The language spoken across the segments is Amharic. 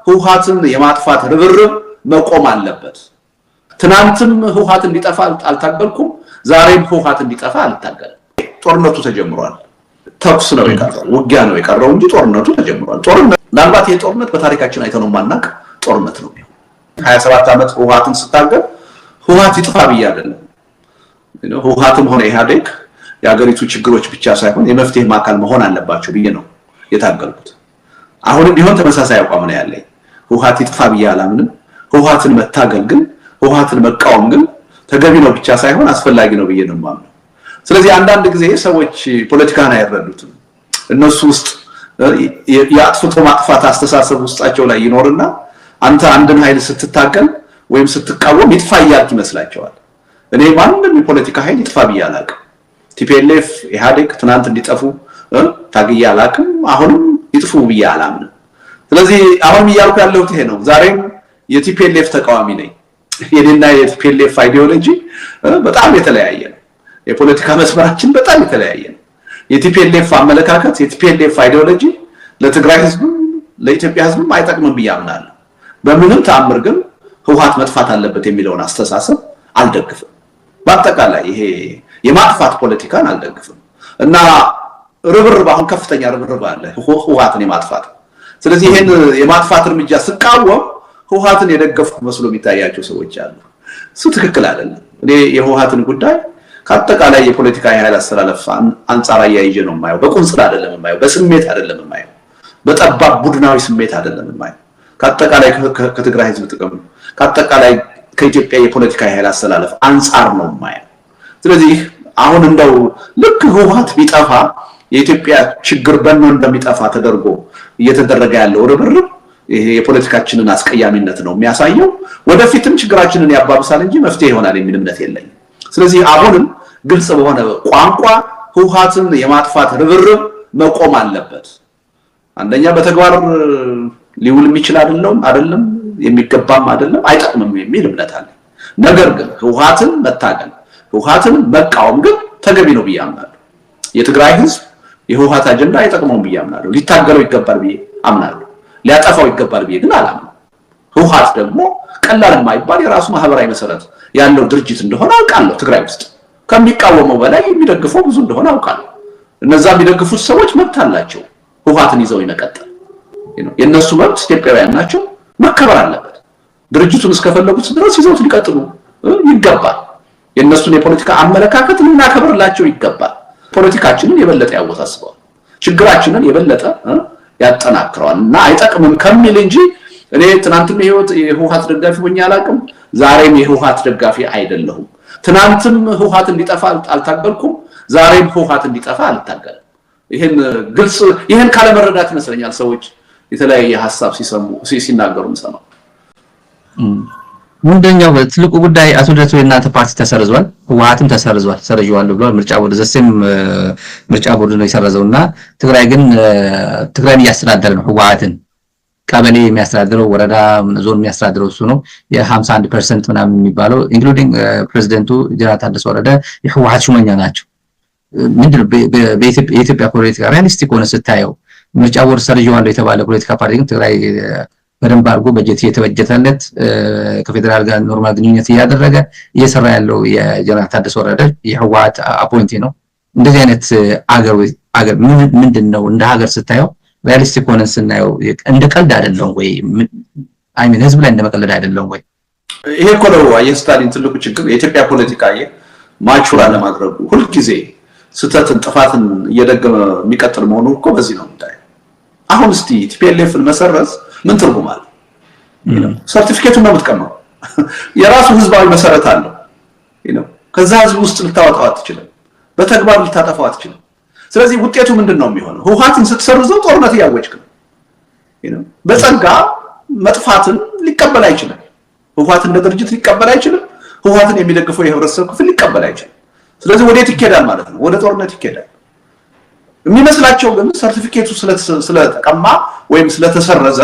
ህወሓትን የማጥፋት ርብርብ መቆም አለበት ትናንትም ህወሓት እንዲጠፋ አልታገልኩም ዛሬም ህወሓት እንዲጠፋ አልታገልም ጦርነቱ ተጀምሯል ተኩስ ነው የቀረው ውጊያ ነው የቀረው እንጂ ጦርነቱ ተጀምሯል ጦርነት ምናልባት የጦርነት በታሪካችን አይተነው ማናቅ ጦርነት ነው 27 ዓመት ህወሓትን ስታገል ህወሓት ይጥፋ ብዬ አይደለም ህወሓትም ሆነ ኢህአዴግ የሀገሪቱ ችግሮች ብቻ ሳይሆን የመፍትሄ ማዕከል መሆን አለባቸው ብዬ ነው የታገልኩት አሁንም ቢሆን ተመሳሳይ አቋም ነው ያለኝ ህወሓት ይጥፋ ብዬ አላምንም ህወሓትን መታገል ግን ህወሓትን መቃወም ግን ተገቢ ነው ብቻ ሳይሆን አስፈላጊ ነው ብዬ ነው የማምነው ስለዚህ አንዳንድ ጊዜ ሰዎች ፖለቲካን አይረዱትም እነሱ ውስጥ ያጥፍቶ ማጥፋት አስተሳሰብ ውስጣቸው ላይ ይኖርና አንተ አንድን ኃይል ስትታገል ወይም ስትቃወም ይጥፋ ያልክ ይመስላቸዋል እኔ ማንንም የፖለቲካ ኃይል ይጥፋ ብዬ አላውቅም ቲፒኤልኤፍ ኢህአዴግ ትናንት እንዲጠፉ ታግዬ አላውቅም አሁንም ይጥፉ ብዬ አላምንም ስለዚህ አሁን ያልኩ ያለሁት ይሄ ነው ዛሬም የቲፒኤልኤፍ ተቃዋሚ ነኝ የኔና የቲፒኤልኤፍ አይዲዮሎጂ በጣም የተለያየ ነው የፖለቲካ መስመራችን በጣም የተለያየ ነው የቲፒኤልኤፍ አመለካከት የቲፒኤልኤፍ አይዲዮሎጂ ለትግራይ ህዝብ ለኢትዮጵያ ህዝብ አይጠቅምም ብዬ አምናለሁ በምንም ተአምር ግን ህወሓት መጥፋት አለበት የሚለውን አስተሳሰብ አልደግፍም በአጠቃላይ ይሄ የማጥፋት ፖለቲካን አልደግፍም እና ርብርብ አሁን ከፍተኛ ርብርብ አለ ህወሓትን የማጥፋት ስለዚህ ይሄን የማጥፋት እርምጃ ስቃወም ህወሓትን የደገፍኩ መስሎ የሚታያቸው ሰዎች አሉ እሱ ትክክል አይደለም እኔ የህወሓትን ጉዳይ ከአጠቃላይ የፖለቲካ ኃይል አስተላለፍ አንፃር ያይጄ ነው የማየው በቁንጽል አይደለም የማየው በስሜት አይደለም የማየው በጠባብ ቡድናዊ ስሜት አይደለም የማየው ከአጠቃላይ ከትግራይ ህዝብ ጥቅም ከአጠቃላይ ከኢትዮጵያ የፖለቲካ ኃይል አስተላለፍ አንፃር ነው የማየው ስለዚህ አሁን እንደው ልክ ህወሓት ቢጠፋ የኢትዮጵያ ችግር በእነ እንደሚጠፋ ተደርጎ እየተደረገ ያለው ርብርብ ይሄ የፖለቲካችንን አስቀያሚነት ነው የሚያሳየው ወደፊትም ችግራችንን ያባብሳል እንጂ መፍትሄ ይሆናል የሚል እምነት የለኝም ስለዚህ አሁንም ግልጽ በሆነ ቋንቋ ህወሓትን የማጥፋት ርብርብ መቆም አለበት አንደኛ በተግባር ሊውል የሚችል አይደለም የሚገባም አይደለም አይጠቅምም የሚል እምነት አለ ነገር ግን ህወሓትን መታገል ህወሓትን መቃወም ግን ተገቢ ነው ብዬ አምናለሁ የትግራይ ህዝብ የህወሓት አጀንዳ አይጠቅመውም ብዬ አምናለሁ ሊታገለው ይገባል ብዬ አምናለሁ ሊያጠፋው ይገባል ብዬ ግን አላምንም ህወሓት ደግሞ ቀላል የማይባል የራሱ ማህበራዊ መሰረት ያለው ድርጅት እንደሆነ አውቃለሁ ትግራይ ውስጥ ከሚቃወመው በላይ የሚደግፈው ብዙ እንደሆነ አውቃለሁ እነዛ የሚደግፉት ሰዎች መብት አላቸው ህወሓትን ይዘው ይመቀጠል የነሱ መብት ኢትዮጵያውያን ናቸው መከበር አለበት ድርጅቱን እስከፈለጉት ድረስ ይዘውት ሊቀጥሉ ይገባል የነሱን የፖለቲካ አመለካከት ልናከብርላቸው ይገባል ፖለቲካችንን የበለጠ ያወሳስበዋል ችግራችንን የበለጠ ያጠናክረዋልና አይጠቅምም ከሚል እንጂ እኔ ትናንትም የህወሓት ደጋፊ ሆኜ አላውቅም ዛሬም የህወሓት ደጋፊ አይደለሁም ትናንትም ህወሓት እንዲጠፋ አልታገልኩም ዛሬም ህወሓት እንዲጠፋ አልታገልም ይሄን ካለ መረዳት ይመስለኛል ሰዎች የተለያየ ሐሳብ ሲናገሩ እንሰማው ምንድነው ትልቁ ጉዳይ አቶ ደቱ የናንተ ፓርቲ ተሰርዟል ህወሓትም ተሰርዟል ሰረጅዋል ብሏል ምርጫ ቦርድ ዘሴም ምርጫ ቦርድ ነው የሰረዘውና ትግራይ ግን ትግራይን ያስተዳደረ ነው ህወሓትን ቀበሌ የሚያስተዳድረው ወረዳ ዞን የሚያስተዳድረው እሱ ነው የ51% ምናምን የሚባለው ኢንክሉዲንግ ፕሬዝዳንቱ ጀነራል ታደሰ ወረደ የህወሓት ሹመኛ ናቸው ምንድነው በኢትዮጵያ ፖለቲካ ሪያሊስቲክ ሆነ ስታየው ምርጫ ቦርድ ሰርጀዋል የተባለ ፖለቲካ ፓርቲ ግን ትግራይ በደንብ አድርጎ በጀት የተበጀተለት ከፌደራል ጋር ኖርማል ግንኙነት ያደረገ እየሰራ ያለው የጀነራል ታደሰ ወረደ የህወሓት አፖይንቲ ነው እንደዚህ አይነት አገር ምንድነው እንደ ሀገር ስታየው ሪያሊስቲክ ሆነ ስናየው እንደ ቀልድ አይደለም ወይ አይሚን ህዝብ ላይ እንደመቀለድ አይደለም ወይ ይሄ እኮ ነው የስታሊን ትልቁ ችግር የኢትዮጵያ ፖለቲካ ማቹራ ለማድረግ ሁሉ ጊዜ ስተትን ጥፋትን እየደገመ የሚቀጥል መሆኑ እኮ በዚህ ነው እንታይ አሁን እስቲ ቲፒኤልኤፍን መሰረዝ ምን ትርጉም አለው ሰርቲፊኬቱን ነው የምትቀማው የራሱ ህዝባዊ መሰረት አለው ከዛ ህዝብ ውስጥ ልታወጣው አትችልም በተግባር ልታጠፋው አትችልም ስለዚህ ውጤቱ ምንድነው የሚሆነው ህወሓትን ስትሰርዘው ጦርነት ያወጅክ ነው በጸጋ መጥፋትን ሊቀበል አይችልም ህወሓት እንደ ድርጅት ሊቀበል አይችልም ህወሓትን የሚደግፈው የህብረተሰብ ክፍል ሊቀበል አይችልም ስለዚህ ወዴት ይኬዳል ማለት ነው ወደ ጦርነት ይኬዳል የሚመስላቸው ግን ሰርቲፊኬቱ ስለተቀማ ወይም ስለተሰረዘ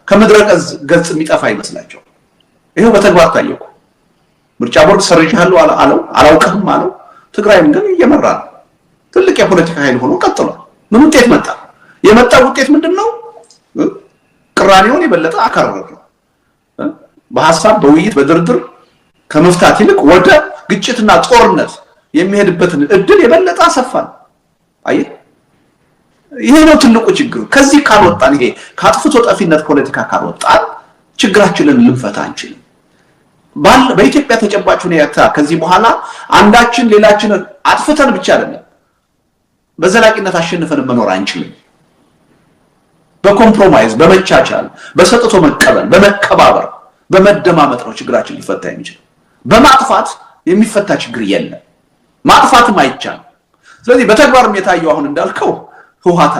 ከመድረቀዝ ገጽ የሚጠፋ ይመስላቸው ይሄው በተግባር ታየው ምርጫ ቦርድ ሰርጃለሁ አላውቅም አለው ትግራይም ግን እየመራ ነው ትልቅ የፖለቲካ ኃይል ሆኖ ቀጥሏል ምን ውጤት መጣ የመጣው ውጤት ምንድነው ቅራኔውን የበለጠ አከረረው። በሐሳብ በውይይት በድርድር ከመፍታት ይልቅ ወደ ግጭትና ጦርነት የሚሄድበትን እድል የበለጠ አሰፋን። አየህ፣ ይሄ ነው ትልቁ ችግር። ከዚህ ካልወጣን፣ ይሄ ከአጥፍቶ ጠፊነት ፖለቲካ ካልወጣን ችግራችንን ልንፈታ አንችልም። በኢትዮጵያ ተጨባጭ ሁኔታ ከዚህ በኋላ አንዳችን ሌላችንን አጥፍተን ብቻ አይደለም በዘላቂነት አሸንፈን መኖር አንችልም። በኮምፕሮማይዝ በመቻቻል በሰጥቶ መቀበል በመከባበር በመደማመጥ ነው ችግራችን ሊፈታ የሚችል። በማጥፋት የሚፈታ ችግር የለም። ማጥፋትም አይቻልም። ስለዚህ በተግባርም የታየው አሁን እንዳልከው ህወሓት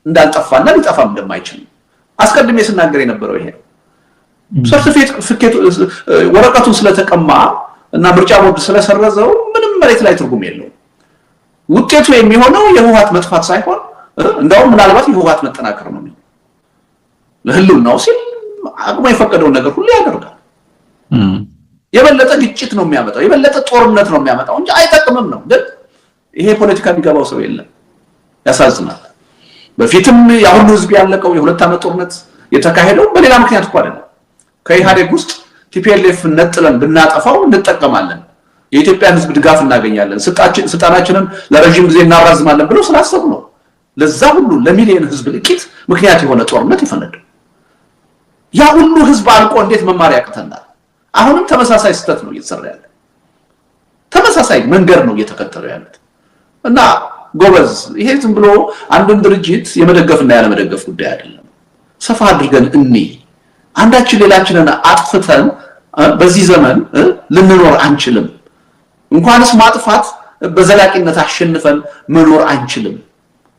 እንዳልጠፋና ሊጠፋም እንደማይችል አስቀድሜ ስናገር የነበረው ይሄ ነው። ሰርቲፊኬት ወረቀቱን ስለተቀማ እና ምርጫ ቦርድ ስለሰረዘው ምንም መሬት ላይ ትርጉም የለውም። ውጤቱ የሚሆነው የህወሓት መጥፋት ሳይሆን እንደውም ምናልባት የህወሓት መጠናከር ነው። ለህልውናው ሲል አቅሙ የፈቀደውን ነገር ሁሉ ያደርጋል። የበለጠ ግጭት ነው የሚያመጣው፣ የበለጠ ጦርነት ነው የሚያመጣው እንጂ አይጠቅምም ነው። ግን ይሄ ፖለቲካ የሚገባው ሰው የለም። ያሳዝናል። በፊትም ያሁኑ ህዝብ ያለቀው የ2 ዓመት ጦርነት የተካሄደው በሌላ ምክንያት እኮ አይደለም። ከኢህአዴግ ውስጥ ቲፒኤልኤፍ ነጥለን ብናጠፋው እንጠቀማለን፣ የኢትዮጵያን ህዝብ ድጋፍ እናገኛለን፣ ስልጣናችንን ለረጅም ጊዜ እናራዝማለን ብለው ስላሰቡ ነው። ለዛ ሁሉ ለሚሊዮን ህዝብ ልቂት ምክንያት የሆነ ጦርነት ይፈነዳል። ያ ሁሉ ህዝብ አልቆ እንዴት መማር ያቅተናል? አሁንም ተመሳሳይ ስህተት ነው እየተሰራ ያለ፣ ተመሳሳይ መንገድ ነው እየተከተሉ ያሉት እና ጎበዝ፣ ይሄ ዝም ብሎ አንድን ድርጅት የመደገፍና ያለመደገፍ ጉዳይ አይደለም። ሰፋ አድርገን አንዳችን ሌላችንን አጥፍተን በዚህ ዘመን ልንኖር አንችልም። እንኳንስ ማጥፋት በዘላቂነት አሸንፈን መኖር አንችልም።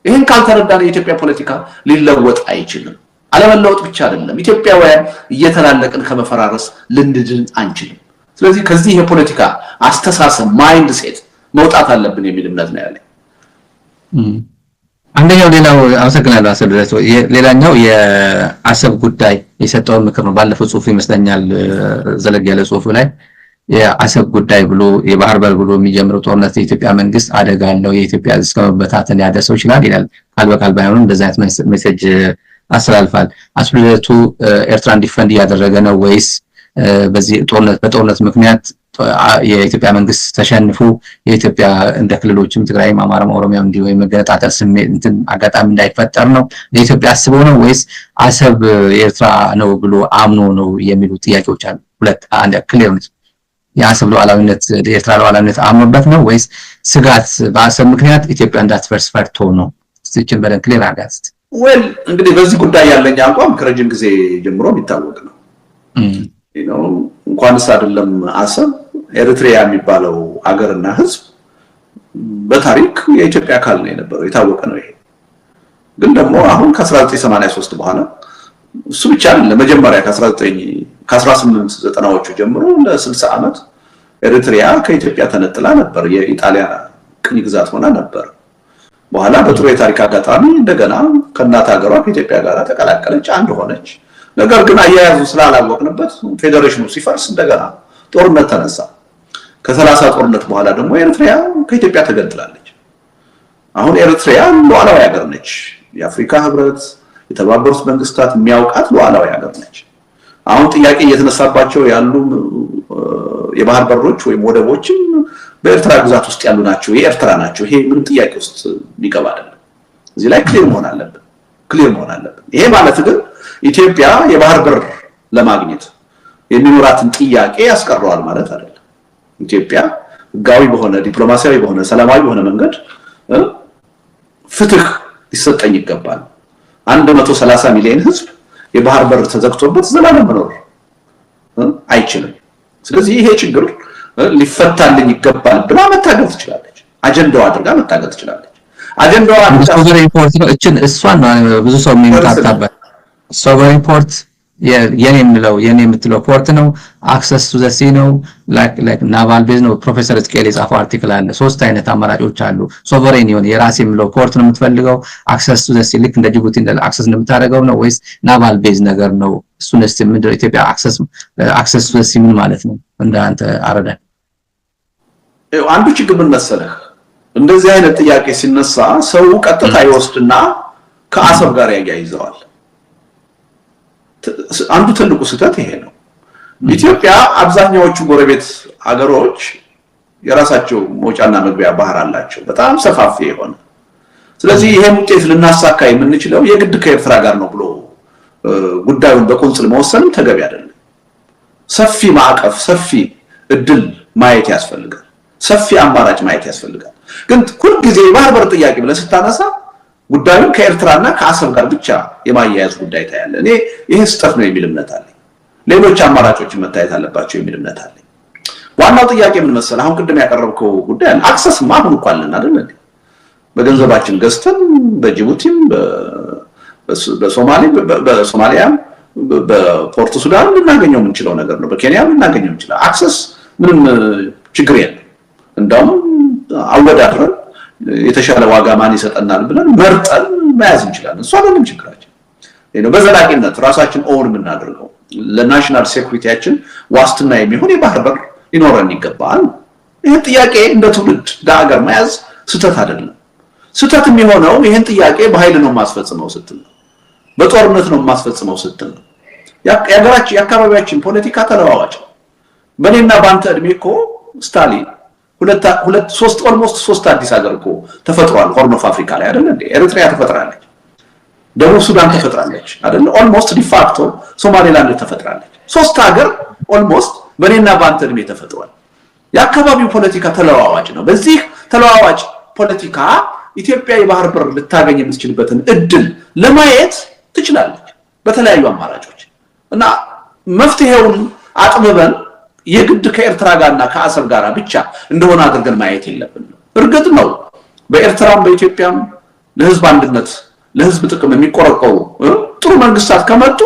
ይሄን ካልተረዳን የኢትዮጵያ ፖለቲካ ሊለወጥ አይችልም። አለመለወጥ ብቻ አይደለም፣ ኢትዮጵያውያን እየተላለቅን ከመፈራረስ ልንድን አንችልም። ስለዚህ ከዚህ የፖለቲካ አስተሳሰብ ማይንድ ሴት መውጣት አለብን የሚል እምነት ነው ያለኝ። አንደኛው ሌላው አመሰግናለሁ አሰብለት። ሌላኛው የአሰብ ጉዳይ የሰጠው ምክር ነው። ባለፈው ጽሁፍ ይመስለኛል ዘለግ ያለ ጽሁፍ ላይ የአሰብ ጉዳይ ብሎ የባህር በር ብሎ የሚጀምረው ጦርነት የኢትዮጵያ መንግስት አደጋ አለው፣ የኢትዮጵያ እስከ መበታተን ሊያደርሰው ይችላል ይላል። ቃል በቃል ባይሆንም እንደዛ አይነት ሜሴጅ አስተላልፋል። አስብለቱ ኤርትራ እንዲፈንድ እያደረገ ነው ወይስ በዚህ በጦርነት ምክንያት የኢትዮጵያ መንግስት ተሸንፎ የኢትዮጵያ እንደ ክልሎችም ትግራይም አማራም ኦሮሚያም እንዲሁ የመገነጣጠል ስሜት አጋጣሚ እንዳይፈጠር ነው ለኢትዮጵያ አስበው ነው ወይስ አሰብ ኤርትራ ነው ብሎ አምኖ ነው የሚሉ ጥያቄዎች አሉ። ሁለት አንድ ክሊር ነው። የአሰብ ሉዓላዊነት የኤርትራ ሉዓላዊነት አምኖበት ነው ወይስ ስጋት በአሰብ ምክንያት ኢትዮጵያ እንዳትፈርስ ፈርቶ ነው? እሱን በደንብ ክሊር አድርጋት። ወል እንግዲህ በዚህ ጉዳይ ያለኝ አቋም ከረጅም ጊዜ ጀምሮ የሚታወቅ ነው። እንኳንስ አይደለም አሰብ ኤርትራ የሚባለው ሀገርና ህዝብ በታሪክ የኢትዮጵያ አካል ነው የነበረው፣ የታወቀ ነው። ይሄ ግን ደግሞ አሁን ከ1983 በኋላ እሱ ብቻ አይደለም፣ መጀመሪያ ከ1890ዎቹ ጀምሮ ለ60 ዓመት ኤርትራ ከኢትዮጵያ ተነጥላ ነበር፣ የኢጣሊያ ቅኝ ግዛት ሆና ነበር። በኋላ በጥሩ የታሪክ አጋጣሚ እንደገና ከእናት ሀገሯ ከኢትዮጵያ ጋር ተቀላቀለች፣ አንድ ሆነች። ነገር ግን አያያዙ ስላላወቅንበት ፌዴሬሽኑ ሲፈርስ እንደገና ጦርነት ተነሳ። ከ30 ጦርነት በኋላ ደግሞ ኤርትራ ከኢትዮጵያ ተገንጥላለች። አሁን ኤርትራ ሉዓላዊ ሀገር ነች። የአፍሪካ ህብረት፣ የተባበሩት መንግስታት የሚያውቃት ሉዓላዊ ሀገር ነች። አሁን ጥያቄ እየተነሳባቸው ያሉ የባህር በሮች ወይም ወደቦችም በኤርትራ ግዛት ውስጥ ያሉ ናቸው፣ የኤርትራ ናቸው። ይሄ ምንም ጥያቄ ውስጥ ሊገባ አይደለም። እዚህ ላይ ክሊር መሆን አለብን። ይሄ ማለት ግን ኢትዮጵያ የባህር በር ለማግኘት የሚኖራትን ጥያቄ ያስቀረዋል ማለት አይደለም። ኢትዮጵያ ህጋዊ በሆነ ዲፕሎማሲያዊ በሆነ ሰላማዊ በሆነ መንገድ ፍትህ ሊሰጠኝ ይገባል። 130 ሚሊዮን ህዝብ የባህር በር ተዘግቶበት ዘላለም መኖር አይችልም። ስለዚህ ይሄ ችግር ሊፈታልኝ ይገባል ብላ መታገል ትችላለች። አጀንዳዋ አድርጋ መታገል ትችላለች። አጀንዳዋ ሶቨሬን ሪፖርት ነው። እሷን ነው ብዙ ሰው የሚመጣጣበት። ሶቨሬን ሪፖርት የኔ የምትለው ፖርት ነው። አክሰስ ቱ ዘ ሲ ነው። ላይክ ናቫል ቤዝ ነው። ፕሮፌሰር እስኬል የጻፈው አርቲክል አለ። 3 አይነት አማራጮች አሉ። ሶቨሬን የሆነ የራስ የምለው ፖርት ነው የምትፈልገው። አክሰስ ቱ ዘ ሲ ልክ እንደ ጅቡቲ እንደ አክሰስ እንደምታደርገው ነው ወይስ ናቫል ቤዝ ነገር ነው? እሱንስ ምንድነው ኢትዮጵያ አክሰስ ቱ ዘ ሲ ምን ማለት ነው? እንዳንተ አረዳ አንዱ ችግር ምን መሰለህ፣ እንደዚህ አይነት ጥያቄ ሲነሳ ሰው ቀጥታ ይወስድና ከአሰብ ጋር ያያይዘዋል። አንዱ ትልቁ ስህተት ይሄ ነው። ኢትዮጵያ አብዛኛዎቹ ጎረቤት ሀገሮች የራሳቸው መውጫና መግቢያ ባህር አላቸው፣ በጣም ሰፋፊ የሆነ። ስለዚህ ይሄን ውጤት ልናሳካ የምንችለው የግድ ከኤርትራ ጋር ነው ብሎ ጉዳዩን በቁንጽል መወሰንም ተገቢ አይደለም። ሰፊ ማዕቀፍ፣ ሰፊ እድል ማየት ያስፈልጋል። ሰፊ አማራጭ ማየት ያስፈልጋል። ግን ሁልጊዜ የባህር በር ጥያቄ ብለህ ስታነሳ ጉዳዩን ከኤርትራና ከአሰብ ጋር ብቻ የማያያዝ ጉዳይ ታያለ። እኔ ይሄ ስህተት ነው የሚል እምነት አለኝ። ሌሎች አማራጮችን መታየት አለባቸው የሚል እምነት አለኝ። ዋናው ጥያቄ ምን መሰለህ? አሁን ቅድም ያቀረብከው ጉዳይ አለ። አክሰስ ማሁን እኮ አለን አይደል እንዴ? በገንዘባችን ገዝተን በጅቡቲም በሶማሊያም በፖርት ሱዳን ልናገኘው የምንችለው ነገር ነው። በኬንያም ልናገኘው እንችላለን። አክሰስ ምንም ችግር የለም። እንደውም አወዳድረን የተሻለ ዋጋ ማን ይሰጠናል ብለን መርጠን መያዝ እንችላለን። እሱ አይደለም ችግራችን። በዘላቂነት ራሳችን ኦውን የምናደርገው ለናሽናል ሴኩሪቲያችን ዋስትና የሚሆን የባህር በር ሊኖረን ይገባል። ይህን ጥያቄ እንደ ትውልድ ለሀገር መያዝ ስህተት አይደለም። ስህተት የሚሆነው ይህን ጥያቄ በኃይል ነው የማስፈጽመው ስትል ነው፣ በጦርነት ነው የማስፈጽመው ስትል ነው። የአካባቢያችን ፖለቲካ ተለዋዋጭ። በእኔና በአንተ እድሜ እኮ ስታሊን ኦልሞስት ሶስት አዲስ ሀገር እኮ ተፈጥሯል። ሆርን ኦፍ አፍሪካ ላይ አይደል እንዴ? ኤርትራ ተፈጥራለች፣ ደቡብ ሱዳን ተፈጥራለች አይደል? ኦልሞስት ዲፋክቶ ሶማሌላንድ ተፈጥራለች። ሶስት ሀገር ኦልሞስት በእኔና በአንተ እድሜ ተፈጥሯል። የአካባቢው ፖለቲካ ተለዋዋጭ ነው። በዚህ ተለዋዋጭ ፖለቲካ ኢትዮጵያ የባህር በር ልታገኝ የምትችልበትን እድል ለማየት ትችላለች በተለያዩ አማራጮች እና መፍትሄውን አጥብበን የግድ ከኤርትራ ጋርና ከአሰብ ጋር ብቻ እንደሆነ አድርገን ማየት የለብንም። እርግጥ ነው በኤርትራም በኢትዮጵያም ለህዝብ አንድነት ለህዝብ ጥቅም የሚቆረቆሩ ጥሩ መንግስታት ከመጡ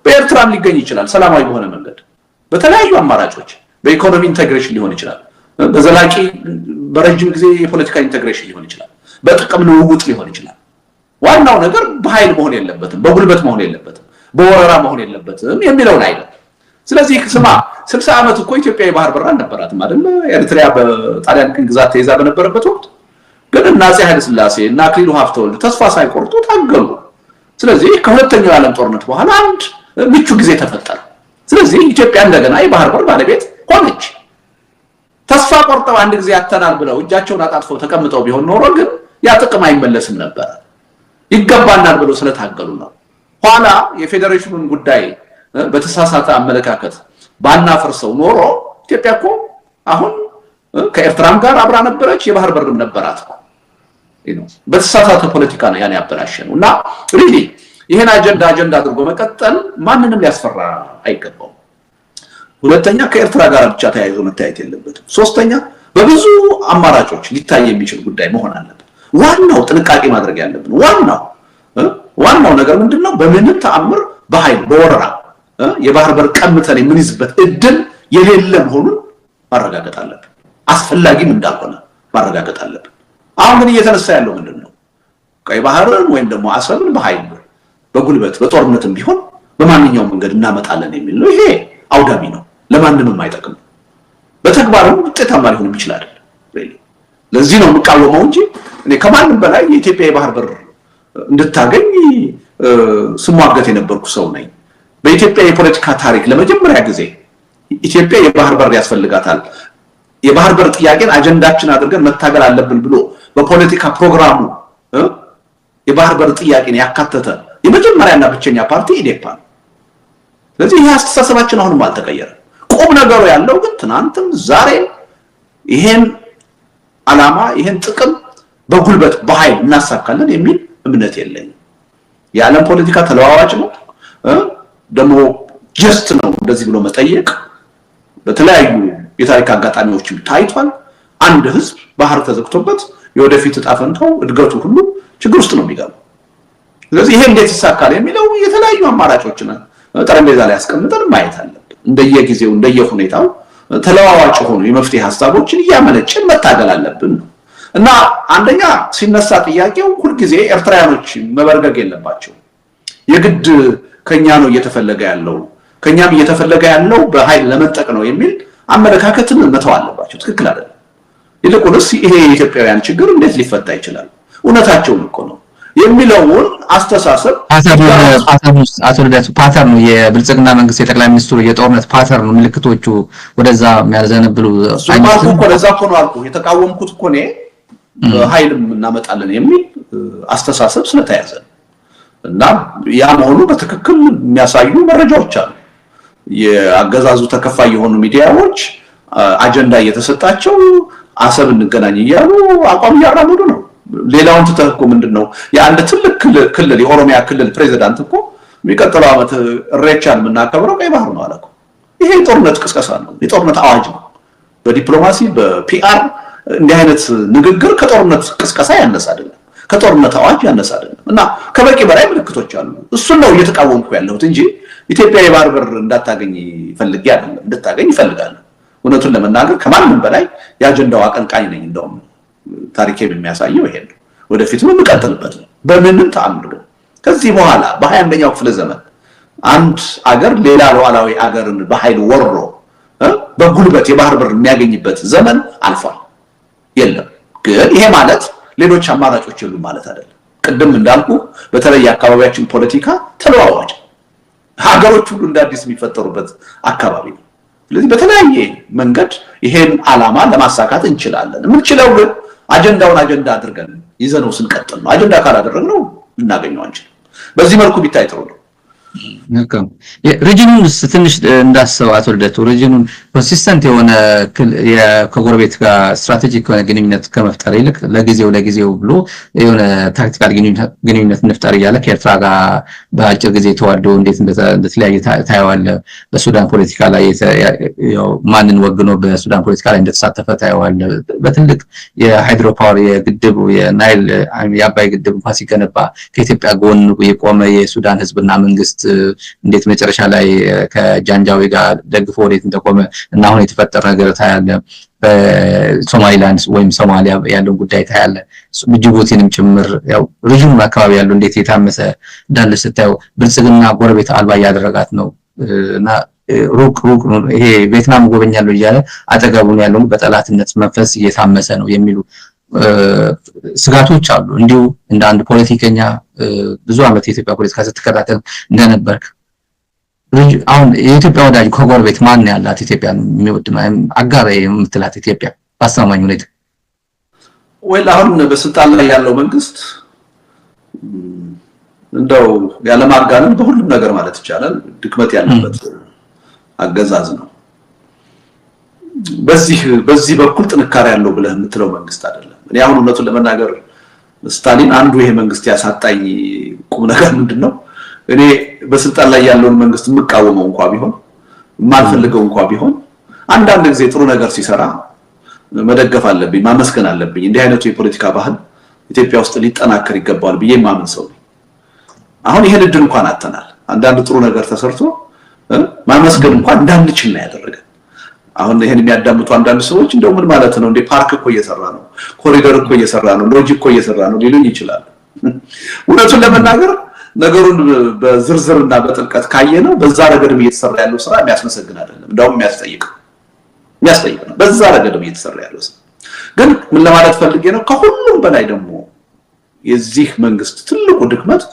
በኤርትራም ሊገኝ ይችላል ሰላማዊ በሆነ መንገድ በተለያዩ አማራጮች። በኢኮኖሚ ኢንተግሬሽን ሊሆን ይችላል፣ በዘላቂ በረጅም ጊዜ የፖለቲካ ኢንተግሬሽን ሊሆን ይችላል፣ በጥቅም ልውውጥ ሊሆን ይችላል። ዋናው ነገር በኃይል መሆን የለበትም፣ በጉልበት መሆን የለበትም፣ በወረራ መሆን የለበትም የሚለውን አይደለም። ስለዚህ ስማ 60 ዓመት እኮ ኢትዮጵያ የባህር በር አልነበራትም አይደል? ኤርትራ በጣሊያን ቅኝ ግዛት ተይዛ በነበረበት ወቅት ግን እና አፄ ኃይለ ሥላሴ እና አክሊሉ ሀብተወልድ ተስፋ ሳይቆርጡ ታገሉ። ስለዚህ ከሁለተኛው የዓለም ጦርነት በኋላ አንድ ምቹ ጊዜ ተፈጠረ። ስለዚህ ኢትዮጵያ እንደገና የባህር በር ባለቤት ሆነች። ተስፋ ቆርጠው አንድ ጊዜ ያተናል ብለው እጃቸውን አጣጥፈው ተቀምጠው ቢሆን ኖሮ ግን ያ ጥቅም አይመለስም ነበር። ይገባናል ብለው ስለታገሉ ነው። ኋላ የፌዴሬሽኑን ጉዳይ በተሳሳተ አመለካከት ባናፈርሰው ኖሮ ኢትዮጵያ እኮ አሁን ከኤርትራም ጋር አብራ ነበረች፣ የባህር በርም ነበራት። በተሳሳተ ፖለቲካ ነው ያን ያበላሸነው እና ሪሊ ይሄን አጀንዳ አድርጎ መቀጠል ማንንም ሊያስፈራ አይገባውም። ሁለተኛ ከኤርትራ ጋር ብቻ ተያይዞ መታየት የለበትም። ሶስተኛ በብዙ አማራጮች ሊታይ የሚችል ጉዳይ መሆን አለበት። ዋናው ጥንቃቄ ማድረግ ያለብን ዋናው ነገር ምንድነው? በምንም ተአምር በኃይል በወረራ የባህር በር ቀምተን የምንይዝበት እድል የሌለ መሆኑን ማረጋገጥ አለብን። አስፈላጊም እንዳልሆነ ማረጋገጥ አለብን። አሁን ግን እየተነሳ ያለው ምንድነው? ቀይ ባህርን ወይም ደግሞ አሰብን በኃይል በጉልበት በጦርነትም ቢሆን በማንኛውም መንገድ እናመጣለን የሚል ነው። ይሄ አውዳሚ ነው፣ ለማንንም አይጠቅም፣ በተግባርም ውጤታማ ሊሆን ይችላል። ለዚህ ነው የምቃወመው እንጂ እኔ ከማንም በላይ የኢትዮጵያ የባህር በር እንድታገኝ ስሟገት የነበርኩ ሰው ነኝ። በኢትዮጵያ የፖለቲካ ታሪክ ለመጀመሪያ ጊዜ ኢትዮጵያ የባህር በር ያስፈልጋታል፣ የባህር በር ጥያቄን አጀንዳችን አድርገን መታገል አለብን ብሎ በፖለቲካ ፕሮግራሙ የባህር በር ጥያቄን ያካተተ የመጀመሪያና ብቸኛ ፓርቲ ኢዴፓ ነው። ስለዚህ ይሄ አስተሳሰባችን አሁንም አልተቀየረም። ቁም ነገሩ ያለው ግን ትናንትም ዛሬም ይሄን ዓላማ ይሄን ጥቅም በጉልበት በኃይል እናሳካለን የሚል እምነት የለኝም። የዓለም ፖለቲካ ተለዋዋጭ ነው፣ ደግሞ ጀስት ነው እንደዚህ ብሎ መጠየቅ በተለያዩ የታሪክ አጋጣሚዎችም ታይቷል። አንድ ህዝብ ባህር ተዘግቶበት የወደፊት ዕጣ ፈንታው እድገቱ ሁሉ ችግር ውስጥ ነው የሚገባው። ስለዚህ ይሄ እንዴት ይሳካል የሚለው የተለያዩ አማራጮችን ጠረጴዛ ላይ አስቀምጠን ማየት አለብን። እንደየጊዜው እንደየሁኔታው ተለዋዋጭ ሆኑ የመፍትሄ ሐሳቦችን እያመነጨን መታገል አለብን እና አንደኛ ሲነሳ ጥያቄው ሁልጊዜ ኤርትራውያኖች መበርገግ የለባቸው። የግድ ከኛ ነው እየተፈለገ ያለው ከኛም እየተፈለገ ያለው በኃይል ለመጠቅ ነው የሚል አመለካከትን መተው አለባቸው። ትክክል አይደለም። ይልቁንስ ይሄ የኢትዮጵያውያን ችግር እንዴት ሊፈታ ይችላል? እውነታቸውን እኮ ነው። የሚለውን አስተሳሰብ ፓተርኑ የብልጽግና መንግስት የጠቅላይ ሚኒስትሩ የጦርነት ፓተርኑ ምልክቶቹ ወደዛ የሚያዘነብሉ አይነት እኮ ለዛ እኮ ነው አልኩ የተቃወምኩት እኮ ነው በኃይልም እናመጣለን የሚል አስተሳሰብ ስለተያዘ እና ያ መሆኑ በትክክል የሚያሳዩ መረጃዎች አሉ የአገዛዙ ተከፋይ የሆኑ ሚዲያዎች አጀንዳ እየተሰጣቸው አሰብ እንገናኝ እያሉ አቋም ያራምዱ ነው ሌላውን ተተኮ ምንድነው የአንድ ትልቅ ክልል የኦሮሚያ ክልል ፕሬዝዳንት እኮ የሚቀጥለው አመት ሬቻን የምናከብረው ቀይ ባህር ነው አለኩ ይሄ ጦርነት ቅስቀሳ ነው የጦርነት አዋጅ ነው በዲፕሎማሲ በፒአር እንዲህ አይነት ንግግር ከጦርነት ቅስቀሳ ያነሳ አይደለም ከጦርነት አዋጅ ያነሳ አይደለም እና ከበቂ በላይ ምልክቶች አሉ እሱን ነው እየተቃወምኩ ያለሁት እንጂ ኢትዮጵያ የባህር በር እንዳታገኝ ፈልጊ አይደለም እንድታገኝ ይፈልጋል እውነቱን ለመናገር ከማንም በላይ የአጀንዳው አቀንቃኝ ነኝ እንደውም ታሪኬም የሚያሳየው ይሄ ነው ወደፊትም እንቀጥልበት ነው በምንም ተአምር ከዚህ በኋላ በ21ኛው ክፍለ ዘመን አንድ አገር ሌላ ሉዓላዊ አገርን በኃይል ወሮ በጉልበት የባህር በር የሚያገኝበት ዘመን አልፏል የለም ግን ይሄ ማለት ሌሎች አማራጮች የሉም ማለት አይደለም ቅድም እንዳልኩ በተለይ አካባቢያችን ፖለቲካ ተለዋዋጭ ሀገሮች ሁሉ እንዳዲስ የሚፈጠሩበት አካባቢ ነው ስለዚህ በተለያየ መንገድ ይሄን አላማ ለማሳካት እንችላለን ምንችለው ግን አጀንዳውን አጀንዳ አድርገን ይዘነው ስንቀጥል ነው አጀንዳ ካላደረግነው እናገኘው አንችልም በዚህ መልኩ ቢታይ ጥሩ ነው ሪጅኑን ትንሽ እንዳሰው አቶ ልደቱ ሪጅኑን ኮንሲስተንት የሆነ ከጎረቤት ጋር ስትራቴጂክ የሆነ ግንኙነት ከመፍጠር ይልቅ ለጊዜው ብሎ የሆነ ታክቲካል ግንኙነት እንፍጠር እያለ ከኤርትራ ጋር በአጭር ጊዜ ተዋዶ እንዴት እንደተለያየ ታየዋለ በሱዳን ፖለቲካ ላይ ያው ማንን ወግኖ በሱዳን ፖለቲካ ላይ እንደተሳተፈ ታየዋለ በትልቅ የሃይድሮ ፓወር የግድብ የናይል የአባይ ግድብ እንኳን ሲገነባ ከኢትዮጵያ ጎን የቆመ የሱዳን ህዝብና መንግስት እንዴት መጨረሻ ላይ ከጃንጃዊ ጋር ደግፎ ወዴት እንደቆመ እና አሁን የተፈጠረ ነገር ታያለ በሶማሊላንድ ወይም ሶማሊያ ያለው ጉዳይ ታያለ ጅቡቲንም ጭምር ያው ሪጅኑ አካባቢ ያለው እንዴት የታመሰ እንዳለ ስታዩ ብልጽግና ጎረቤት አልባ ያደረጋት ነው እና ሩቅ ይሄ ቪየትናም ጎበኛለሁ እያለ አጠገቡን ያለው በጠላትነት መንፈስ እየታመሰ ነው የሚሉ ስጋቶች አሉ እንዲሁ እንደ አንድ ፖለቲከኛ ብዙ አመት የኢትዮጵያ ፖለቲካ ስትከታተል እንደነበርክ አሁን የኢትዮጵያ ወዳጅ ከጎረቤት ማን ያላት ኢትዮጵያን የሚወድ አጋር የምትላት ኢትዮጵያ በአስተማማኝ ሁኔታ ወይ አሁን በስልጣን ላይ ያለው መንግስት እንደው ያለማጋነን በሁሉም ነገር ማለት ይቻላል ድክመት ያለበት አገዛዝ ነው በዚህ በኩል ጥንካሬ ያለው ብለህ የምትለው መንግስት አይደለም እኔ አሁን እውነቱን ለመናገር ስታሊን አንዱ ይሄ መንግስት ያሳጣኝ ቁም ነገር ምንድነው እኔ በስልጣን ላይ ያለውን መንግስት የምቃወመው እንኳን ቢሆን የማልፈልገው እንኳን ቢሆን አንዳንድ ጊዜ ጥሩ ነገር ሲሰራ መደገፍ አለብኝ ማመስገን አለብኝ እንዲህ አይነቱ የፖለቲካ ባህል ኢትዮጵያ ውስጥ ሊጠናከር ይገባል ብዬ ማመን ሰው አሁን ይሄን እድል እንኳን አጥተናል አንዳንድ ጥሩ ነገር ተሰርቶ ማመስገን እንኳን እንዳንችል ነው ያደረገን አሁን ይሄን የሚያዳምጡ አንዳንድ ሰዎች እንደው ምን ማለት ነው እንደ ፓርክ እኮ እየሰራ ነው ኮሪደር እኮ እየሰራ ነው ሎጂክ እኮ እየሰራ ነው ሊሉኝ ይችላል እውነቱን ለመናገር ነገሩን በዝርዝርና በጥልቀት ካየነው በዛ ረገድም እየተሰራ ያለው ስራ የሚያስመሰግን አይደለም እንደውም የሚያስጠይቅ ነው በዛ ረገድም እየተሰራ ያለው ስራ ግን ምን ለማለት ፈልጌ ነው ከሁሉም በላይ ደግሞ የዚህ መንግስት ትልቁ ድክመት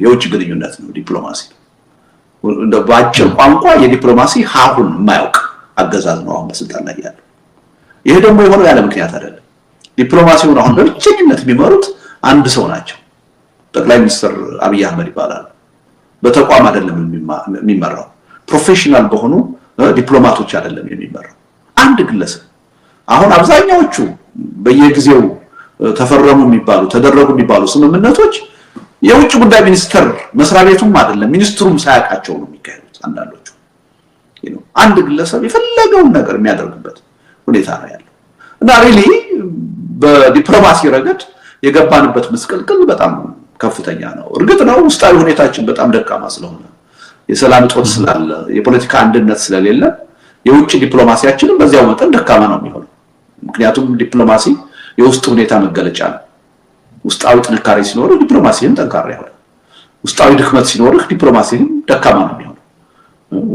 የውጭ ግንኙነት ነው ዲፕሎማሲ እንደ ባጭር ቋንቋ የዲፕሎማሲ ሀሁን የማያውቅ አገዛዝ ነው አሁን በስልጣን ላይ ያለው ይሄ ደግሞ የሆነው ያለ ምክንያት አይደለም ዲፕሎማሲውን አሁን በብቸኝነት የሚመሩት አንድ ሰው ናቸው ጠቅላይ ሚኒስትር አብይ አህመድ ይባላል በተቋም አይደለም የሚመራው ፕሮፌሽናል በሆኑ ዲፕሎማቶች አይደለም የሚመራው አንድ ግለሰብ አሁን አብዛኛዎቹ በየጊዜው ተፈረሙ የሚባሉ ተደረጉ የሚባሉ ስምምነቶች የውጭ ጉዳይ ሚኒስትር መስሪያ ቤቱም አይደለም ሚኒስትሩም ሳያቃቸው ነው የሚካሄዱት አንዳንዶቹ አንድ ግለሰብ የፈለገውን ነገር የሚያደርግበት ሁኔታ ነው ያለው እና ሪሊ በዲፕሎማሲ ረገድ የገባንበት መስቀልቅል በጣም ከፍተኛ ነው እርግጥ ነው ውስጣዊ ሁኔታችን በጣም ደካማ ስለሆነ የሰላም እጦት ስላለ የፖለቲካ አንድነት ስለሌለ የውጭ ዲፕሎማሲያችንም በዚያው መጠን ደካማ ነው የሚሆነው ምክንያቱም ዲፕሎማሲ የውስጥ ሁኔታ መገለጫ ነው ውስጣዊ ጥንካሬ ሲኖር ዲፕሎማሲን ጠንካራ ይሆናል ውስጣዊ ድክመት ሲኖር ዲፕሎማሲን ደካማ ነው የሚሆነው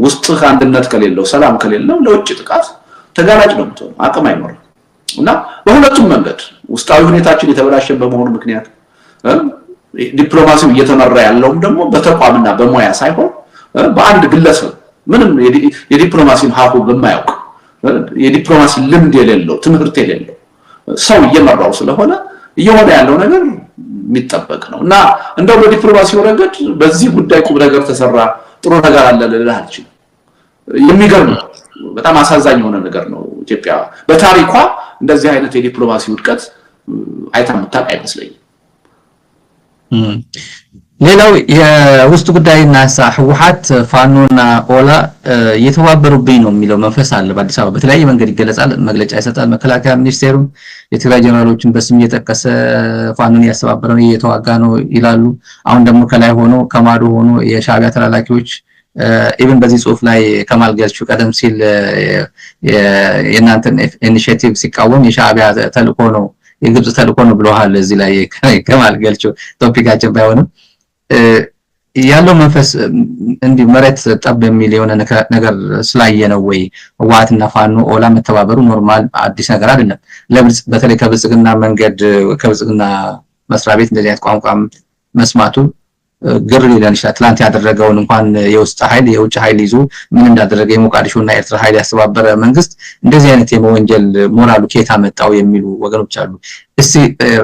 ውስጥ አንድነት ከሌለው ሰላም ከሌለው ለውጭ ጥቃት ተጋላጭ ነው የምትሆነው አቅም አይኖርም እና በሁለቱም መንገድ ውስጣዊ ሁኔታችን የተበላሸ በመሆኑ ምክንያት ዲፕሎማሲው እየተመራ ያለውም ደግሞ በተቋምና በሙያ ሳይሆን በአንድ ግለሰብ ምንም የዲፕሎማሲን ሀሁ በማያውቅ የዲፕሎማሲ ልምድ የሌለው ትምህርት የሌለው ሰው እየመራው ስለሆነ እየሆነ ያለው ነገር የሚጠበቅ ነውና እንደው በዲፕሎማሲው ረገድ በዚህ ጉዳይ ቁም ነገር ተሰራ ጥሩ ነገር አለ ልልህ አልችልም። የሚገርም በጣም አሳዛኝ የሆነ ነገር ነው። ኢትዮጵያ በታሪኳ እንደዚህ አይነት የዲፕሎማሲ ውድቀት አይታ የምታውቅ አይመስለኝም። ሌላው የውስጥ ጉዳይና ህወሓት ፋኖና ኦላ እየተባበሩብኝ ነው የሚለው መንፈስ አለ። በአዲስ አበባ በተለያየ መንገድ ይገለጻል፣ መግለጫ ይሰጣል። መከላከያ ሚኒስቴሩ የትግራይ ጀነራሎችን በስም እየጠቀሰ ፋኖን እያስተባበረ ነው እየተዋጋ ነው ይላሉ። አሁን ደግሞ ከላይ ሆኖ ከማዶ ሆኖ የሻዕቢያ ተላላኪዎች ኢቭን በዚህ ጽሁፍ ላይ ከማል ገልቹ ቀደም ሲል የእናንተን ኢኒሺዬቲቭ ሲቃወም የሻዕቢያ ተልእኮ ነው የግብጽ ተልእኮ ነው ብለዋል። እዚህ ላይ ከማል ገልቹ ቶፒካችን ባይሆንም ያለው መንፈስ እንዲህ መሬት ጠብ የሚል የሆነ ነገር ስላየ ነው ወይ ህወሓትና ፋኖ ኦላ መተባበሩ ኖርማል አዲስ ነገር አይደለም። በተለይ ከብልጽግና መንገድ ከብልጽግና መስሪያ ቤት እንደዚህ አይነት ቋንቋም መስማቱ ግር ሊለን ይችላል። ትላንት ያደረገውን እንኳን የውስጥ ኃይል የውጭ ኃይል ይዞ ምን እንዳደረገ የሞቃዲሾና ኤርትራ ኃይል ያስተባበረ መንግስት እንደዚህ አይነት የመወንጀል ሞራሉ ከየት አመጣው የሚሉ ወገኖች አሉ። እስቲ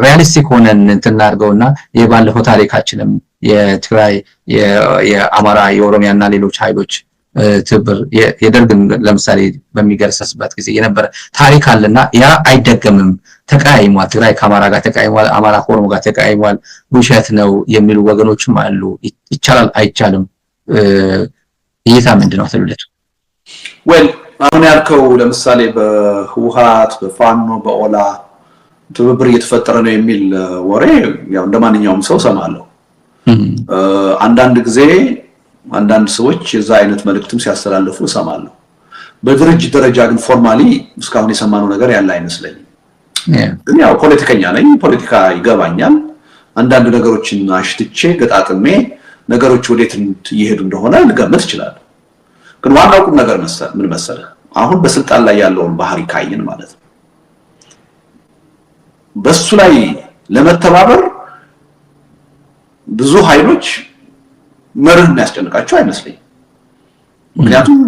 ሪያሊስቲክ ሆነን እንትናርገውና የባለፈው ታሪካችንም የትግራይ የአማራ የኦሮሚያና ሌሎች ኃይሎች ትብር የደርግን ለምሳሌ በሚገርሰስበት ጊዜ የነበረ ታሪክ አለና ያ አይደገምም። ተቃይሟል፣ ትግራይ ከአማራ ጋር ተቃይሟል፣ አማራ ከኦሮሞ ጋር ተቃይሟል፣ ውሸት ነው የሚሉ ወገኖችም አሉ። ይቻላል አይቻልም እይታ ምንድነው አትሉለት? ወል አሁን ያልከው ለምሳሌ በህወሓት በፋኖ በኦላ ትብብር እየተፈጠረ ነው የሚል ወሬ ያው እንደማንኛውም ሰው ሰማለሁ። አንዳንድ ጊዜ አንዳንድ ሰዎች የዛ አይነት መልእክትም ሲያስተላልፉ ሰማለሁ። በድርጅት ደረጃ ግን ፎርማሊ እስካሁን የሰማነው ነገር ያለ አይመስለኝም። ግን ያው ፖለቲከኛ ነኝ፣ ፖለቲካ ይገባኛል። አንዳንድ ነገሮችን አሽትቼ ገጣጥሜ ነገሮች ወዴት እየሄዱ እንደሆነ ልገምት እችላለሁ። ግን ዋናው ቁም ነገር ምን መሰለህ፣ አሁን በስልጣን ላይ ያለውን ባህሪ ካየን ማለት ነው በሱ ላይ ለመተባበር ብዙ ኃይሎች መርህ የሚያስጨንቃቸው አይመስለኝም። ምክንያቱም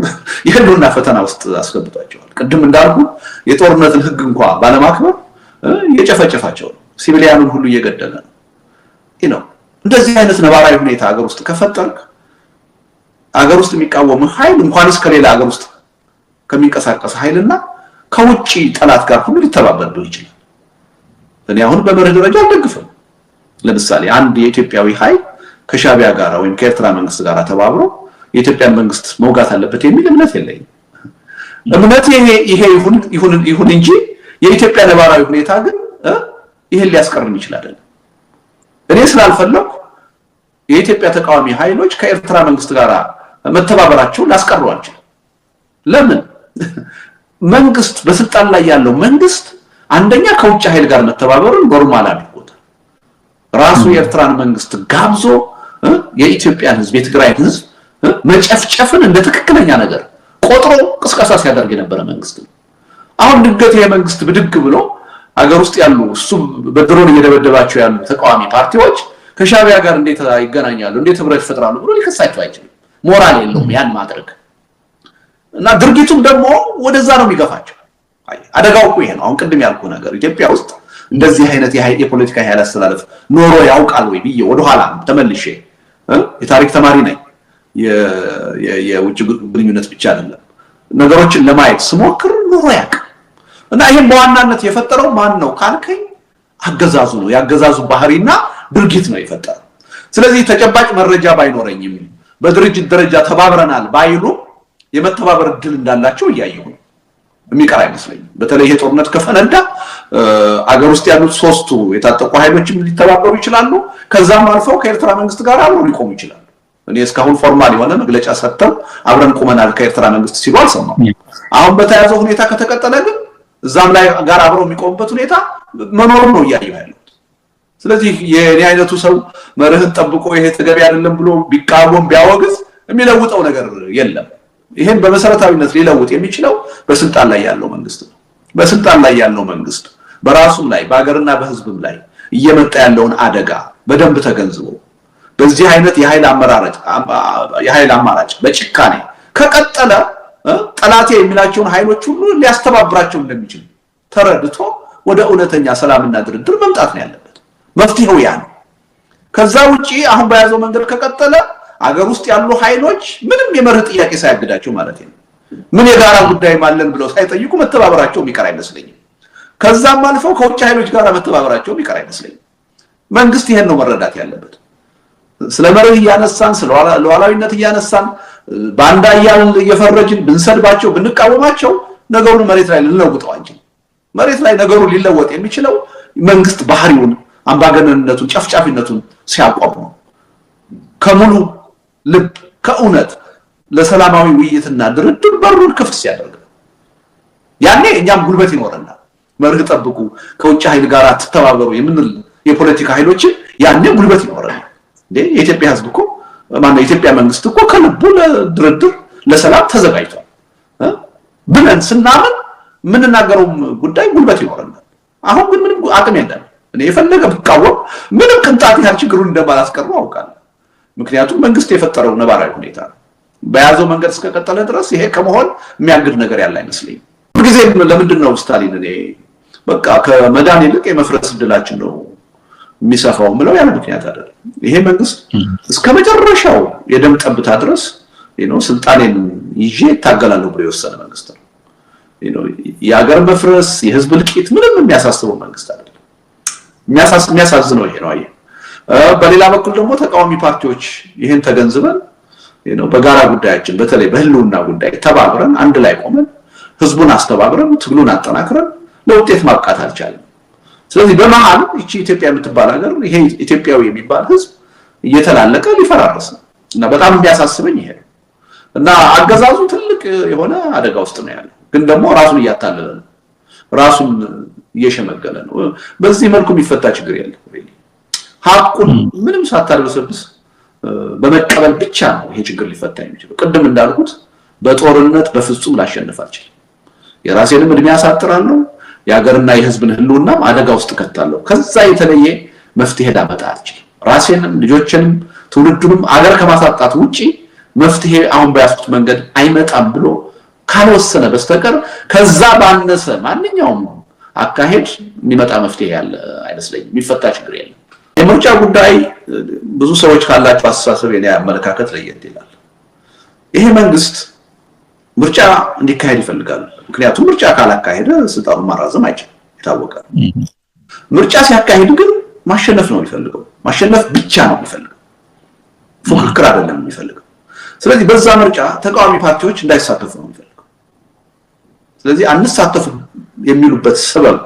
የህልውና ፈተና ውስጥ አስገብቷቸዋል። ቅድም እንዳልኩ የጦርነትን ህግ እንኳን ባለማክበር እየጨፈጨፋቸው ነው፣ ሲቪሊያኑን ሁሉ እየገደለ ነው። ነው እንደዚህ አይነት ነባራዊ ሁኔታ ሀገር ውስጥ ከፈጠርክ ሀገር ውስጥ የሚቃወም ኃይል እንኳንስ ከሌላ ሀገር ውስጥ ከሚንቀሳቀስ ኃይልና ከውጪ ጠላት ጋር ሁሉ ሊተባበር ይችላል። እኔ አሁን በመርህ ደረጃ አልደግፍም። ለምሳሌ አንድ የኢትዮጵያዊ ኃይል ከሻዕቢያ ጋር ወይም ከኤርትራ መንግስት ጋር ተባብሮ የኢትዮጵያን መንግስት መውጋት አለበት የሚል እምነት የለኝም። እምነት ይሄ ይሁን እንጂ የኢትዮጵያ ነባራዊ ሁኔታ ግን ይሄን ሊያስቀርም ይችላል። እኔ ስላልፈለኩ የኢትዮጵያ ተቃዋሚ ኃይሎች ከኤርትራ መንግስት ጋር መተባበራቸው ላስቀረው አልችልም። ለምን? መንግስት በስልጣን ላይ ያለው መንግስት አንደኛ ከውጭ ኃይል ጋር መተባበሩን ኖርማል አድርጎታል። ራሱ የኤርትራን መንግስት ጋብዞ የኢትዮጵያን ህዝብ የትግራይን ህዝብ መጨፍጨፍን እንደ ትክክለኛ ነገር ቆጥሮ ቅስቀሳ ሲያደርግ የነበረ መንግስት ነው። አሁን ድንገት ይሄ መንግስት ብድግ ብሎ ሀገር ውስጥ ያሉ እሱ በድሮን እየደበደባቸው ያሉ ተቃዋሚ ፓርቲዎች ከሻዕቢያ ጋር እንዴት ይገናኛሉ፣ እንዴት ህብረት ይፈጥራሉ ብሎ ሊከሳቸው አይችልም። ሞራል የለውም ያን ማድረግ እና ድርጊቱም ደግሞ ወደዛ ነው የሚገፋቸው። አደጋው እኮ ይሄ ነው። አሁን ቅድም ያልኩ ነገር ኢትዮጵያ ውስጥ እንደዚህ አይነት የፖለቲካ ኃይል አስተላለፍ ኖሮ ያውቃል ወይ ብዬ ወደ ኋላ ተመልሼ የታሪክ ተማሪ ነኝ። የውጭ ግንኙነት ብቻ አይደለም ነገሮችን ለማየት ስሞክር ኖሮ ያውቃል። እና ይሄን በዋናነት የፈጠረው ማን ነው ካልከኝ አገዛዙ ነው። ያገዛዙ ባህሪና ድርጊት ነው የፈጠረው። ስለዚህ ተጨባጭ መረጃ ባይኖረኝም በድርጅት ደረጃ ተባብረናል ባይሉ የመተባበር እድል እንዳላቸው እያየሁ ነው። የሚቀር አይመስለኝም። በተለይ ይሄ ጦርነት ከፈነዳ አገር ውስጥ ያሉት ሶስቱ የታጠቁ ኃይሎችም ሊተባበሩ ይችላሉ። ከዛም አልፈው ከኤርትራ መንግስት ጋር አብረው ሊቆሙ ይችላሉ። እኔ እስካሁን ፎርማል የሆነ መግለጫ ሰጥተው አብረን ቆመናል ከኤርትራ መንግስት ሲሉ አልሰማሁም። አሁን በተያዘው ሁኔታ ከተቀጠለ ግን እዛም ላይ ጋር አብረው የሚቆሙበት ሁኔታ መኖሩን ነው እያየሁ ያለሁት። ስለዚህ የኔ አይነቱ ሰው መርህን ጠብቆ ይሄ ተገቢ አይደለም ብሎ ቢቃወም ቢያወግዝ የሚለውጠው ነገር የለም። ይሄን በመሰረታዊነት ሊለውጥ የሚችለው በስልጣን ላይ ያለው መንግስት ነው። በስልጣን ላይ ያለው መንግስት በራሱም ላይ በአገርና በህዝብም ላይ እየመጣ ያለውን አደጋ በደንብ ተገንዝቦ በዚህ አይነት የኃይል አማራጭ በጭካኔ ከቀጠለ ጠላቴ የሚላቸውን ኃይሎች ሁሉ ሊያስተባብራቸው እንደሚችል ተረድቶ ወደ እውነተኛ ሰላምና ድርድር መምጣት ነው ያለበት። መፍትሄው ያ ነው። ከዛ ውጪ አሁን በያዘው መንገድ ከቀጠለ አገር ውስጥ ያሉ ኃይሎች ምንም የመርህ ጥያቄ ሳያግዳቸው ማለት ነው ምን የጋራ ጉዳይ ማለን ብለው ሳይጠይቁ መተባበራቸው የሚቀር አይመስለኝም። ከዛም አልፈው ከውጭ ኃይሎች ጋር መተባበራቸው የሚቀር አይመስለኝም። መንግስት ይሄን ነው መረዳት ያለበት። ስለ መርህ እያነሳን ስለ ሉዓላዊነት እያነሳን ባንዳ እየፈረጅን ብንሰድባቸው ብንቃወማቸው ነገሩን መሬት ላይ ልንለውጠው አንችልም። መሬት ላይ ነገሩ ሊለወጥ የሚችለው መንግስት ባህሪውን አምባገነንነቱን ጨፍጫፊነቱን ሲያቆም ነው። ከሙሉ ልብ ከእውነት ለሰላማዊ ውይይትና ድርድር በሩን ክፍት ሲያደርግ ያኔ እኛም ጉልበት ይኖርናል። መርህ ጠብቁ ከውጭ ኃይል ጋር ተተባበሩ የምንል የፖለቲካ ኃይሎችን ያኔ ጉልበት ይኖርናል። የኢትዮጵያ ህዝብ እኮ ማነው የኢትዮጵያ መንግስት እኮ ከልቡ ለድርድር ለሰላም ተዘጋጅቷል ብለን ስናምን ምንናገረው ጉዳይ ጉልበት ይኖርናል። አሁን ግን ምንም አቅም የለም። እኔ የፈለገ ብቃወም ምንም ቅንጣት ያህል ችግሩን እንደማላስቀረው አውቃለሁ። ምክንያቱም መንግስት የፈጠረው ነባራዊ ሁኔታ ነው። በያዘው መንገድ እስከቀጠለ ድረስ ይሄ ከመሆን የሚያግድ ነገር ያለ አይመስለኝም። ሁልጊዜ ለምንድን ነው ስታሊን እኔ በቃ ከመዳን ይልቅ የመፍረስ እድላችን ነው የሚሰፋው ምለው ያለ ምክንያት አይደለም። ይሄ መንግስት እስከ መጨረሻው የደም ጠብታ ድረስ ስልጣኔን ይዤ እታገላለሁ ብሎ የወሰነ መንግስት ነው። የሀገር መፍረስ የህዝብ እልቂት ምንም የሚያሳስበው መንግስት አይደለም። የሚያሳዝነው ይሄ ነው። በሌላ በኩል ደግሞ ተቃዋሚ ፓርቲዎች ይሄን ተገንዝበን በጋራ ጉዳያችን በተለይ በህልውና ጉዳይ ተባብረን አንድ ላይ ቆመን ህዝቡን አስተባብረን ትግሉን አጠናክረን ለውጤት ማብቃት አልቻለም። ስለዚህ በመሃል እቺ ኢትዮጵያ የምትባል ሀገር ይሄ ኢትዮጵያዊ የሚባል ህዝብ እየተላለቀ ሊፈራረስ ነው እና በጣም የሚያሳስበኝ ይሄ ነው እና አገዛዙ ትልቅ የሆነ አደጋ ውስጥ ነው ያለው። ግን ደግሞ ራሱን እያታለለ ነው፣ ራሱን እየሸመገለ ነው። በዚህ መልኩ የሚፈታ ችግር የለም። ሀቁን ምንም ሳታልበሰብስ በመቀበል ብቻ ነው ይሄ ችግር ሊፈታ የሚችለው። ቅድም እንዳልኩት በጦርነት በፍጹም ላሸንፍ አልችልም። የራሴንም እድሜ አሳጥራለሁ፣ የሀገርና የህዝብን ህልውናም አደጋ ውስጥ ከታለሁ። ከዛ የተለየ መፍትሄ ላመጣ አልችልም። ራሴንም ልጆችንም ትውልዱንም አገር ከማሳጣት ውጪ መፍትሄ አሁን በያዝኩት መንገድ አይመጣም ብሎ ካልወሰነ በስተቀር ከዛ ባነሰ ማንኛውም አካሄድ የሚመጣ መፍትሄ ያለ አይመስለኝም። የሚፈታ ችግር የለም። የምርጫ ጉዳይ ብዙ ሰዎች ካላቸው አስተሳሰብ የኔ አመለካከት ለየት ይላል። ይሄ መንግስት ምርጫ እንዲካሄድ ይፈልጋል። ምክንያቱም ምርጫ ካላካሄደ ስልጣኑን ማራዘም አይችልም፣ የታወቀ ነው። ምርጫ ሲያካሄድ ግን ማሸነፍ ነው የሚፈልገው። ማሸነፍ ብቻ ነው የሚፈልገው፣ ፉክክር አይደለም የሚፈልገው። ስለዚህ በዛ ምርጫ ተቃዋሚ ፓርቲዎች እንዳይሳተፉ ነው የሚፈልገው። ስለዚህ አንሳተፉም የሚሉበት ሰበብ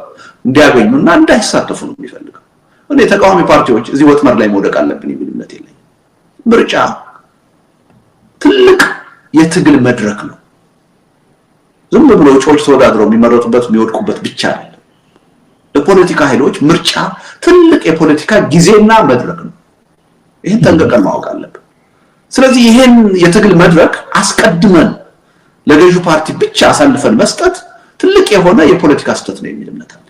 እንዲያገኙና እንዳይሳተፉ ነው የሚፈልገው። እኔ ተቃዋሚ ፓርቲዎች እዚህ ወጥመድ ላይ መውደቅ አለብን የሚል እምነት የለኝም። ምርጫ ትልቅ የትግል መድረክ ነው። ዝም ብሎ ጮች ተወዳድረው የሚመረጡበት የሚወድቁበት ብቻ አይደለም። ለፖለቲካ ኃይሎች ምርጫ ትልቅ የፖለቲካ ጊዜና መድረክ ነው። ይሄን ጠንቅቀን ማወቅ አለብን። ስለዚህ ይሄን የትግል መድረክ አስቀድመን ለገዢው ፓርቲ ብቻ አሳልፈን መስጠት ትልቅ የሆነ የፖለቲካ ስህተት ነው የሚል እምነት አለ።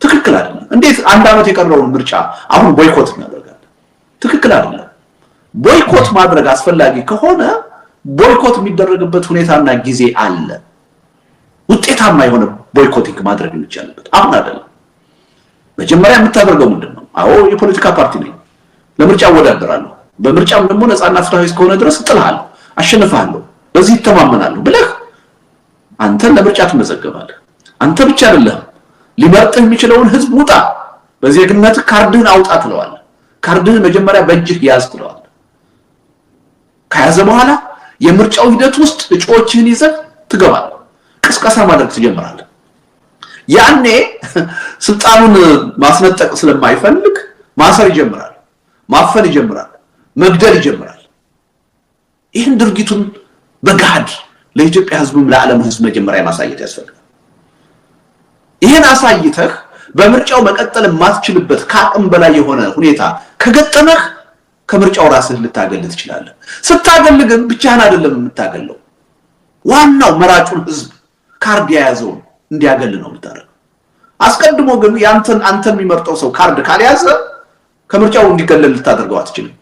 ትክክል አይደለም። እንዴት አንድ አመት የቀረውን ምርጫ አሁን ቦይኮት እናደርጋለን? ትክክል አይደለም። ቦይኮት ማድረግ አስፈላጊ ከሆነ ቦይኮት የሚደረግበት ሁኔታና ጊዜ አለ። ውጤታማ የሆነ ቦይኮቲንግ ማድረግ ይቻላልበት አሁን አይደለም። መጀመሪያ የምታደርገው ምንድነው? አዎ የፖለቲካ ፓርቲ ነኝ፣ ለምርጫ ወዳደራለሁ፣ በምርጫም ደግሞ ነፃና ፍትሃዊ እስከሆነ ድረስ እጥልሃለሁ፣ አሸንፋለሁ፣ በዚህ ተማመናለሁ ብለህ አንተን ለምርጫ ትመዘገባለህ። አንተ ብቻ አይደለም ሊመርጥህ የሚችለውን ህዝብ ውጣ፣ በዜግነት ካርድህን አውጣ ትለዋለህ። ካርድህን መጀመሪያ በእጅህ ያዝ ትለዋለህ። ከያዘ በኋላ የምርጫው ሂደት ውስጥ እጩዎችህን ይዘህ ትገባለህ። ቅስቀሳ ማድረግ ትጀምራለህ። ያኔ ስልጣኑን ማስነጠቅ ስለማይፈልግ ማሰር ይጀምራል፣ ማፈን ይጀምራል፣ መግደል ይጀምራል። ይህን ድርጊቱን በጋድ ለኢትዮጵያ ህዝብም ለዓለም ህዝብ መጀመሪያ ማሳየት ያስፈልጋል። ይሄን አሳይተህ በምርጫው መቀጠል የማትችልበት ከአቅም በላይ የሆነ ሁኔታ ከገጠመህ ከምርጫው ራስህ ልታገል ትችላለህ። ስታገል ግን ብቻህን አይደለም የምታገለው፣ ዋናው መራጩን ህዝብ ካርድ የያዘውን እንዲያገል ነው የምታደርገው። አስቀድሞ ግን አንተን የሚመርጠው ሰው ካርድ ካልያዘ ከምርጫው እንዲገለል ልታደርገው አትችልም።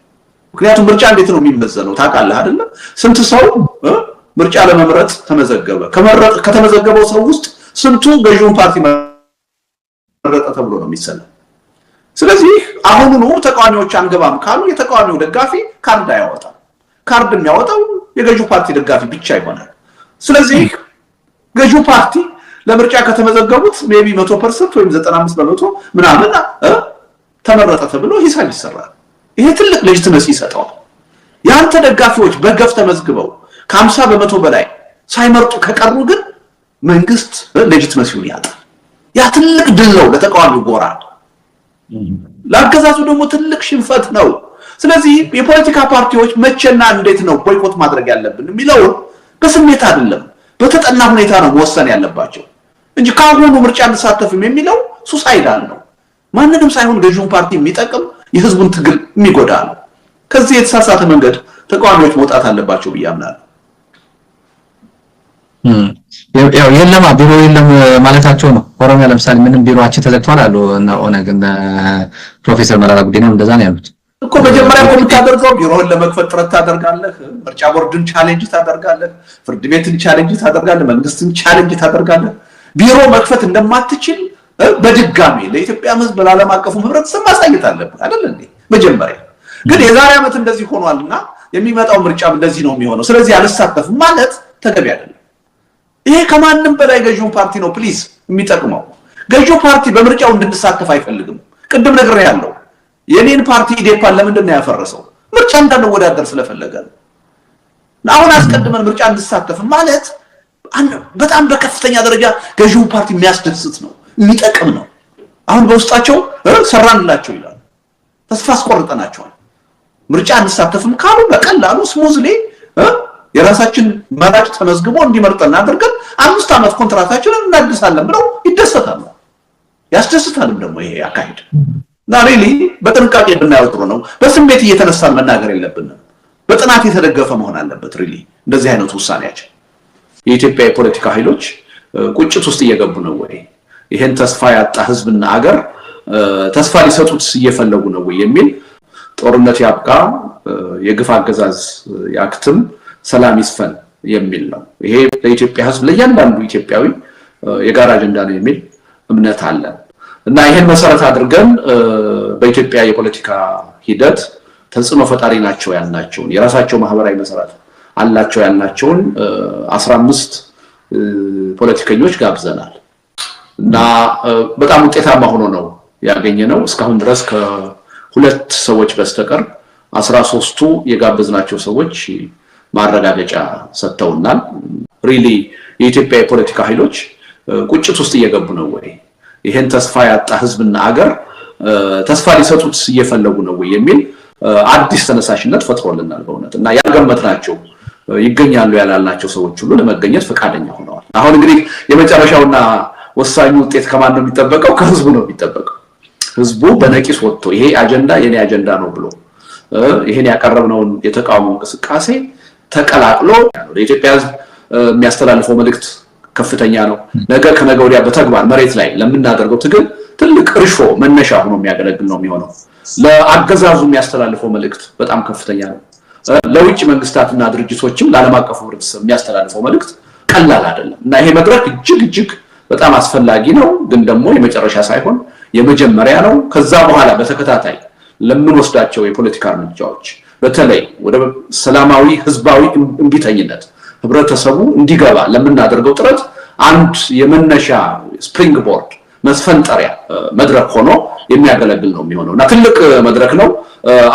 ምክንያቱም ምርጫ እንዴት ነው የሚመዘነው ታውቃለህ አይደለ? ስንት ሰው ምርጫ ለመምረጥ ተመዘገበ? ከተመዘገበው ሰው ውስጥ ስንቱ ገዢውን ፓርቲ መረጠ ተብሎ ነው የሚሰለው። ስለዚህ አሁኑኑ ተቃዋሚዎች አንገባም ካሉ የተቃዋሚው ደጋፊ ካርድ ያወጣል። ካርድ የሚያወጣው የገዢው ፓርቲ ደጋፊ ብቻ ይሆናል። ስለዚህ ገዢው ፓርቲ ለምርጫ ከተመዘገቡት ሜቢ 100% ወይም 95% ምናምን ተመረጠ ተብሎ ሂሳብ ይሰራል። ይሄ ትልቅ ሌጂቲመሲ ይሰጠዋል። ያንተ ደጋፊዎች በገፍ ተመዝግበው ከ50% በላይ ሳይመርጡ ከቀሩ ግን መንግስት ሌጂቲመሲውን ያጣል። ያ ትልቅ ድል ነው ለተቃዋሚው ጎራ፣ ለአገዛዙ ደግሞ ትልቅ ሽንፈት ነው። ስለዚህ የፖለቲካ ፓርቲዎች መቼና እንዴት ነው ቦይኮት ማድረግ ያለብን የሚለውን በስሜት አይደለም በተጠና ሁኔታ ነው መወሰን ያለባቸው እንጂ ካሁኑ ምርጫ እንሳተፍም የሚለው ሱሳይዳል ነው። ማንንም ሳይሆን ገዢውን ፓርቲ የሚጠቅም የህዝቡን ትግል የሚጎዳ ነው። ከዚህ የተሳሳተ መንገድ ተቃዋሚዎች መውጣት አለባቸው ብዬ አምናለሁ። ያው የለማ ቢሮ የለም ማለታቸው ነው። ኦሮሚያ ለምሳሌ ምንም ቢሮአችን ተዘግቷል አሉ እና ኦነግ እና ፕሮፌሰር መረራ ጉዲና እንደዛ ነው ያሉት እኮ። መጀመሪያ እኮ የምታደርገው ቢሮውን ለመክፈት ጥረት ታደርጋለህ፣ ምርጫ ቦርድን ቻሌንጅ ታደርጋለህ፣ ፍርድ ቤትን ቻሌንጅ ታደርጋለህ፣ መንግስትን ቻሌንጅ ታደርጋለህ። ቢሮ መክፈት እንደማትችል በድጋሚ ለኢትዮጵያ ህዝብ ለዓለም አቀፉ ህብረተሰብ ማሳየት አለብህ አይደል እንዴ? መጀመሪያ ግን የዛሬ ዓመት እንደዚህ ሆኗልና የሚመጣው ምርጫም እንደዚህ ነው የሚሆነው፣ ስለዚህ አልሳተፍም ማለት ተገቢ አይደለም። ይሄ ከማንም በላይ ገዢው ፓርቲ ነው ፕሊዝ የሚጠቅመው። ገዢው ፓርቲ በምርጫው እንድንሳተፍ አይፈልግም። ቅድም ነግሬያለሁ። የኔን ፓርቲ ኢዴፓን ለምንድን ነው ያፈረሰው? ምርጫ እንዳንወዳደር ስለፈለገ ነው። አሁን አስቀድመን ምርጫ እንድንሳተፍ ማለት በጣም በከፍተኛ ደረጃ ገዢው ፓርቲ የሚያስደስት ነው፣ የሚጠቅም ነው። አሁን በውስጣቸው ሰራንላቸው ይላሉ፣ ተስፋ አስቆርጠናቸዋል። ምርጫ እንሳተፍም ካሉ በቀላሉ ስሙዝሊ የራሳችን መራጭ ተመዝግቦ እንዲመርጠን አድርገን 5 ዓመት ኮንትራታችንን እናድሳለን ብለው ይደሰታሉ። ያስደስታልም ደግሞ ይሄ አካሄድ እና ሪሊ በጥንቃቄ ብናየው ጥሩ ነው። በስሜት እየተነሳን መናገር የለብንም። በጥናት የተደገፈ መሆን አለበት። ሪሊ እንደዚህ አይነት ውሳኔያችን የኢትዮጵያ የፖለቲካ ኃይሎች ቁጭት ውስጥ እየገቡ ነው ወይ? ይሄን ተስፋ ያጣ ህዝብና አገር ተስፋ ሊሰጡት እየፈለጉ ነው ወይ የሚል ጦርነት ያብቃ፣ የግፍ አገዛዝ ያክትም፣ ሰላም ይስፈን የሚል ነው። ይሄ ለኢትዮጵያ ህዝብ ለእያንዳንዱ ኢትዮጵያዊ የጋራ አጀንዳ ነው የሚል እምነት አለን እና ይሄን መሰረት አድርገን በኢትዮጵያ የፖለቲካ ሂደት ተጽዕኖ ፈጣሪ ናቸው ያልናቸውን የራሳቸው ማህበራዊ መሰረት አላቸው ያልናቸውን 15 ፖለቲከኞች ጋብዘናል እና በጣም ውጤታማ ሆኖ ነው ያገኘነው። እስካሁን ድረስ ከሁለት ሰዎች በስተቀር 13ቱ የጋበዝናቸው ሰዎች ማረጋገጫ ሰጥተውናል። ሪሊ የኢትዮጵያ የፖለቲካ ኃይሎች ቁጭት ውስጥ እየገቡ ነው ወይ? ይሄን ተስፋ ያጣ ህዝብና አገር ተስፋ ሊሰጡት እየፈለጉ ነው ወይ የሚል አዲስ ተነሳሽነት ፈጥሮልናል በእውነት እና ያልገመትናቸው ይገኛሉ ያላልናቸው ሰዎች ሁሉ ለመገኘት ፈቃደኛ ሆነዋል። አሁን እንግዲህ የመጨረሻውና ወሳኙ ውጤት ከማን ነው የሚጠበቀው? ከህዝቡ ነው የሚጠበቀው። ህዝቡ በነቂስ ወጥቶ ይሄ አጀንዳ የኔ አጀንዳ ነው ብሎ ይሄን ያቀረብነውን የተቃውሞ እንቅስቃሴ ተቀላቅሎ ለኢትዮጵያ ህዝብ የሚያስተላልፈው መልእክት ከፍተኛ ነው። ነገ ከነገ ወዲያ በተግባር መሬት ላይ ለምናደርገው ትግል ትልቅ እርሾ መነሻ ሆኖ የሚያገለግል ነው የሚሆነው። ለአገዛዙ የሚያስተላልፈው መልእክት በጣም ከፍተኛ ነው። ለውጭ መንግስታትና ድርጅቶችም ለዓለም አቀፉ ህብረተሰብ የሚያስተላልፈው መልእክት ቀላል አይደለም እና ይሄ መድረክ እጅግ በጣም አስፈላጊ ነው። ግን ደግሞ የመጨረሻ ሳይሆን የመጀመሪያ ነው። ከዛ በኋላ በተከታታይ ለምንወስዳቸው የፖለቲካ እርምጃዎች በተለይ ወደ ሰላማዊ ህዝባዊ እምቢተኝነት ህብረተሰቡ እንዲገባ ለምናደርገው ጥረት አንድ የመነሻ ስፕሪንግ ቦርድ መስፈንጠሪያ መድረክ ሆኖ የሚያገለግል ነው የሚሆነው እና ትልቅ መድረክ ነው።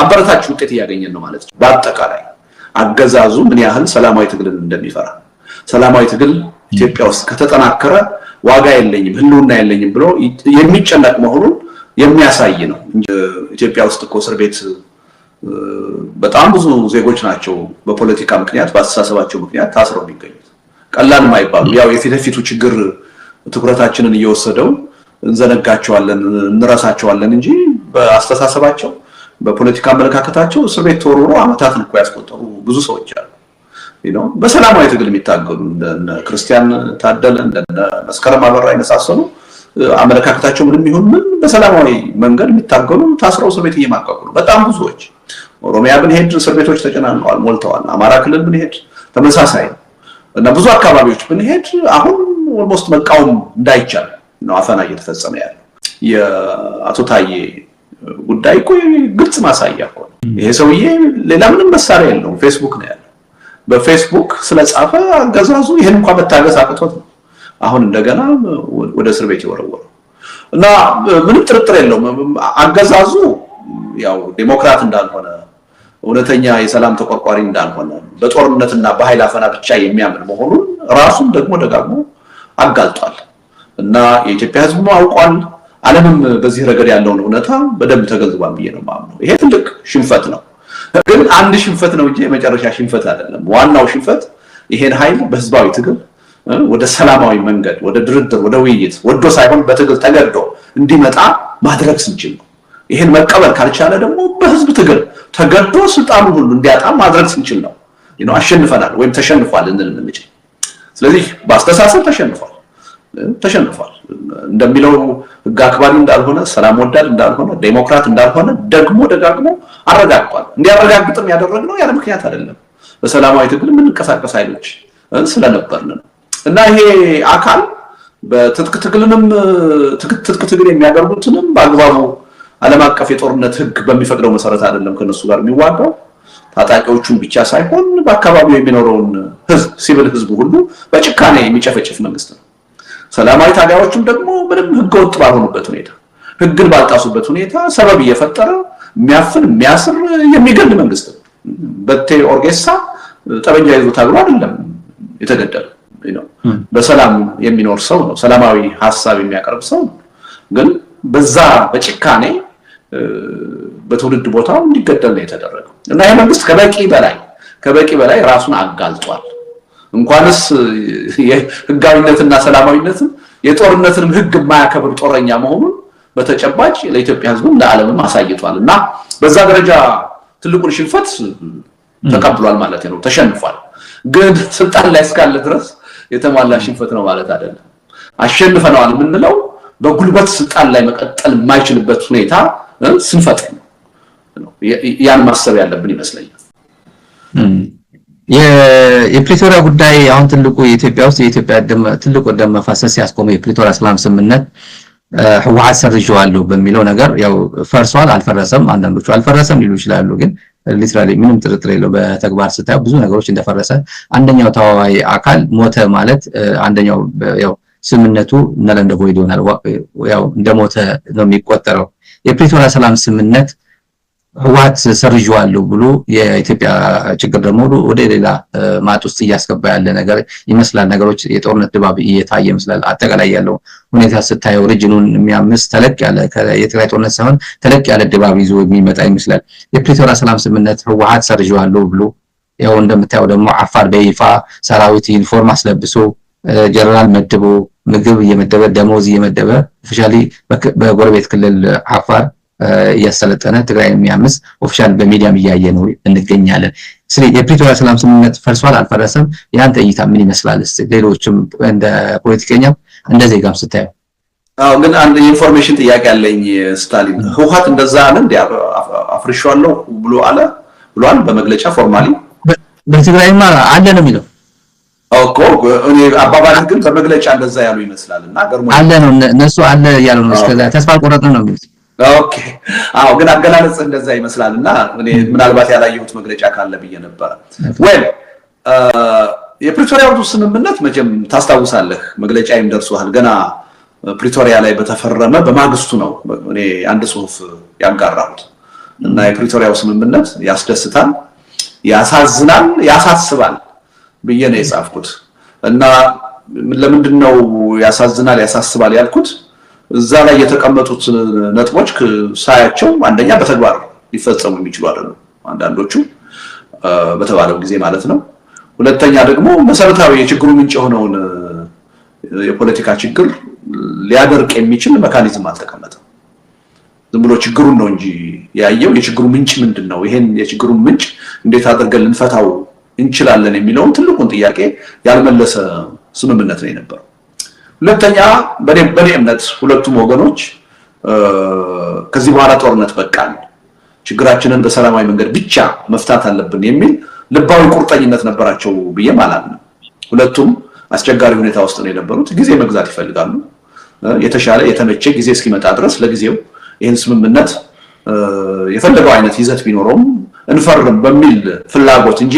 አበረታች ውጤት እያገኘን ነው ማለት ነው። በአጠቃላይ አገዛዙ ምን ያህል ሰላማዊ ትግልን እንደሚፈራ፣ ሰላማዊ ትግል ኢትዮጵያ ውስጥ ከተጠናከረ ዋጋ የለኝም ህልውና የለኝም ብሎ የሚጨነቅ መሆኑን የሚያሳይ ነው። ኢትዮጵያ ውስጥ እኮ እስር ቤት በጣም ብዙ ዜጎች ናቸው በፖለቲካ ምክንያት በአስተሳሰባቸው ምክንያት ታስረው የሚገኙት። ቀላል የማይባሉ ያው የፊት ለፊቱ ችግር ትኩረታችንን እየወሰደው እንዘነጋቸዋለን እንረሳቸዋለን እንጂ በአስተሳሰባቸው በፖለቲካ አመለካከታቸው እስር ቤት ተወርውሮ ዓመታትን እኮ ያስቆጠሩ ብዙ ሰዎች አሉ። በሰላማዊ ትግል የሚታገሉ እንደነ ክርስቲያን ታደለ እንደነ መስከረም አበራ የመሳሰሉ አመለካከታቸው ምንም ይሁን ምን በሰላማዊ መንገድ የሚታገሉ ታስረው እስር ቤት እየማቀቁ ነው በጣም ብዙዎች። ኦሮሚያ ብንሄድ እስር ቤቶች ተጨናንቀዋል፣ ሞልተዋል። አማራ ክልል ብንሄድ ተመሳሳይ ነው እና ብዙ አካባቢዎች ብንሄድ አሁን ኦልሞስት መቃወም እንዳይቻል ነው አፈና እየተፈጸመ ያለው። የአቶ ታዬ ጉዳይ እኮ ግልጽ ማሳያ እኮ ነው። ይሄ ሰውዬ ሌላ ምንም መሳሪያ የለውም፣ ፌስቡክ ነው ያለው። በፌስቡክ ስለጻፈ አገዛዙ ይሄን እንኳን መታገስ አቅቶት ነው አሁን እንደገና ወደ እስር ቤት የወረወረው እና ምንም ጥርጥር የለውም አገዛዙ ያው ዴሞክራት እንዳልሆነ እውነተኛ የሰላም ተቆርቋሪ እንዳልሆነ በጦርነትና በኃይል አፈና ብቻ የሚያምን መሆኑን ራሱን ደግሞ ደጋግሞ አጋልጧል እና የኢትዮጵያ ሕዝብ አውቋል። ዓለምም በዚህ ረገድ ያለውን እውነታ በደንብ ተገንዝቧል ብዬ ነው የማምነው። ይሄ ትልቅ ሽንፈት ነው፣ ግን አንድ ሽንፈት ነው እንጂ የመጨረሻ ሽንፈት አይደለም። ዋናው ሽንፈት ይሄን ኃይል በህዝባዊ ትግል ወደ ሰላማዊ መንገድ፣ ወደ ድርድር፣ ወደ ውይይት ወዶ ሳይሆን በትግል ተገዶ እንዲመጣ ማድረግ ስንችል ነው። ይሄን መቀበል ካልቻለ ደግሞ በህዝብ ትግል ተገዶ ስልጣኑን ሁሉ እንዲያጣ ማድረግ ስንችል ነው አሸንፈናል ወይም ተሸንፏል እንል እንችል። ስለዚህ በአስተሳሰብ ተሸንፏል እንደሚለው ህግ አክባሪ እንዳልሆነ፣ ሰላም ወዳድ እንዳልሆነ፣ ዴሞክራት እንዳልሆነ ደግሞ ደጋግሞ አረጋግጧል። እንዲያረጋግጥም ያደረግነው ያለ ምክንያት አይደለም። በሰላማዊ ትግል የምንንቀሳቀስ ኃይሎች ስለነበርን ነው እና ይሄ አካል በትጥቅ ትግል የሚያደርጉትንም በአግባቡ ዓለም አቀፍ የጦርነት ህግ በሚፈቅደው መሰረት አይደለም ከነሱ ጋር የሚዋጋው። ታጣቂዎቹን ብቻ ሳይሆን በአካባቢው የሚኖረውን ህዝብ፣ ሲቪል ህዝብ ሁሉ በጭካኔ የሚጨፈጭፍ መንግስት ነው። ሰላማዊ ታጋዮቹም ደግሞ ምንም ህገወጥ ባልሆኑበት ሁኔታ፣ ህግን ባልጣሱበት ሁኔታ ሰበብ እየፈጠረ የሚያፍን የሚያስር የሚገል መንግስት ነው። በቴ ኦርጌሳ ጠበንጃ ይዞ ታግሎ አይደለም የተገደለው ነው። በሰላም የሚኖር ሰው ነው፣ ሰላማዊ ሐሳብ የሚያቀርብ ሰው ነው። ግን በዛ በጭካኔ በትውልድ ቦታው እንዲገደል ነው የተደረገው እና ይሄ መንግስት ከበቂ በላይ ራሱን አጋልጧል። እንኳንስ የህጋዊነትና ሰላማዊነትን የጦርነትንም ህግ የማያከብር ጦረኛ መሆኑን በተጨባጭ ለኢትዮጵያ ህዝብም ለዓለምም አሳይቷል እና በዛ ደረጃ ትልቁን ሽንፈት ተቀብሏል ማለት ነው፣ ተሸንፏል። ግን ስልጣን ላይ እስካለ ድረስ የተሟላ ሽንፈት ነው ማለት አይደለም። አሸንፈናል የምንለው በጉልበት ስልጣን ላይ መቀጠል የማይችልበት ሁኔታ ስንፈጥር ነው። ያን ማሰብ ያለብን ይመስለኛል። የፕሪቶሪያ ጉዳይ አሁን ትልቁ የኢትዮጵያ ውስጥ ትልቁ ደም መፋሰስ ያስቆመው የፕሪቶሪያ ሰላም ስምምነት ህወሓት ሰርዤዋለሁ በሚለው ነገር ያው ፈርሷል። አልፈረሰም፣ አንዳንዶቹ አልፈረሰም ሊሉ ይችላሉ። ግን ሊትራሊ ምንም ጥርጥር የለው በተግባር ስታዩ ብዙ ነገሮች እንደፈረሰ። አንደኛው ተዋዋይ አካል ሞተ ማለት አንደኛው ያው ስምምነቱ ነለ እንደ ቮይድ ይሆናል፣ ያው እንደሞተ ነው የሚቆጠረው። የፕሪቶሪያ ሰላም ስምምነት ህወሓት ሰርዤዋለሁ ብሎ የኢትዮጵያ ችግር ደግሞ ወደ ሌላ ማጥ ውስጥ እያስገባ ያለ ነገር ይመስላል። ነገሮች የጦርነት ድባብ እየታየ ይመስላል። አጠቃላይ ያለው ሁኔታ ስታየው ሪጅኑን የሚያምስ ተለቅ ያለ የትግራይ ጦርነት ሳይሆን ተለቅ ያለ ድባብ ይዞ የሚመጣ ይመስላል። የፕሪቶሪያ ሰላም ስምምነት ህወሓት ሰርዤዋለሁ ብሎ ያው እንደምታየው ደግሞ አፋር በይፋ ሰራዊት ዩኒፎርም አስለብሶ ጀነራል መድቦ ምግብ እየመደበ ደሞዝ እየመደበ ኦፊሻሊ በጎረቤት ክልል አፋር እያሰለጠነ ትግራይ የሚያምስ ኦፊሻል በሚዲያም እያየ ነው እንገኛለን። ስለዚህ የፕሪቶሪያ ሰላም ስምምነት ፈርሷል አልፈረሰም ያንተ እይታ ምን ይመስላል? ሌሎችም እንደ ፖለቲከኛም እንደ ዜጋም ስታየው። ግን አንድ ኢንፎርሜሽን ጥያቄ አለኝ። ስታሊን ህወሓት እንደዛ አለ እንዴ? አፍርሻለሁ ብሏል በመግለጫ ፎርማሊ? በትግራይማ አለ ነው የሚለው እኮ እኔ አባባል ግን በመግለጫ እንደዛ ያሉ ይመስላልና ገርሞኝ አለ ነው እነሱ አለ ያሉ ነው። እስከዛ ተስፋ አልቆረጥንም ነው የሚሉት። ኦኬ ግን አገላለጽ እንደዛ ይመስላልና እኔ ምናልባት ያላየሁት መግለጫ ካለ ብዬ ነበር። የፕሪቶሪያው ስምምነት መቼም ታስታውሳለህ፣ መግለጫዬም ደርሷል። ገና ፕሪቶሪያ ላይ በተፈረመ በማግስቱ ነው እኔ አንድ ጽሁፍ ያጋራሁት እና የፕሪቶሪያው ስምምነት ያስደስታል፣ ያሳዝናል፣ ያሳስባል ብዬ ነው የጻፍኩት። እና ለምንድነው ያሳዝናል ያሳስባል ያልኩት? እዛ ላይ የተቀመጡት ነጥቦች ሳያቸው አንደኛ በተግባር ሊፈጸሙ የሚችሉ አይደሉም፣ አንዳንዶቹ በተባለው ጊዜ ማለት ነው። ሁለተኛ ደግሞ መሰረታዊ የችግሩ ምንጭ የሆነውን የፖለቲካ ችግር ሊያደርቅ የሚችል ሜካኒዝም አልተቀመጠም። ዝም ብሎ ችግሩን ነው እንጂ ያየው የችግሩ ምንጭ ምንድነው፣ ይሄን የችግሩን ምንጭ እንዴት አድርገን ልንፈታው እንችላለን የሚለውን ትልቁን ጥያቄ ያልመለሰ ስምምነት ነው የነበረው። ሁለተኛ በኔ እምነት ሁለቱም ወገኖች ከዚህ በኋላ ጦርነት በቃን፣ ችግራችንን በሰላማዊ መንገድ ብቻ መፍታት አለብን የሚል ልባዊ ቁርጠኝነት ነበራቸው ብዬ ማለት ነው። ሁለቱም አስቸጋሪ ሁኔታ ውስጥ ነው የነበሩት። ጊዜ መግዛት ይፈልጋሉ። የተሻለ የተመቸ ጊዜ እስኪመጣ ድረስ ለጊዜው ይህን ስምምነት የፈለገው አይነት ይዘት ቢኖረውም እንፈርም በሚል ፍላጎት እንጂ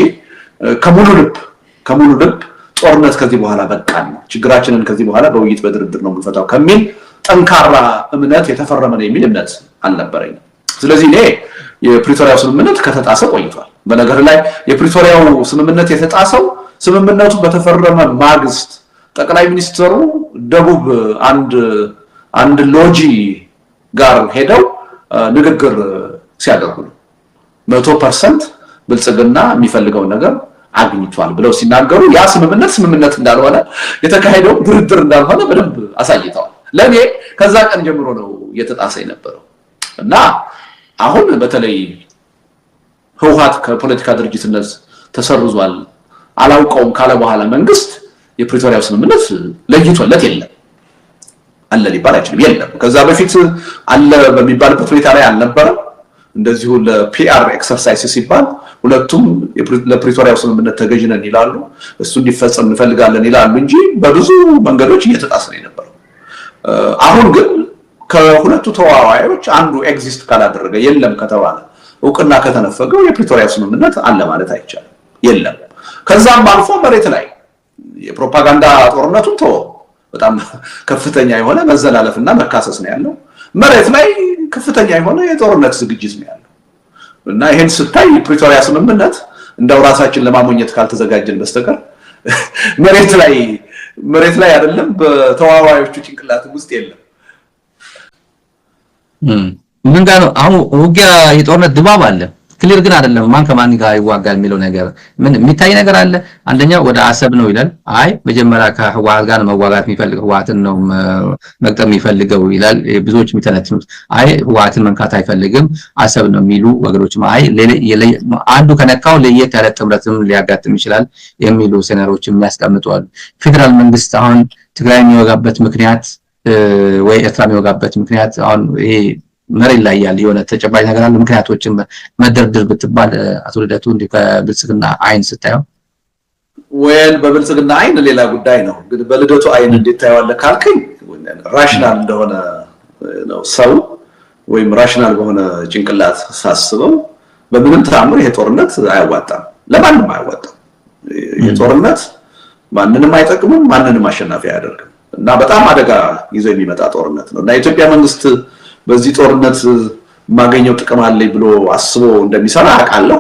ከሙሉ ልብ ጦርነት ከዚህ በኋላ በቃን፣ ችግራችንን ከዚህ በኋላ በውይይት በድርድር ነው የምንፈታው ከሚል ጠንካራ እምነት የተፈረመ ነው የሚል እምነት አልነበረኝ። ስለዚህ እኔ የፕሪቶሪያው ስምምነት ከተጣሰ ቆይቷል። በነገር ላይ የፕሪቶሪያው ስምምነት የተጣሰው ስምምነቱ በተፈረመ ማግስት ጠቅላይ ሚኒስትሩ ደቡብ አንድ ሎጂ ጋር ሄደው ንግግር ሲያደርጉ ነው 100% ብልጽግና የሚፈልገው ነገር አግኝቷል ብለው ሲናገሩ ያ ስምምነት እንዳልሆነ የተካሄደው ድርድር እንዳልሆነ በደንብ አሳይተዋል። ለኔ ከዛ ቀን ጀምሮ ነው የተጣሰ የነበረው እና አሁን በተለይ ህወሓት ከፖለቲካ ድርጅትነት ተሰርዟል አላውቀውም ካለ በኋላ መንግስት የፕሪቶሪያው ስምምነት ለይቶለት የለም አለ ሊባል አይችልም። የለም ከዛ በፊት አለ በሚባልበት ሁኔታ ላይ አልነበረም። እንደዚሁ ለፒአር ኤክሰርሳይዝ ሲባል ሁለቱም ለፕሪቶሪያው ስምምነት ተገዥ ነን ይላሉ፣ እሱ እንዲፈጸም እንፈልጋለን ይላሉ እንጂ በብዙ መንገዶች እየተጣሰ ነው የነበረው። አሁን ግን ከሁለቱ ተዋዋዮች አንዱ ኤግዚስት ካላደረገ የለም ከተባለ እውቅና ከተነፈገው የፕሪቶሪያው ስምምነት አለ ማለት አይቻልም። የለም ከዛም አልፎ መሬት ላይ የፕሮፓጋንዳ ጦርነቱን በጣም ከፍተኛ የሆነ መዘላለፍና መካሰስ ነው ያለው። መሬት ላይ ከፍተኛ የሆነ የጦርነት ዝግጅት ነው ያለው እና ይሄን ስታይ የፕሪቶሪያ ስምምነት እንደው ራሳችን ለማሞኘት ካልተዘጋጀን በስተቀር መሬት ላይ አይደለም በተዋዋዮቹ ጭንቅላት ውስጥ የለም። ምን ጋር ነው አሁን ውጊያ የጦርነት ድባብ አለ። ክሊር ግን አይደለም ማን ከማን ጋር ይዋጋል የሚለው ነገር ምን የሚታይ ነገር አለ። አንደኛው ወደ አሰብ ነው ይላል። አይ መጀመሪያ ከህወሓት ጋር መዋጋት የሚፈልገው ህወሓትን ነው መቅጠም የሚፈልገው ይላል። ብዙዎች የሚተነትኑት አይ ህወሓትን መንካት አይፈልግም አሰብ ነው የሚሉ ወገኖችም አይ አንዱ ከነካው ለየት ያለ ጥምረትም ሊያጋጥም ይችላል የሚሉ ሴናሪዎችም የሚያስቀምጡዋል። ፌደራል መንግስት አሁን ትግራይ የሚወጋበት ምክንያት ወይ ኤርትራ የሚወጋበት ምክንያት አሁን ይሄ መሬት ላይ ያለ የሆነ ተጨባጭ ነገር አለ። ምክንያቶችን መደርደር ብትባል አቶ ልደቱ እንደ ከብልጽግና አይን ስታየው ወይል በብልጽግና አይን ሌላ ጉዳይ ነው። ግን በልደቱ አይን እንዴት ታየዋለህ ካልከኝ ራሽናል እንደሆነ ነው ሰው ወይም ራሽናል በሆነ ጭንቅላት ሳስበው በምንም ተአምር ይሄ ጦርነት አያዋጣም፣ ለማንም አያዋጣም። ይሄ ጦርነት ማንንም አይጠቅምም፣ ማንንም አሸናፊ አያደርግም እና በጣም አደጋ ይዞ የሚመጣ ጦርነት ነው እና የኢትዮጵያ መንግስት በዚህ ጦርነት ማገኘው ጥቅም አለኝ ብሎ አስቦ እንደሚሰራ አውቃለሁ።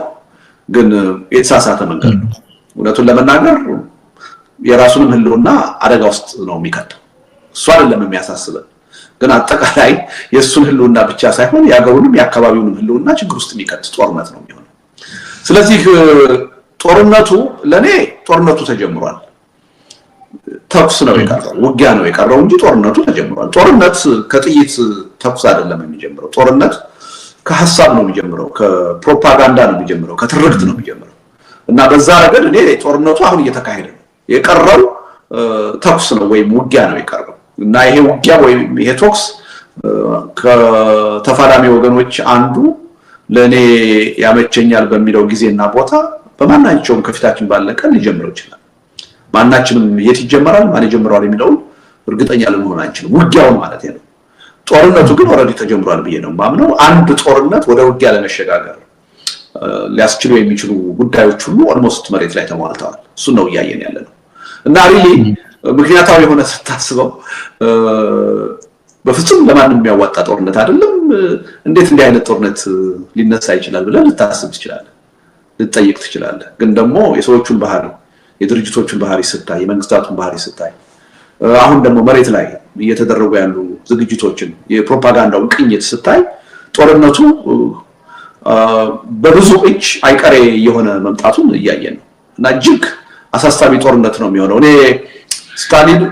ግን የተሳሳተ መንገድ ነው። እውነቱን ለመናገር የራሱንም ህልውና አደጋ ውስጥ ነው የሚከተው። እሱ አይደለም የሚያሳስበን፣ ግን አጠቃላይ የእሱን ህልውና ብቻ ሳይሆን የሀገሩንም የአካባቢውንም ህልውና ችግር ውስጥ የሚከት ጦርነት ነው የሚሆነው። ስለዚህ ጦርነቱ ተጀምሯል። ተኩስ ነው የቀረው፣ ውጊያ ነው የቀረው እንጂ ጦርነቱ ተጀምሯል። ጦርነት ከጥይት ተኩስ አይደለም የሚጀምረው። ጦርነት ከሐሳብ ነው የሚጀምረው፣ ከፕሮፓጋንዳ ነው የሚጀምረው፣ ከትርክት ነው የሚጀምረው እና በዛ ረገድ እኔ ጦርነቱ አሁን እየተካሄደ ነው። የቀረው ተኩስ ነው ወይም ውጊያ ነው የቀረው እና ይሄ ውጊያ ወይም ይሄ ተኩስ ከተፋላሚ ወገኖች አንዱ ለኔ ያመቸኛል በሚለው ጊዜና ቦታ በማናቸውም ከፊታችን ባለ ቀን ሊጀምረው ይችላል። ማናችንም የት ይጀምራል ማን ይጀምራል የሚለው እርግጠኛ ልንሆን አንችልም። ውጊያው ማለት ነው። ጦርነቱ ግን ኦሬዲ ተጀምሯል ብዬ ነው ማምነው። አንድ ጦርነት ወደ ውጊያ ለመሸጋገር ሊያስችሉ የሚችሉ ጉዳዮች ሁሉ ኦልሞስት መሬት ላይ ተሟልተዋል። እሱ ነው እያየን ያለነው እና ሪሊ ምክንያታዊ የሆነ ስታስበው በፍጹም ለማንም የሚያዋጣ ጦርነት አይደለም። እንዴት እንዲህ አይነት ጦርነት ሊነሳ ይችላል ብለህ ልታስብ ትችላለህ፣ ልትጠይቅ ትችላለህ። ግን ደግሞ የሰዎቹን ባህሪ፣ የድርጅቶቹን ባህሪ ስታይ፣ የመንግስታቱን ባህሪ ስታይ፣ አሁን ደግሞ መሬት ላይ እየተደረጉ ያሉ ዝግጅቶችን፣ የፕሮፓጋንዳውን ቅኝት ስታይ ጦርነቱ በብዙ እጅ አይቀሬ የሆነ መምጣቱን እያየን ነው እና እጅግ አሳሳቢ ጦርነት ነው የሚሆነው። እኔ ስታሊን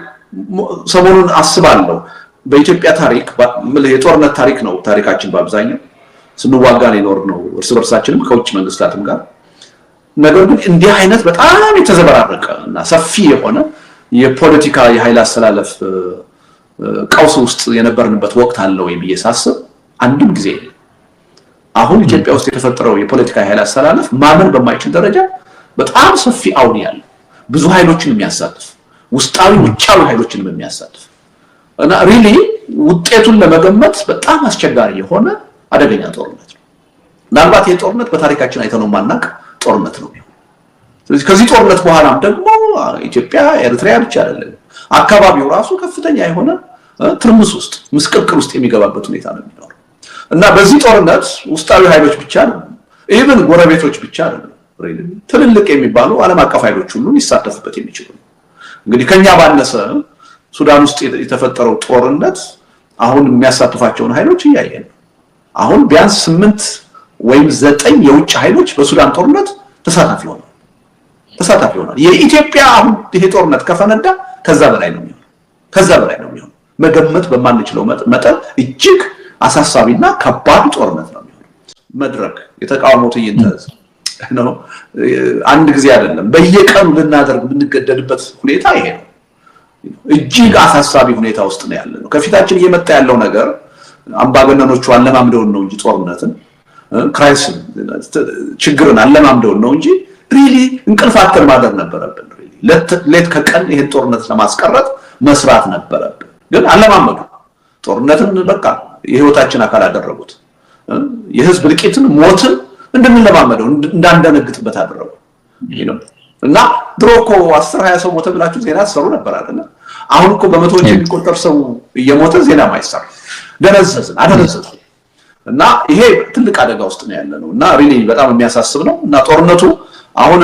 ሰሞኑን አስባለሁ በኢትዮጵያ ታሪክ የጦርነት ታሪክ ነው ታሪካችን። በአብዛኛው ስንዋጋ ነው የኖርነው እርስ በርሳችንም ከውጭ መንግስታትም ጋር። ነገር ግን እንዲህ አይነት በጣም የተዘበራረቀ እና ሰፊ የሆነ የፖለቲካ የኃይል አስተላለፍ ቀውስ ውስጥ የነበርንበት ወቅት አለ ወይ ብዬ ሳስብ አንድም ጊዜ አሁን ኢትዮጵያ ውስጥ የተፈጠረው የፖለቲካ የኃይል አስተላለፍ ማመን በማይችል ደረጃ በጣም ሰፊ አውድ ያለው ብዙ ኃይሎችን የሚያሳትፍ ውስጣዊ ውጫዊ ኃይሎችን የሚያሳትፍ እና ሪሊ ውጤቱን ለመገመት በጣም አስቸጋሪ የሆነ አደገኛ ጦርነት ነው። ምናልባት ይሄ ጦርነት በታሪካችን አይተነው ማናቅ ጦርነት ነው። ስለዚህ ከዚህ ጦርነት በኋላም ደግሞ ኢትዮጵያ ኤርትራ ብቻ አይደለም አካባቢው ራሱ ከፍተኛ የሆነ ትርምስ ውስጥ ምስቅልቅል ውስጥ የሚገባበት ሁኔታ ነው የሚኖረው እና በዚህ ጦርነት ውስጣዊ ኃይሎች ብቻ ነው ኢቭን ጎረቤቶች ብቻ አይደለም ትልልቅ የሚባሉ ዓለም አቀፍ ኃይሎች ሁሉ ሊሳተፉበት የሚችሉ እንግዲህ ከኛ ባነሰ ሱዳን ውስጥ የተፈጠረው ጦርነት አሁን የሚያሳትፋቸውን ኃይሎች እያየን ነው። አሁን ቢያንስ 8 ወይም 9 የውጭ ኃይሎች በሱዳን ጦርነት ተሳታፊ ሆነዋል። የኢትዮጵያ አሁን ይሄ ጦርነት ከፈነዳ ከዛ በላይ ነው የሚሆነው መገመት በማንችለው መጠን እጅግ አሳሳቢና ከባድ ጦርነት ነው የሚሆነው። መድረክ የተቃውሞ ትዕይንት ነው አንድ ጊዜ አይደለም በየቀኑ ልናደርግ የምንገደድበት ሁኔታ ይሄ ነው። እጅግ አሳሳቢ ሁኔታ ውስጥ ነው ያለነው። ከፊታችን እየመጣ ያለው ነገር አምባገነኖቹ አለማምደውን ነው እንጂ ጦርነትን ክራይሲስ ችግርን አለማምደውን ነው እንጂ ሪሊ እንቅልፋችን ማደር ነበረብን። ሪሊ ሌት ከቀን ይሄን ጦርነት ለማስቀረት መስራት ነበረብን። ግን አለማመዱ ጦርነትን በቃ የህይወታችን አካል አደረጉት። የህዝብ ልቂትን ሞትን እንድንለማመደው እንዳንደነግጥበት አደረጉ እና ድሮ እኮ 10-20 ሰው ሞተ ብላችሁ ዜና ተሰሩ ነበር አይደል? አሁን እኮ በመቶዎች የሚቆጠር ሰው እየሞተ ዜና ማይሰራ አደረዘን እና ይሄ ትልቅ አደጋ ውስጥ ነው ያለነው እና ሪሊ በጣም የሚያሳስብ ነው እና ጦርነቱ አሁን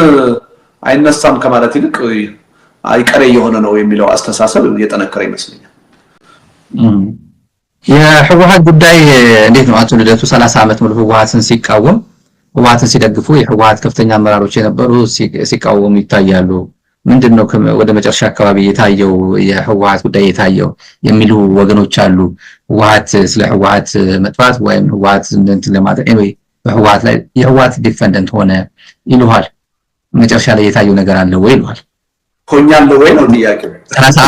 አይነሳም ከማለት ይልቅ አይቀሬ የሆነ ነው የሚለው አስተሳሰብ እየጠነከረ ይመስለኛል። የህወሓት ጉዳይ እንዴት ነው? አቶ ልደቱ 30 ዓመት ሙሉ ህወሓትን ሲቃወም ህወሓትን ሲደግፉ የህወሓት ከፍተኛ አመራሮች የነበሩ ሲቃወሙ ይታያሉ። ምንድነው ወደ መጨረሻ አካባቢ የታየው የህወሓት ጉዳይ የታየው የሚሉ ወገኖች አሉ። ህወሓት ስለ ህወሓት መጥፋት ወይም ህወሓት እንትን ለማድረግ በህወሓት ላይ የህወሓት ዲፌንደንት ሆነ ይሉሃል። መጨረሻ ላይ የታየው ነገር አለ ወይ ይሉሃል። ሆኛለሁ ወይ ነው ጥያቄው። 30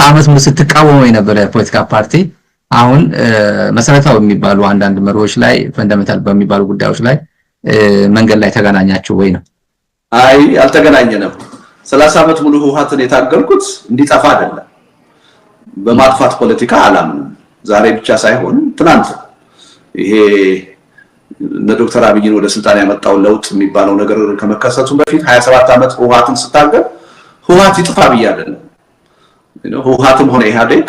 ዓመት ሙሉ ስትቃወሙ የነበረ ፖለቲካ ፓርቲ አሁን መሰረታዊ የሚባሉ አንዳንድ መሪዎች ላይ ፈንዳሜንታል በሚባሉ ጉዳዮች ላይ መንገድ ላይ ተገናኛችሁ ወይ ነው? አይ አልተገናኘንም። 30 ዓመት ሙሉ ህወሓትን የታገልኩት እንዲጠፋ አይደለም። በማጥፋት ፖለቲካ አላምንም። ዛሬ ብቻ ሳይሆን ትናንት ይሄ ዶክተር አብይን ወደ ስልጣን ያመጣው ለውጥ የሚባለው ነገር ከመከሰቱ በፊት 27 ዓመት ህወሓትን ስታገል ህወሓት ይጥፋ ብዬ አይደለም። ህወሓትም ሆነ ኢህአዴግ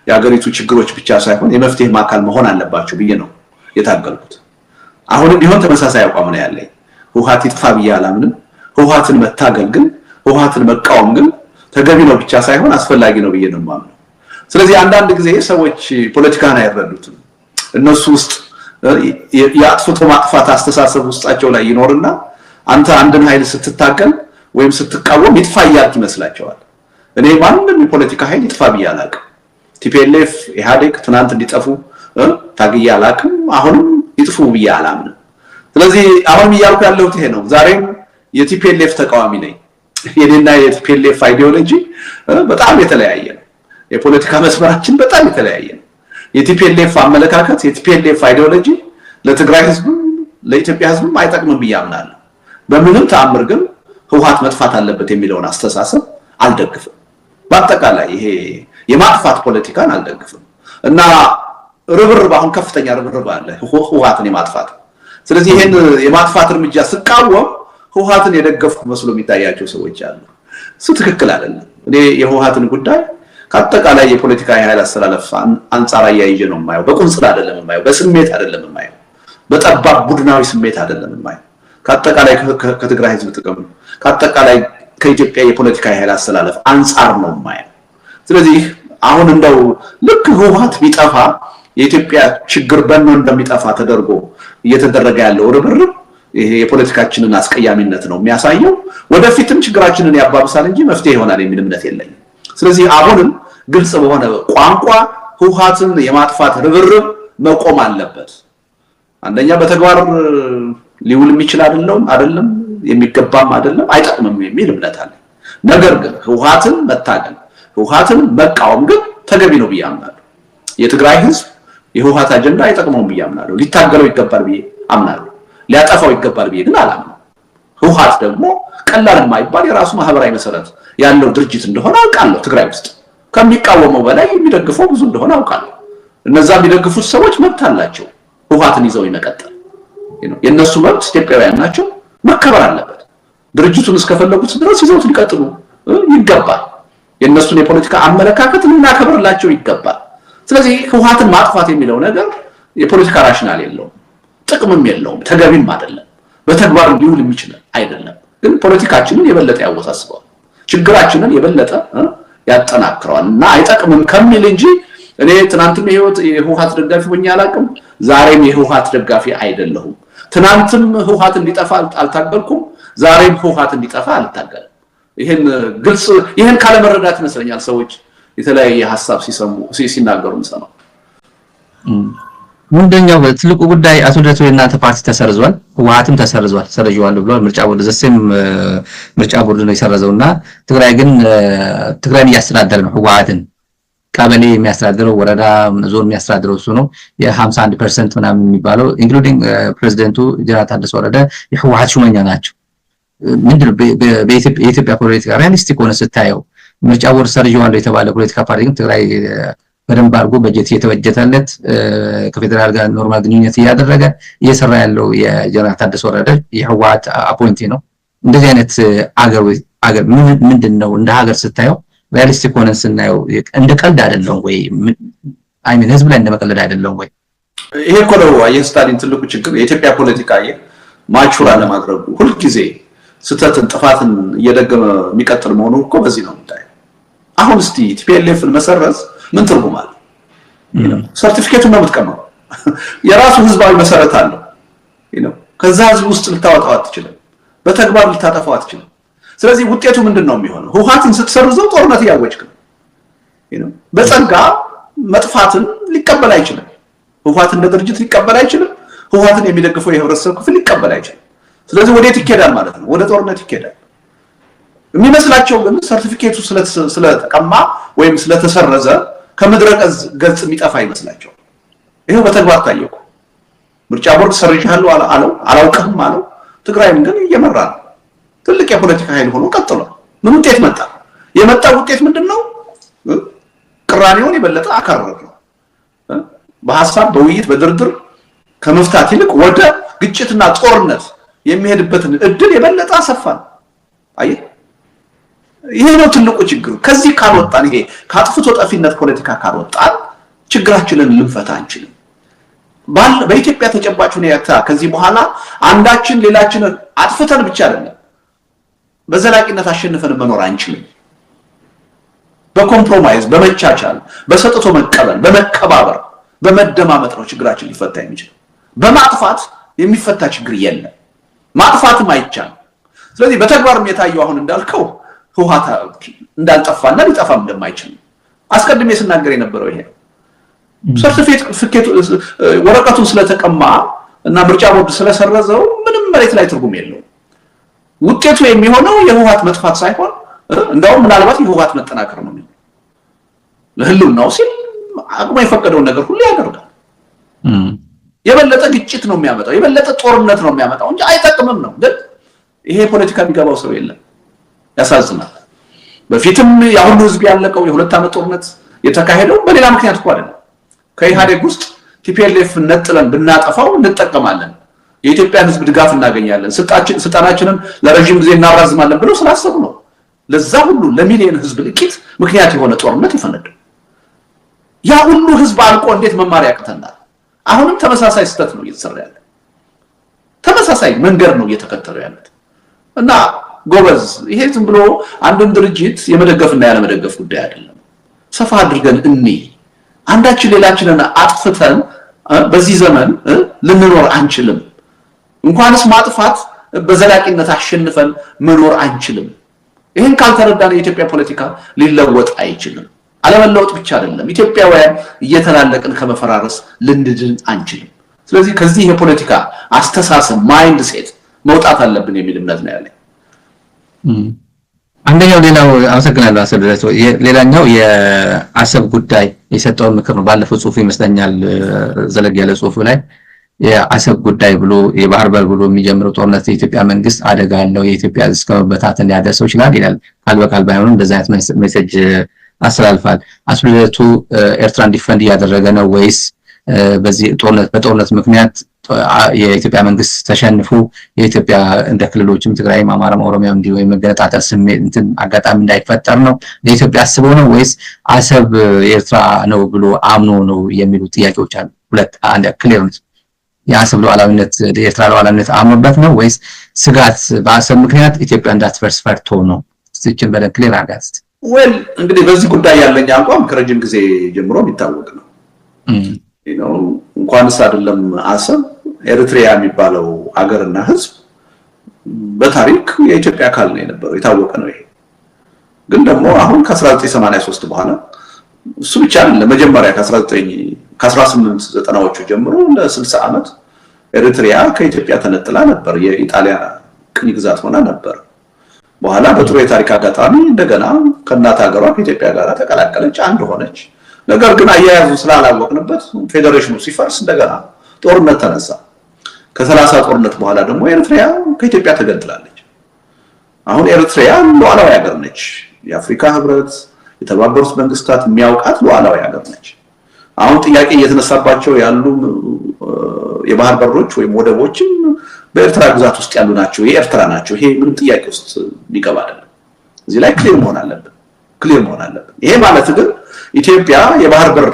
የሀገሪቱ ችግሮች ብቻ ሳይሆን የመፍትሄ ማዕከል መሆን አለባቸው ብዬ ነው የታገልኩት። አሁንም ቢሆን ተመሳሳይ አቋም ነው ያለኝ። ህወሓት ይጥፋ ብዬ አላምንም። ህወሓትን መታገል ግን ህወሓትን መቃወም ግን ተገቢ ነው ብቻ ሳይሆን አስፈላጊ ነው ብዬ ነው የማምነው። ስለዚህ አንዳንድ ጊዜ ሰዎች ፖለቲካን አይረዱትም። እነሱ ውስጥ የአጥፍቶ ማጥፋት አስተሳሰብ ውስጣቸው ላይ ይኖርና አንተ አንድን ኃይል ስትታገል ወይም ስትቃወም ይጥፋ እያልክ ይመስላቸዋል። እኔ ማንንም የፖለቲካ ኃይል ይጥፋ ብዬ አላውቅም። ቲፒኤልኤፍ ኢህአዴግ ትናንት እንዲጠፉ ታግዬ አላውቅም። አሁንም ይጥፉ ብዬ አላምንም። ስለዚህ አሁንም እያልኩ ያለሁት ይሄ ነው። ዛሬም የቲፒኤልኤፍ ተቃዋሚ ነኝ። የኔና የቲፒኤልኤፍ አይዲዮሎጂ በጣም የተለያየ ነው። የፖለቲካ መስመራችን በጣም የተለያየ ነው። የቲፒኤልኤፍ አመለካከት የቲፒኤልኤፍ አይዲዮሎጂ ለትግራይ ህዝብ ለኢትዮጵያ ህዝብ አይጠቅምም ብዬ አምናለሁ። በምንም ተአምር ግን ህወሓት መጥፋት አለበት የሚለውን አስተሳሰብ አልደግፍም። በአጠቃላይ ይሄ የማጥፋት ፖለቲካን አልደግፍም እና ርብርብ አሁን ከፍተኛ ርብርብ አለ ህወሓትን የማጥፋት። ስለዚህ ይሄን የማጥፋት እርምጃ ስቃወም ህወሓትን የደገፍኩ መስሎ የሚታያቸው ሰዎች አሉ። እሱ ትክክል አይደለም። እኔ የህወሓትን ጉዳይ ከአጠቃላይ የፖለቲካ የኃይል አስተላለፍ አንጻር አያይዤ ነው የማየው። በቁንጽል አይደለም የማየው፣ በስሜት አይደለም የማየው፣ በጠባብ ቡድናዊ ስሜት አይደለም የማየው። ከአጠቃላይ ከትግራይ ህዝብ ጥቅም ከአጠቃላይ ከኢትዮጵያ የፖለቲካ የኃይል አስተላለፍ አንጻር ነው የማየው። ስለዚህ አሁን እንደው ልክ ህወሓት ቢጠፋ የኢትዮጵያ ችግር በእነ እንደሚጠፋ ተደርጎ እየተደረገ ያለው ርብርብ ይሄ የፖለቲካችንን አስቀያሚነት ነው የሚያሳየው። ወደፊትም ችግራችንን ያባብሳል እንጂ መፍትሄ ይሆናል የሚል እምነት የለኝም። ስለዚህ አሁንም ግልጽ በሆነ ቋንቋ ህወሓትን የማጥፋት ርብርብ መቆም አለበት። አንደኛ በተግባር ሊውል የሚችል አይደለም የሚገባም አይደለም አይጠቅምም የሚል እምነት አለ። ነገር ግን ህወሓትን መታገል ህወሓትን መቃወም ግን ተገቢ ነው ብዬ አምናለሁ። የትግራይ ህዝብ የህወሓት አጀንዳ አይጠቅመውም ብዬ አምናለሁ። ሊታገለው ይገባል ብዬ አምናለሁ። ሊያጠፋው ይገባል ብዬ ግን አላምነው። ህወሓት ደግሞ ቀላል የማይባል የራሱ ማህበራዊ መሰረት ያለው ድርጅት እንደሆነ አውቃለሁ። ትግራይ ውስጥ ከሚቃወመው በላይ የሚደግፈው ብዙ እንደሆነ አውቃለሁ። እነዛ የሚደግፉት ሰዎች መብት አላቸው ህወሓትን ይዘው ይመቀጠል። የነሱ መብት ኢትዮጵያውያን ናቸው፣ መከበር አለበት። ድርጅቱን እስከፈለጉት ድረስ ይዘውት ሊቀጥሉ ይገባል። የነሱን የፖለቲካ አመለካከት ልናከብርላቸው ይገባል። ስለዚህ ህወሓትን ማጥፋት የሚለው ነገር የፖለቲካ ራሽናል የለውም፣ ጥቅምም የለውም፣ ተገቢም አይደለም፣ በተግባር ሊውል የሚችል አይደለም። ግን ፖለቲካችንን የበለጠ ያወሳስበዋል፣ ችግራችንን የበለጠ ያጠናክረዋል እና አይጠቅምም ከሚል እንጂ እኔ ትናንትም የህወሓት ደጋፊ ሆኜ አላውቅም፣ ዛሬም የህወሓት ደጋፊ አይደለሁም። ትናንትም ህወሓት እንዲጠፋ አልታገልኩም፣ ዛሬም ህወሓት እንዲጠፋ አልታገልም። ይሄን ካለ መረዳት ይመስለኛል ሰዎች የተለያየ ሐሳብ ሲናገሩ እንሰማው። ምንድነው ትልቁ ጉዳይ? አቶ ልደቱ የእናንተ ፓርቲ ተሰርዟል፣ ህወሓትም ተሰርዟል፣ ሰረጀዋል ብሏል። ምርጫ ቦርድ ዘሴም ምርጫ ቦርድ ነው የሰረዘውና ትግራይ ግን ትግራይን እያስተዳደረ ነው። ህወሓትን ቀበሌ የሚያስተዳድረው ወረዳ ዞን የሚያስተዳድረው እሱ ነው። የ51% ምናምን የሚባለው ኢንክሉዲንግ ፕሬዝዳንቱ ጀነራል ታደሰ ወረደ የህወሓት ሹመኛ ናቸው። ምንድነው በኢትዮጵያ ፖለቲካ ሪያሊስቲክ ሆነ ስታየው ምርጫ ቦርድ ሰርጀዋል የተባለ ፖለቲካ ፓርቲ ግን ትግራይ በደንብ አድርጎ በጀት የተበጀተለት ከፌደራል ጋር ኖርማል ግንኙነት እያደረገ እየሰራ ያለው የጀነራል ታደሰ ወረደ የህወሓት አፖይንቲ ነው። እንደዚህ አይነት አገር ምንድነው እንደ ሀገር ስታየው ሪያሊስቲክ ሆነን ስናየው እንደ ቀልድ አይደለም ወይ? አይ ሚን ህዝብ ላይ እንደመቀለድ አይደለም ወይ? ይሄ እኮ ነው የስታሊን ትልቁ ችግር። የኢትዮጵያ ፖለቲካ ማቹራ ለማድረግ ሁሉ ጊዜ ስተትን ጥፋትን እየደገመ የሚቀጥል መሆኑ እኮ በዚህ ነው የምታየው። አሁን እስቲ ቲፒኤልኤፍን መሰረዝ ምን ትርጉም አለው? ሰርቲፊኬቱን ነው የምትቀማው። የራሱ ህዝባዊ መሰረት አለው። ከዛ ህዝብ ውስጥ ልታወጣው አትችልም፣ በተግባር ልታጠፋው አትችልም። ስለዚህ ውጤቱ ምንድነው የሚሆነው? ህወሓትን ስትሰርዘው ጦርነት ያወጅክ ነው። በጸጋ መጥፋትን ሊቀበል አይችልም። ህወሓትን እንደ ድርጅት ሊቀበል አይችልም። ህወሓትን የሚደግፈው የህብረተሰብ ክፍል ሊቀበል አይችልም። ስለዚህ ወዴት ይኬዳል ማለት ነው? ወደ ጦርነት ይኬዳል። የሚመስላቸው ግን ሰርቲፊኬቱ ስለተቀማ ወይም ስለተሰረዘ ከምድረ ገጽ የሚጠፋ ይመስላቸው። ይሄው በተግባር ታየው። ምርጫ ቦርድ ሰርዣለሁ አለው፣ አላውቅም አለው። ትግራይም ግን እየመራ ነው። ትልቅ የፖለቲካ ኃይል ሆኖ ቀጥሏል። ምን ውጤት መጣ? የመጣው ውጤት ምንድነው? ቅራኔውን የበለጠ አካረረው። በሐሳብ በውይይት በድርድር ከመፍታት ይልቅ ወደ ግጭትና ጦርነት የሚሄድበትን እድል የበለጠ አሰፋል። አየህ፣ ይሄ ነው ትልቁ ችግር። ከዚህ ካልወጣን፣ ይሄ ከአጥፍቶ ጠፊነት ፖለቲካ ካልወጣን ችግራችንን ልንፈታ አንችልም። በኢትዮጵያ ተጨባጭ ሁኔታ ከዚህ በኋላ አንዳችን ሌላችንን አጥፍተን ብቻ አይደለም በዘላቂነት አሸንፈን መኖር አንችልም። በኮምፕሮማይዝ በመቻቻል በሰጥቶ መቀበል በመከባበር በመደማመጥ ነው ችግራችን ሊፈታ የሚችል። በማጥፋት የሚፈታ ችግር የለም። ማጥፋትም አይቻልም። ስለዚህ በተግባርም የታየው አሁን እንዳልከው ህወሓት እንዳልጠፋና ሊጠፋም እንደማይችል አስቀድሜ ስናገር የነበረው ይሄ ነው። ሰርቲፊኬት ወረቀቱን ስለተቀማ እና ምርጫ ቦርድ ስለሰረዘው ምንም መሬት ላይ ትርጉም የለውም። ውጤቱ የሚሆነው የህወሓት መጥፋት ሳይሆን እንደውም ምናልባት የህወሓት መጠናከር ነው። ለህልውናው ሲል አቅሙ የፈቀደውን ነገር ሁሉ ያደርጋል። የበለጠ ግጭት ነው የሚያመጣው፣ የበለጠ ጦርነት ነው የሚያመጣው እንጂ አይጠቅምም ነው። ግን ይሄ ፖለቲካ የሚገባው ሰው የለም። ያሳዝናል። በፊትም ያሁኑ ህዝብ ያለቀው የሁለት ዓመት ጦርነት የተካሄደው በሌላ ምክንያት እኮ አይደለም። ከኢህአዴግ ውስጥ ቲፒኤልኤፍ ነጥለን ብናጠፋው እንጠቀማለን፣ የኢትዮጵያን ህዝብ ድጋፍ እናገኛለን፣ ስልጣናችንን ለረጅም ጊዜ እናራዝማለን ብለው ስላሰቡ ነው። ለዛ ሁሉ ለሚሊዮን ህዝብ ልቂት ምክንያት የሆነ ጦርነት ይፈነዳል። ያ ሁሉ ህዝብ አልቆ እንዴት መማር ያቅተናል? አሁንም ተመሳሳይ ስህተት ነው እየተሰራ ያለ፣ ተመሳሳይ መንገድ ነው እየተከተሉ ያሉት እና ጎበዝ፣ ይሄ ዝም ብሎ አንድን ድርጅት የመደገፍና ያለመደገፍ ጉዳይ አይደለም። ሰፋ አድርገን አንዳችን ሌላችንን አጥፍተን በዚህ ዘመን ልንኖር አንችልም። እንኳንስ ማጥፋት በዘላቂነት አሸንፈን መኖር አንችልም። ይሄን ካልተረዳን የኢትዮጵያ ፖለቲካ ሊለወጥ አይችልም። አለመለወጥ ብቻ አይደለም፣ ኢትዮጵያውያን እየተላለቅን ከመፈራረስ ልንድን አንችልም። ስለዚህ ከዚህ የፖለቲካ አስተሳሰብ ማይንድ ሴት መውጣት አለብን የሚል እምነት ነው ያለኝ። አንደኛው ሌላው አመሰግናለሁ አሰብለት ሌላኛው የአሰብ ጉዳይ የሰጠው ምክር ነው። ባለፈው ጽሁፍ ይመስለኛል ዘለግ ያለ ጽሁፍ ላይ የአሰብ ጉዳይ ብሎ የባህር በር ብሎ የሚጀምረው ጦርነት የኢትዮጵያ መንግስት አደጋ ያለው የኢትዮጵያ እስከ መበታተን ሊያደርሰው ይችላል ይላል። ቃል በቃል ባይሆንም እንደዛ አይነት ሜሴጅ አስተላልፋል። አስብለቱ ኤርትራን ዲፈንድ እያደረገ ነው ወይስ በዚህ በጦርነት ምክንያት የኢትዮጵያ መንግስት ተሸንፎ የኢትዮጵያ እንደ ክልሎችም ትግራይም አማራም ኦሮሚያም እንዲሁ የመገነጣጠል ስሜት እንትን አጋጣሚ እንዳይፈጠር ነው ለኢትዮጵያ አስበው ነው ወይስ አሰብ ኤርትራ ነው ብሎ አምኖ ነው የሚሉ ጥያቄዎች አሉ። ሁለት አንድ ክሊር ነው። የአሰብ ሉዓላዊነት የኤርትራ ሉዓላዊነት አምኖበት ነው ወይስ ስጋት በአሰብ ምክንያት ኢትዮጵያ እንዳትፈርስ ፈርቶ ነው? እሱን በደንብ ክሊር አድርጋት። ወል እንግዲህ በዚህ ጉዳይ ያለኝ አቋም ከረጅም ጊዜ ጀምሮ የሚታወቅ ነው። እንኳንስ አይደለም አሰብ ኤርትሪያ የሚባለው ሀገርና ህዝብ በታሪክ የኢትዮጵያ አካል ነው የነበረው፣ የታወቀ ነው። ይሄ ግን ደግሞ አሁን ከ1983 በኋላ እሱ ብቻ አይደለም መጀመሪያ ከ1890ዎቹ ጀምሮ ለ60 ዓመት ኤርትሪያ ከኢትዮጵያ ተነጥላ ነበር፣ የኢጣሊያ ቅኝ ግዛት ሆና ነበር። በኋላ በጥሩ የታሪክ አጋጣሚ እንደገና ከእናት ሀገሯ ከኢትዮጵያ ጋር ተቀላቀለች፣ አንድ ሆነች። ነገር ግን አያያዙ ስላላወቅንበት ፌዴሬሽኑ ሲፈርስ እንደገና ጦርነት ተነሳ። ከ30 ጦርነት በኋላ ደግሞ ኤርትሪያ ከኢትዮጵያ ተገንጥላለች። አሁን ኤርትሪያ ሉዓላዊ ሀገር ነች። የአፍሪካ ህብረት፣ የተባበሩት መንግስታት የሚያውቃት ሉዓላዊ ሀገር ነች። አሁን ጥያቄ እየተነሳባቸው ያሉ የባህር በሮች ወይም ወደቦችም በኤርትራ ግዛት ውስጥ ያሉ ናቸው፣ የኤርትራ ናቸው። ይሄ ምንም ጥያቄ ውስጥ ሊገባ አይደለም። እዚህ ላይ ክሊር መሆን አለብን። ይሄ ማለት ግን ኢትዮጵያ የባህር በር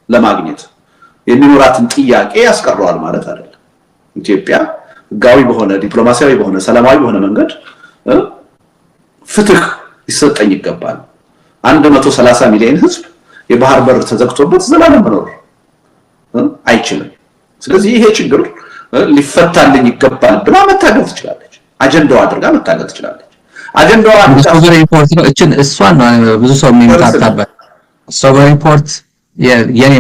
ለማግኘት የሚኖራትን ጥያቄ ያስቀረዋል ማለት አይደለም። ኢትዮጵያ ህጋዊ በሆነ ዲፕሎማሲያዊ በሆነ ሰላማዊ በሆነ መንገድ ፍትህ ሊሰጠኝ ይገባል። 130 ሚሊዮን ህዝብ የባህር በር ተዘግቶበት ዘላለም መኖር አይችልም። ስለዚህ ይሄ ችግር ሊፈታልኝ ይገባል ብላ መታገል ትችላለች። አጀንዳዋ አድርጋ መታገል ትችላለች። አጀንዳዋ ሶቨሬን ፖርት ነው። እሷን ነው ብዙ ሰው የሚመጣጣበት። ሶቨሬን ፖርት የኔ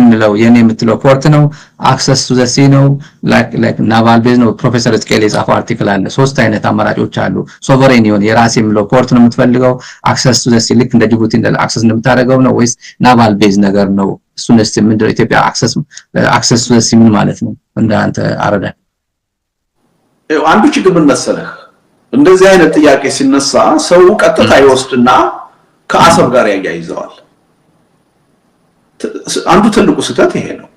የምትለው ፖርት ነው። አክሰስ ቱ ዘ ሲ ነው። ላይክ ናቫል ቤዝ ነው። ፕሮፌሰር እስኬል የጻፈው አርቲክል አለ። 3 አይነት አማራጮች አሉ። ሶቨሬን ይሁን የራስ የምለው ፖርት ነው የምትፈልገው፣ አክሰስ ቱ ዘ ሲ ልክ እንደ ጅቡቲ እንደ አክሰስ እንደምታደርገው ነው ወይስ ናቫል ቤዝ ነገር ነው? እሱንስ ምንድነው? ኢትዮጵያ አክሰስ ቱ ዘ ሲ ምን ማለት ነው? እንደ አንተ አረዳ አንዱ ችግር ምን መሰለህ፣ እንደዚህ አይነት ጥያቄ ሲነሳ ሰው ቀጥታ ይወስድና ከአሰብ ጋር ያያይዘዋል። አንዱ ትልቁ ስህተት ይሄ ነው።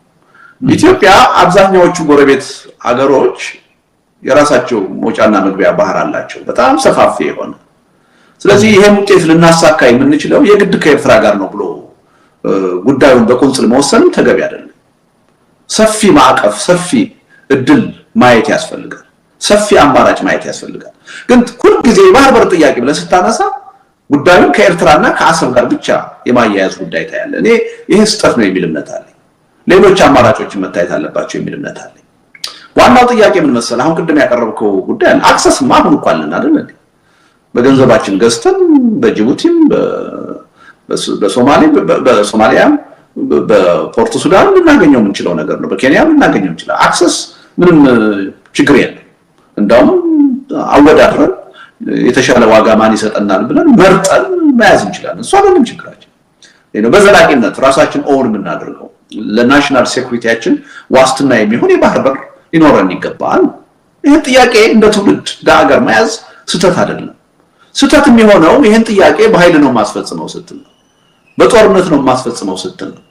ኢትዮጵያ አብዛኛዎቹ ጎረቤት ሀገሮች የራሳቸው መውጫና መግቢያ ባህር አላቸው፣ በጣም ሰፋፊ የሆነ። ስለዚህ ይሄን ውጤት ልናሳካ የምንችለው የግድ ከኤርትራ ጋር ነው ብሎ ጉዳዩን በቁንጽል መወሰንም ተገቢ አይደለም። ሰፊ ማዕቀፍ፣ ሰፊ እድል ማየት ያስፈልጋል። ሰፊ አማራጭ ማየት ያስፈልጋል። ግን ሁሉ ጊዜ የባህር በር ጥያቄ ብለህ ስታነሳ ጉዳዩን ከኤርትራና ከአሰብ ጋር ብቻ የማያያዝ ጉዳይ ታያለ። እኔ ይሄ ስህተት ነው የሚል እምነት አለኝ። ሌሎች አማራጮችን መታየት አለባቸው የሚል እምነት አለኝ። ዋናው ጥያቄ ምን መሰለህ፣ አሁን ቅድም ያቀረብከው ጉዳይ አክሰስ ማሁን እንኳን ልና አይደል እንዴ? በገንዘባችን ገዝተን በጅቡቲም በሶማሊያም በፖርት ሱዳን ልናገኘው የምንችለው ነገር ነው። በኬንያም ልናገኘው እንችላለን። አክሰስ ምንም ችግር የለም። እንደውም አወዳድረን የተሻለ ዋጋ ማን ይሰጠናል ብለን መርጠን መያዝ እንችላለን። እሱ አይደለም ችግራችን። በዘላቂነት ራሳችን ኦን የምናደርገው ለናሽናል ሴኩሪቲያችን ዋስትና የሚሆን የባህር በር ሊኖረን ይገባል። ይሄን ጥያቄ እንደ ትውልድ ለሀገር መያዝ ስህተት አይደለም። ስህተት የሚሆነው ይሄን ጥያቄ በኃይል ነው ማስፈጽመው ስትል ነው፣ በጦርነት ነው ማስፈጽመው ስትል ነው።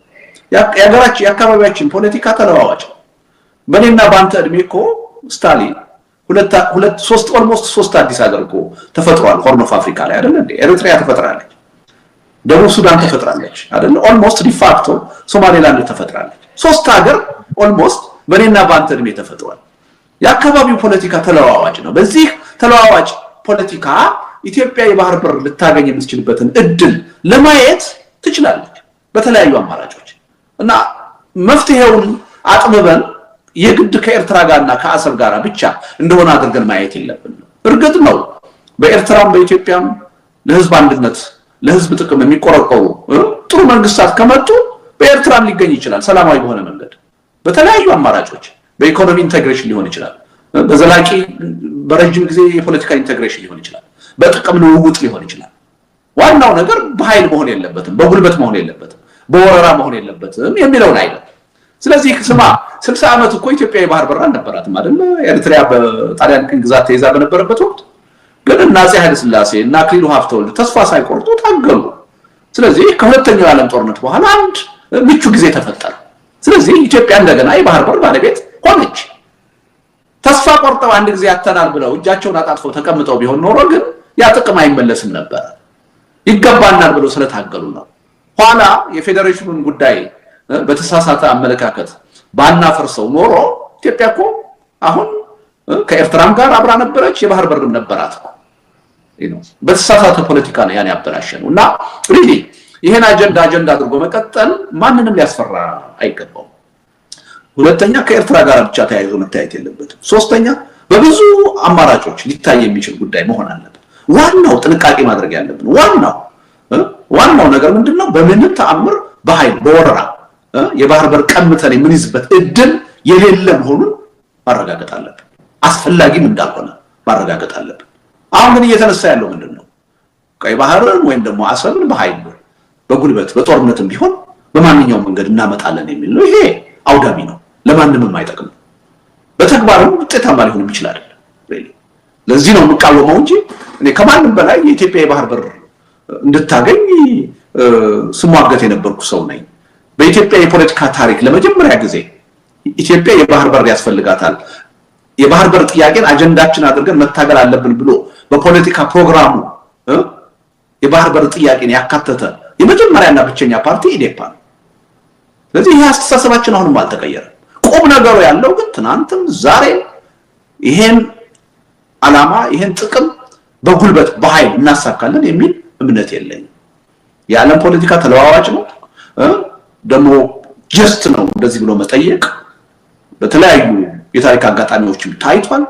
የሀገራችን የአካባቢያችን ፖለቲካ ተለዋዋጭ። በእኔና በአንተ እድሜ እኮ ስታሊን ኦልሞስት 3 አዲስ ሀገር እኮ ተፈጥሯል። ሆርን ኦፍ አፍሪካ ላይ አይደል እንዴ? ኤርትሪያ ተፈጥራለች፣ ደቡብ ሱዳን ተፈጥራለች አይደል? ኦልሞስት ዲፋክቶ ሶማሌላንድ ተፈጥራለች። 3 ሀገር ኦልሞስት በእኔና በአንተ እድሜ ተፈጥሯል። የአካባቢው ፖለቲካ ተለዋዋጭ ነው። በዚህ ተለዋዋጭ ፖለቲካ ኢትዮጵያ የባህር በር ልታገኝ የምትችልበትን እድል ለማየት ትችላለች በተለያዩ አማራጮች እና መፍትሄውን አጥብበን የግድ ከኤርትራ ጋርና ከአሰብ ጋር ብቻ እንደሆነ አድርገን ማየት የለብንም። እርግጥ ነው በኤርትራም በኢትዮጵያም ለህዝብ አንድነት ለህዝብ ጥቅም የሚቆረቆሩ ጥሩ መንግስታት ከመጡ በኤርትራም ሊገኝ ይችላል ሰላማዊ በሆነ መንገድ በተለያዩ አማራጮች። በኢኮኖሚ ኢንተግሬሽን ሊሆን ይችላል፣ በዘላቂ በረጅም ጊዜ የፖለቲካ ኢንተግሬሽን ሊሆን ይችላል፣ በጥቅም ልውውጥ ሊሆን ይችላል። ዋናው ነገር በኃይል መሆን የለበትም፣ በጉልበት መሆን የለበትም፣ በወረራ መሆን የለበትም የሚለውን አይደለም። ስለዚህ ስማ 60 ዓመት እኮ ኢትዮጵያ የባህር በር አልነበራትም አይደል? ኤርትራ በጣሊያን ቅኝ ግዛት ተይዛ በነበረበት ወቅት ግን እና አፄ ኃይለ ሥላሴ እና አክሊሉ ሀብተወልድ ተስፋ ሳይቆርጡ ታገሉ። ስለዚህ ከሁለተኛው የዓለም ጦርነት በኋላ አንድ ምቹ ጊዜ ተፈጠረ። ስለዚህ ኢትዮጵያ እንደገና የባህር በር ባለቤት ሆነች። ተስፋ ቆርጠው አንድ ጊዜ ያተናል ብለው እጃቸውን አጣጥፈው ተቀምጠው ቢሆን ኖሮ ግን ያ ጥቅም አይመለስም ነበር። ይገባናል ብለው ስለታገሉ ነው። ኋላ የፌዴሬሽኑን ጉዳይ በተሳሳተ አመለካከት ባናፈርሰው ኖሮ ኢትዮጵያ እኮ አሁን ከኤርትራም ጋር አብራ ነበረች፣ የባህር በርም ነበራት። በተሳሳተ ፖለቲካ ነው ያን ያበላሸነው እና ሪሊ ይሄን አጀንዳ አድርጎ መቀጠል ማንንም ሊያስፈራ አይገባው። ሁለተኛ ከኤርትራ ጋር ብቻ ተያይዞ መታየት የለበትም። ሶስተኛ በብዙ አማራጮች ሊታይ የሚችል ጉዳይ መሆን አለበት። ዋናው ጥንቃቄ ማድረግ ያለብን ዋናው ነገር ምንድነው? በምንም ተአምር በኃይል በወረራ የባህር በር ቀምተን የምንይዝበት እድል የሌለ መሆኑን ማረጋገጥ አለብን። አስፈላጊም እንዳልሆነ ማረጋገጥ አለብን። አሁን ግን እየተነሳ ያለው ምንድነው? ቀይ ባህርን ወይም ደግሞ አሰብን በኃይል በጉልበት በጦርነትም ቢሆን በማንኛውም መንገድ እናመጣለን የሚል ነው። ይሄ አውዳሚ ነው፣ ለማንንም አይጠቅም። በተግባርም ውጤታማ ሊሆን ይችላል። ለዚህ ነው የምቃወመው እንጂ እኔ ከማንም በላይ የኢትዮጵያ የባህር በር እንድታገኝ ስሟገት የነበርኩ ሰው ነኝ። በኢትዮጵያ የፖለቲካ ታሪክ ለመጀመሪያ ጊዜ ኢትዮጵያ የባህር በር ያስፈልጋታል፣ የባህር በር ጥያቄን አጀንዳችን አድርገን መታገል አለብን ብሎ በፖለቲካ ፕሮግራሙ የባህር በር ጥያቄን ያካተተ የመጀመሪያና ብቸኛ ፓርቲ ኢዴፓ ነው። ስለዚህ ይሄ አስተሳሰባችን አሁንም አልተቀየረም። ቁም ነገሩ ያለው ግን ትናንትም ዛሬ ይሄን ዓላማ ይሄን ጥቅም በጉልበት በኃይል እናሳካለን የሚል እምነት የለኝም። የዓለም ፖለቲካ ተለዋዋጭ ነው፣ ደግሞ ጀስት ነው እንደዚህ ብሎ መጠየቅ። በተለያዩ የታሪክ አጋጣሚዎችም ታይቷል።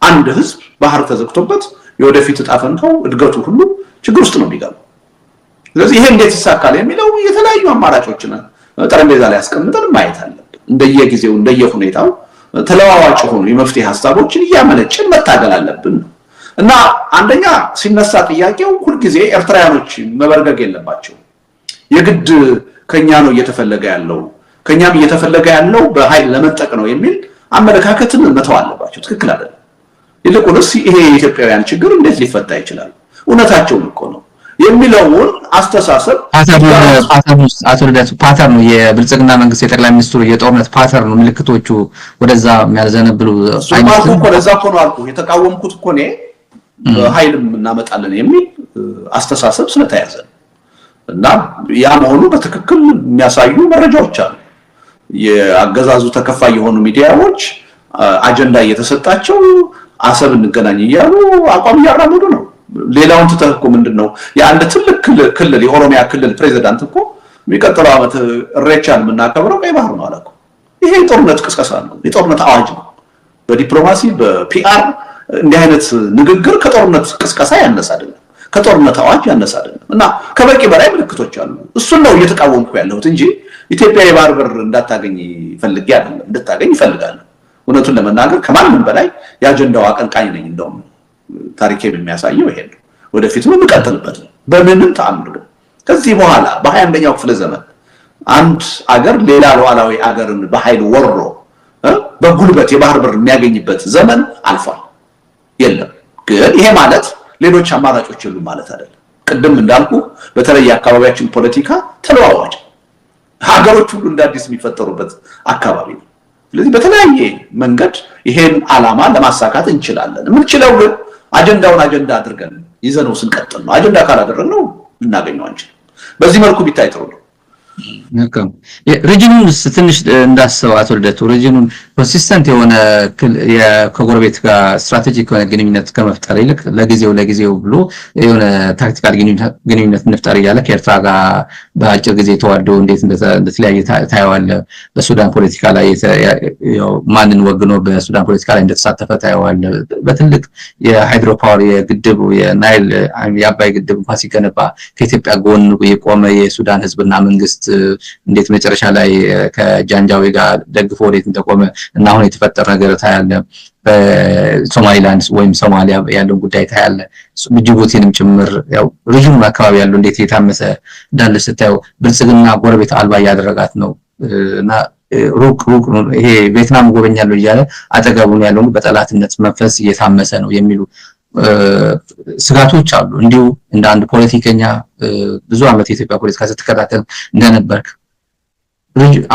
አንድ ህዝብ ባህር ተዘግቶበት የወደፊት ዕጣ ፈንታው እድገቱ ሁሉ ችግር ውስጥ ነው የሚገባው። ስለዚህ ይሄ እንዴት ይሳካል የሚለው የተለያዩ አማራጮችን ጠረጴዛ ላይ አስቀምጠን ማየት አለብን። እንደየጊዜው እንደየሁኔታው ተለዋዋጭ ሆኑ የመፍትሄ ሐሳቦችን እያመነጨን መታገል አለብን እና አንደኛ ሲነሳ ጥያቄው ሁልጊዜ ኤርትራውያኖች መበርገግ የለባቸው። የግድ ከኛ ነው እየተፈለገ ያለው ከኛም እየተፈለገ ያለው በኃይል ለመንጠቅ ነው የሚል አመለካከትን መተው አለባቸው። ትክክል አይደለም። ይልቁንስ ይሄ የኢትዮጵያውያን ችግር እንዴት ሊፈታ ይችላል? እውነታቸውን እኮ ነው የሚለውን አስተሳሰብ ፓተርን ነው የብልጽግና መንግስት የጠቅላይ ሚኒስትሩ የጦርነት ፓተርን ነው። ምልክቶቹ ወደዛ የሚያዘነብሉ አይነት ነው። ለዛ እኮ ነው አልኩ የተቃወምኩት እኮ ነው በኃይልም እናመጣለን የሚል አስተሳሰብ ስለተያዘ እና ያ መሆኑ በትክክል የሚያሳዩ መረጃዎች አሉ። የአገዛዙ ተከፋይ የሆኑ ሚዲያዎች አጀንዳ እየተሰጣቸው አሰብ እንገናኝ እያሉ አቋም እያራመዱ ነው። ሌላውን ተተክኮ ምንድነው የአንድ ትልቅ ክልል የኦሮሚያ ክልል ፕሬዝዳንት እኮ የሚቀጥለው ዓመት እሬቻን የምናከብረው ቀይ ባህር ነው አለኩ። ይሄ የጦርነት ቅስቀሳ ነው፣ የጦርነት አዋጅ ነው። በዲፕሎማሲ በፒአር እንዲህ አይነት ንግግር ከጦርነት ቅስቀሳ ያነሰ አይደለም፣ ከጦርነት አዋጅ ያነሰ አይደለም እና ከበቂ በላይ ምልክቶች አሉ። እሱን ነው እየተቃወምኩ ያለሁት እንጂ ኢትዮጵያ የባህር በር እንዳታገኝ ፈልጌ አይደለም፣ እንድታገኝ ይፈልጋል። እውነቱን ለመናገር ከማንም በላይ የአጀንዳው አቀንቃኝ ነኝ። እንደውም ታሪክ የሚያሳየው ይሄ ነው። ወደፊትም እንቀጥልበት ነው። በምንም ተአምር ግን ከዚህ በኋላ በ21ኛው ክፍለ ዘመን አንድ አገር ሌላ ሉዓላዊ አገርን በኃይል ወሮ በጉልበት የባህር በር የሚያገኝበት ዘመን አልፏል። የለም ግን ይሄ ማለት ሌሎች አማራጮች የሉም ማለት አይደለም። ቅድም እንዳልኩ በተለይ የአካባቢያችን ፖለቲካ ተለዋዋጭ ሀገሮች ሁሉ እንዳዲስ የሚፈጠሩበት አካባቢ ነው። ስለዚህ በተለያየ መንገድ ይሄን ዓላማ ለማሳካት እንችላለን። የምንችለው ግን አጀንዳውን አጀንዳ አድርገን ይዘነው ስንቀጥል ነው። አጀንዳ ካላደረግነው ልናገኘው አንችልም። በዚህ መልኩ ቢታይ ጥሩ ነው። ሪጅኑን ትንሽ እንዳሰው አቶ ልደቱ ሪጅኑን ኮንሲስተንት የሆነ ከጎረቤት ጋር ስትራቴጂክ የሆነ ግንኙነት ከመፍጠር ይልቅ ለጊዜው ብሎ የሆነ ታክቲካል ግንኙነት እንፍጠር እያለ ከኤርትራ ጋር በአጭር ጊዜ ተዋዶ እንዴት እንደተለያየ ታየዋለ። በሱዳን ፖለቲካ ላይ ያው ማንን ወግኖ በሱዳን ፖለቲካ ላይ እንደተሳተፈ ታየዋለ። በትልቅ የሃይድሮ ፓወር የግድብ የናይል የአባይ ግድብ እንኳን ሲገነባ ከኢትዮጵያ ጎን የቆመ የሱዳን ህዝብና መንግስት እንዴት መጨረሻ ላይ ከጃንጃዊ ጋር ደግፎ ወዴት እንደቆመ እና አሁን የተፈጠረ ነገር ታያለ። በሶማሊላንድ ወይም ሶማሊያ ያለው ጉዳይ ታያለ ጅቡቲንም ጭምር ያው ሪጅኑ አካባቢ ያለው እንዴት የታመሰ እንዳለ ስታዩ ብልጽግና ጎረቤት አልባ ያደረጋት ነው እና ሩቅ ይሄ ቪየትናም ጎበኛለሁ እያለ አጠገቡን ያለው በጠላትነት መንፈስ እየታመሰ ነው የሚሉ ስጋቶች አሉ እንዲሁ እንደ አንድ ፖለቲከኛ ብዙ አመት የኢትዮጵያ ፖለቲካ ስትከታተል እንደነበርክ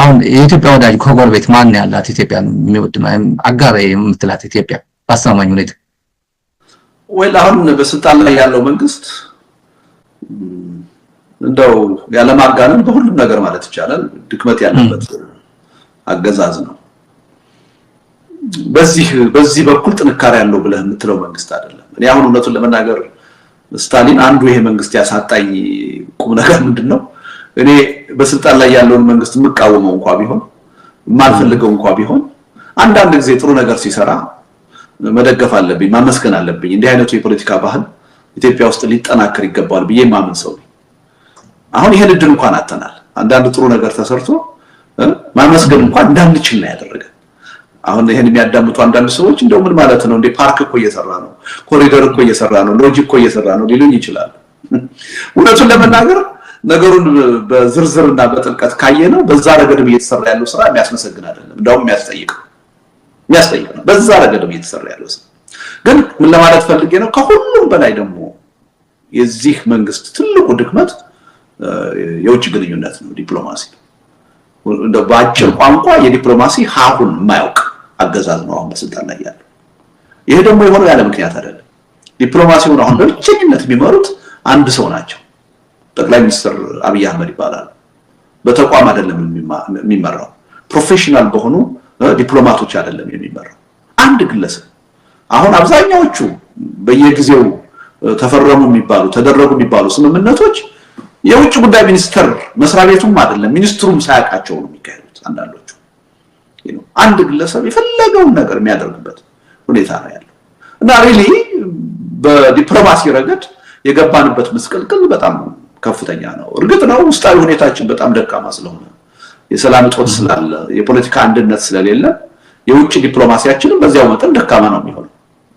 አሁን የኢትዮጵያ ወዳጅ ከጎረቤት ማን ያላት ኢትዮጵያ የሚወድ ነው አጋር የምትላት ኢትዮጵያ በአስተማማኝ ሁኔታ ወይ አሁን በስልጣን ላይ ያለው መንግስት እንደው ያለማጋነን በሁሉም ነገር ማለት ይቻላል ድክመት ያለበት አገዛዝ ነው በዚህ በኩል ጥንካሬ ያለው ብለህ የምትለው መንግስት አይደለም እኔ አሁን እውነቱን ለመናገር ስታሊን አንዱ ይሄ መንግስት ያሳጣኝ ቁም ነገር ምንድነው እኔ በስልጣን ላይ ያለውን መንግስት መቃወመው እንኳን ቢሆን ማልፈልገው እንኳን ቢሆን አንዳንድ ጊዜ ጥሩ ነገር ሲሰራ መደገፍ አለብኝ ማመስገን አለብኝ እንዲህ አይነቱ የፖለቲካ ባህል ኢትዮጵያ ውስጥ ሊጠናከር ይገባል ብዬ ማመን ሰው አሁን ይሄን እድል እንኳን አተናል አንዳንድ ጥሩ ነገር ተሰርቶ ማመስገን እንኳን እንዳንችል ነው ያደረገ አሁን ይሄን የሚያዳምጡ አንዳንድ ሰዎች እንደው ምን ማለት ነው እንደ ፓርክ እኮ እየሰራ ነው ኮሪደር እኮ እየሰራ ነው ሎጂክ እኮ እየሰራ ነው ሊሉኝ ይችላል እውነቱን ለመናገር ነገሩን በዝርዝርና በጥልቀት ካየነው በዛ ረገድም እየተሰራ ያለው ስራ የሚያስመሰግን አይደለም እንደውም የሚያስጠይቅ ነው በዛ ረገድም እየተሰራ ያለው ስራ ግን ምን ለማለት ፈልጌ ነው ከሁሉም በላይ ደግሞ የዚህ መንግስት ትልቁ ድክመት የውጭ ግንኙነት ነው ዲፕሎማሲ እንደ ባጭር ቋንቋ የዲፕሎማሲ ሀሁን የማያውቅ አገዛዝ ነው አሁን በስልጣን ላይ ያለው ይሄ ደግሞ የሆነው ያለ ምክንያት አይደለም ዲፕሎማሲውን አሁን በብቸኝነት የሚመሩት አንድ ሰው ናቸው ጠቅላይ ሚኒስትር አብይ አህመድ ይባላል በተቋም አይደለም የሚመራው ፕሮፌሽናል በሆኑ ዲፕሎማቶች አይደለም የሚመራው አንድ ግለሰብ አሁን አብዛኛዎቹ በየጊዜው ተፈረሙ የሚባሉ ተደረጉ የሚባሉ ስምምነቶች የውጭ ጉዳይ ሚኒስተር መስሪያ ቤቱም አይደለም ሚኒስትሩም ሳያቃቸው ነው የሚካሄዱት አንዳንዶቹ አንድ ግለሰብ የፈለገውን ነገር የሚያደርግበት ሁኔታ ነው ያለው እና ሪሊ በዲፕሎማሲ ረገድ የገባንበት መስቀልቅል በጣም ከፍተኛ ነው እርግጥ ነው ውስጣዊ ሁኔታችን በጣም ደካማ ስለሆነ የሰላም እጦት ስላለ የፖለቲካ አንድነት ስለሌለ የውጭ ዲፕሎማሲያችንም በዚያው መጠን ደካማ ነው የሚሆነው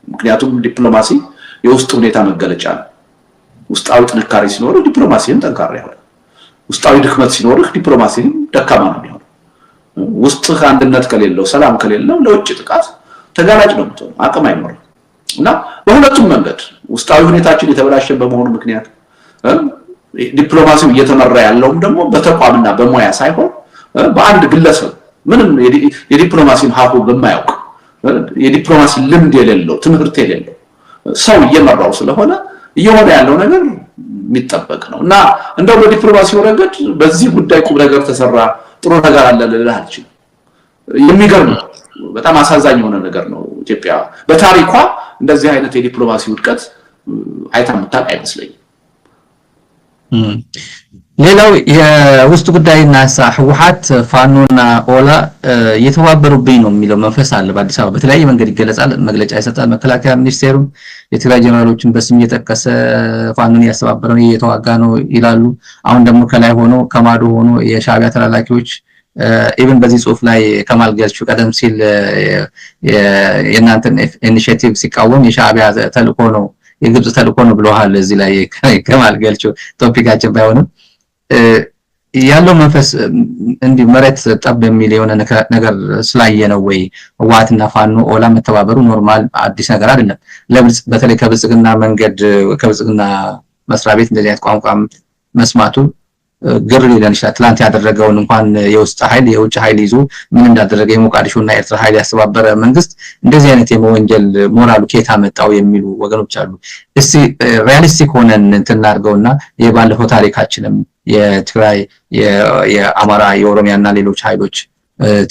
ምክንያቱም ዲፕሎማሲ የውስጥ ሁኔታ መገለጫ ነው ውስጣዊ ጥንካሬ ሲኖር ዲፕሎማሲን ጠንካራ ይሆናል ውስጣዊ ድክመት ሲኖር ዲፕሎማሲን ደካማ ነው የሚሆነው ውስጥ አንድነት ከሌለው ሰላም ከሌለው ለውጭ ጥቃት ተጋላጭ ነው የምትሆነው አቅም አይኖርም እና በሁለቱም መንገድ ውስጣዊ ሁኔታችን የተበላሸ በመሆኑ ምክንያት ዲፕሎማሲው እየተመራ ያለውም ደግሞ በተቋምና በሙያ ሳይሆን በአንድ ግለሰብ ምንም የዲፕሎማሲን ሀሁ በማያውቅ የዲፕሎማሲ ልምድ የሌለው ትምህርት የሌለው ሰው እየመራው ስለሆነ እየሆነ ያለው ነገር የሚጠበቅ ነው እና እንደው በዲፕሎማሲው ረገድ በዚህ ጉዳይ ቁም ነገር ተሰራ ጥሩ ነገር አለ ልልህ አልችልም የሚገርም በጣም አሳዛኝ የሆነ ነገር ነው ኢትዮጵያ በታሪኳ እንደዚህ አይነት የዲፕሎማሲ ውድቀት አይታ መጣ አይመስለኝም ሌላው የውስጥ ጉዳይና ህወሓት ፋኖና ኦላ የተባበሩብኝ ነው የሚለው መንፈስ አለ በአዲስ አበባ በተለያየ መንገድ ይገለጻል መግለጫ ይሰጣል መከላከያ ሚኒስቴሩም የትግራይ ጀነራሎችን በስም እየጠቀሰ ፋኖን ያስተባበረ ነው እየተዋጋ ነው ይላሉ አሁን ደግሞ ከላይ ሆኖ ከማዶ ሆኖ የሻዕቢያ ተላላኪዎች ኢቭን በዚህ ጽሁፍ ላይ ከማል ገልቹ ቀደም ሲል የእናንተን ኢኒሺዬቲቭ ሲቃወም የሻዕቢያ ተልእኮ ነው የግብጽ ተልእኮ ነው ብለዋል እዚህ ላይ ከማል ገልቹ ቶፒካችን ባይሆንም ያለው መንፈስ እንዲ መሬት ጠብ የሚል የሆነ ነገር ስላየ ነው ወይ ህወሓትና ፋኖ ኦላ መተባበሩ ኖርማል አዲስ ነገር አይደለም ለብልጽ በተለይ ከብልጽግና መንገድ ከብልጽግና መስሪያ ቤት እንደዚህ አይነት ቋንቋም መስማቱ ግር ሊለን ይችላል ትላንት ያደረገውን እንኳን የውስጥ ኃይል የውጭ ኃይል ይዞ ምን እንዳደረገ የሞቃዲሾና ኤርትራ ኃይል ያስተባበረ መንግስት እንደዚህ አይነት የመወንጀል ሞራሉ ከየት አመጣው የሚሉ ወገኖች አሉ እስቲ ሪያሊስቲክ ሆነን እንተናርገውና የባለፈው ታሪካችንም የትግራይ የአማራ የኦሮሚያና ሌሎች ኃይሎች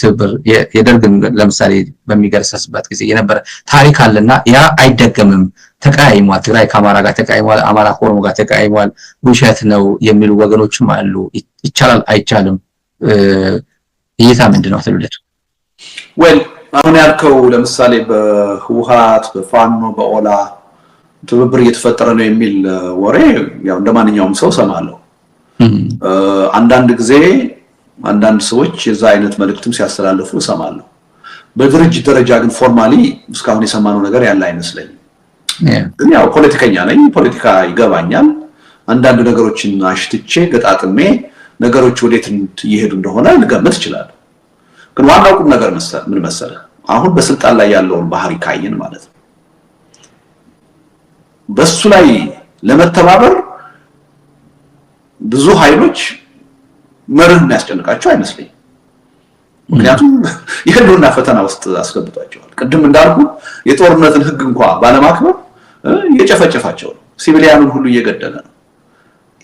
ትብር የደርግን ለምሳሌ በሚገርሰስበት ጊዜ የነበረ ታሪክ አለና ያ አይደገምም ተቃይሟል ትግራይ ከአማራ ጋር ተቃይሟል አማራ ከኦሮሞ ጋር ተቃይሟል ውሸት ነው የሚሉ ወገኖችም አሉ ይቻላል አይቻልም እይታ ምንድነው ተልልት ወል አሁን ያልከው ለምሳሌ በህወሓት በፋኖ በኦላ ትብብር እየተፈጠረ ነው የሚል ወሬ ያው እንደማንኛውም ሰው ሰማለው አንዳንድ ጊዜ አንዳንድ ሰዎች የዛ አይነት መልእክትም ሲያስተላልፉ ሰማለው በድርጅት ደረጃ ግን ፎርማሊ እስካሁን የሰማነው ነገር ያለ አይመስለኝም። ያው ፖለቲከኛ ነኝ፣ ፖለቲካ ይገባኛል። አንዳንድ ነገሮችን አሽትቼ ገጣጥሜ ነገሮች ወዴት እየሄዱ እንደሆነ ልገምት እችላለሁ። ግን ዋናው ቁም ነገር ምን መሰለህ? አሁን በስልጣን ላይ ያለውን ባህሪ ካየን ማለት ነው በሱ ላይ ለመተባበር ብዙ ኃይሎች መርህ የሚያስጨንቃቸው አይመስለኝም። ምክንያቱም የህልውና ፈተና ውስጥ አስገብቷቸዋል። ቅድም እንዳልኩ የጦርነትን ህግ እንኳን ባለማክበር እየጨፈጨፋቸው ነው፣ ሲቪሊያኑን ሁሉ እየገደለ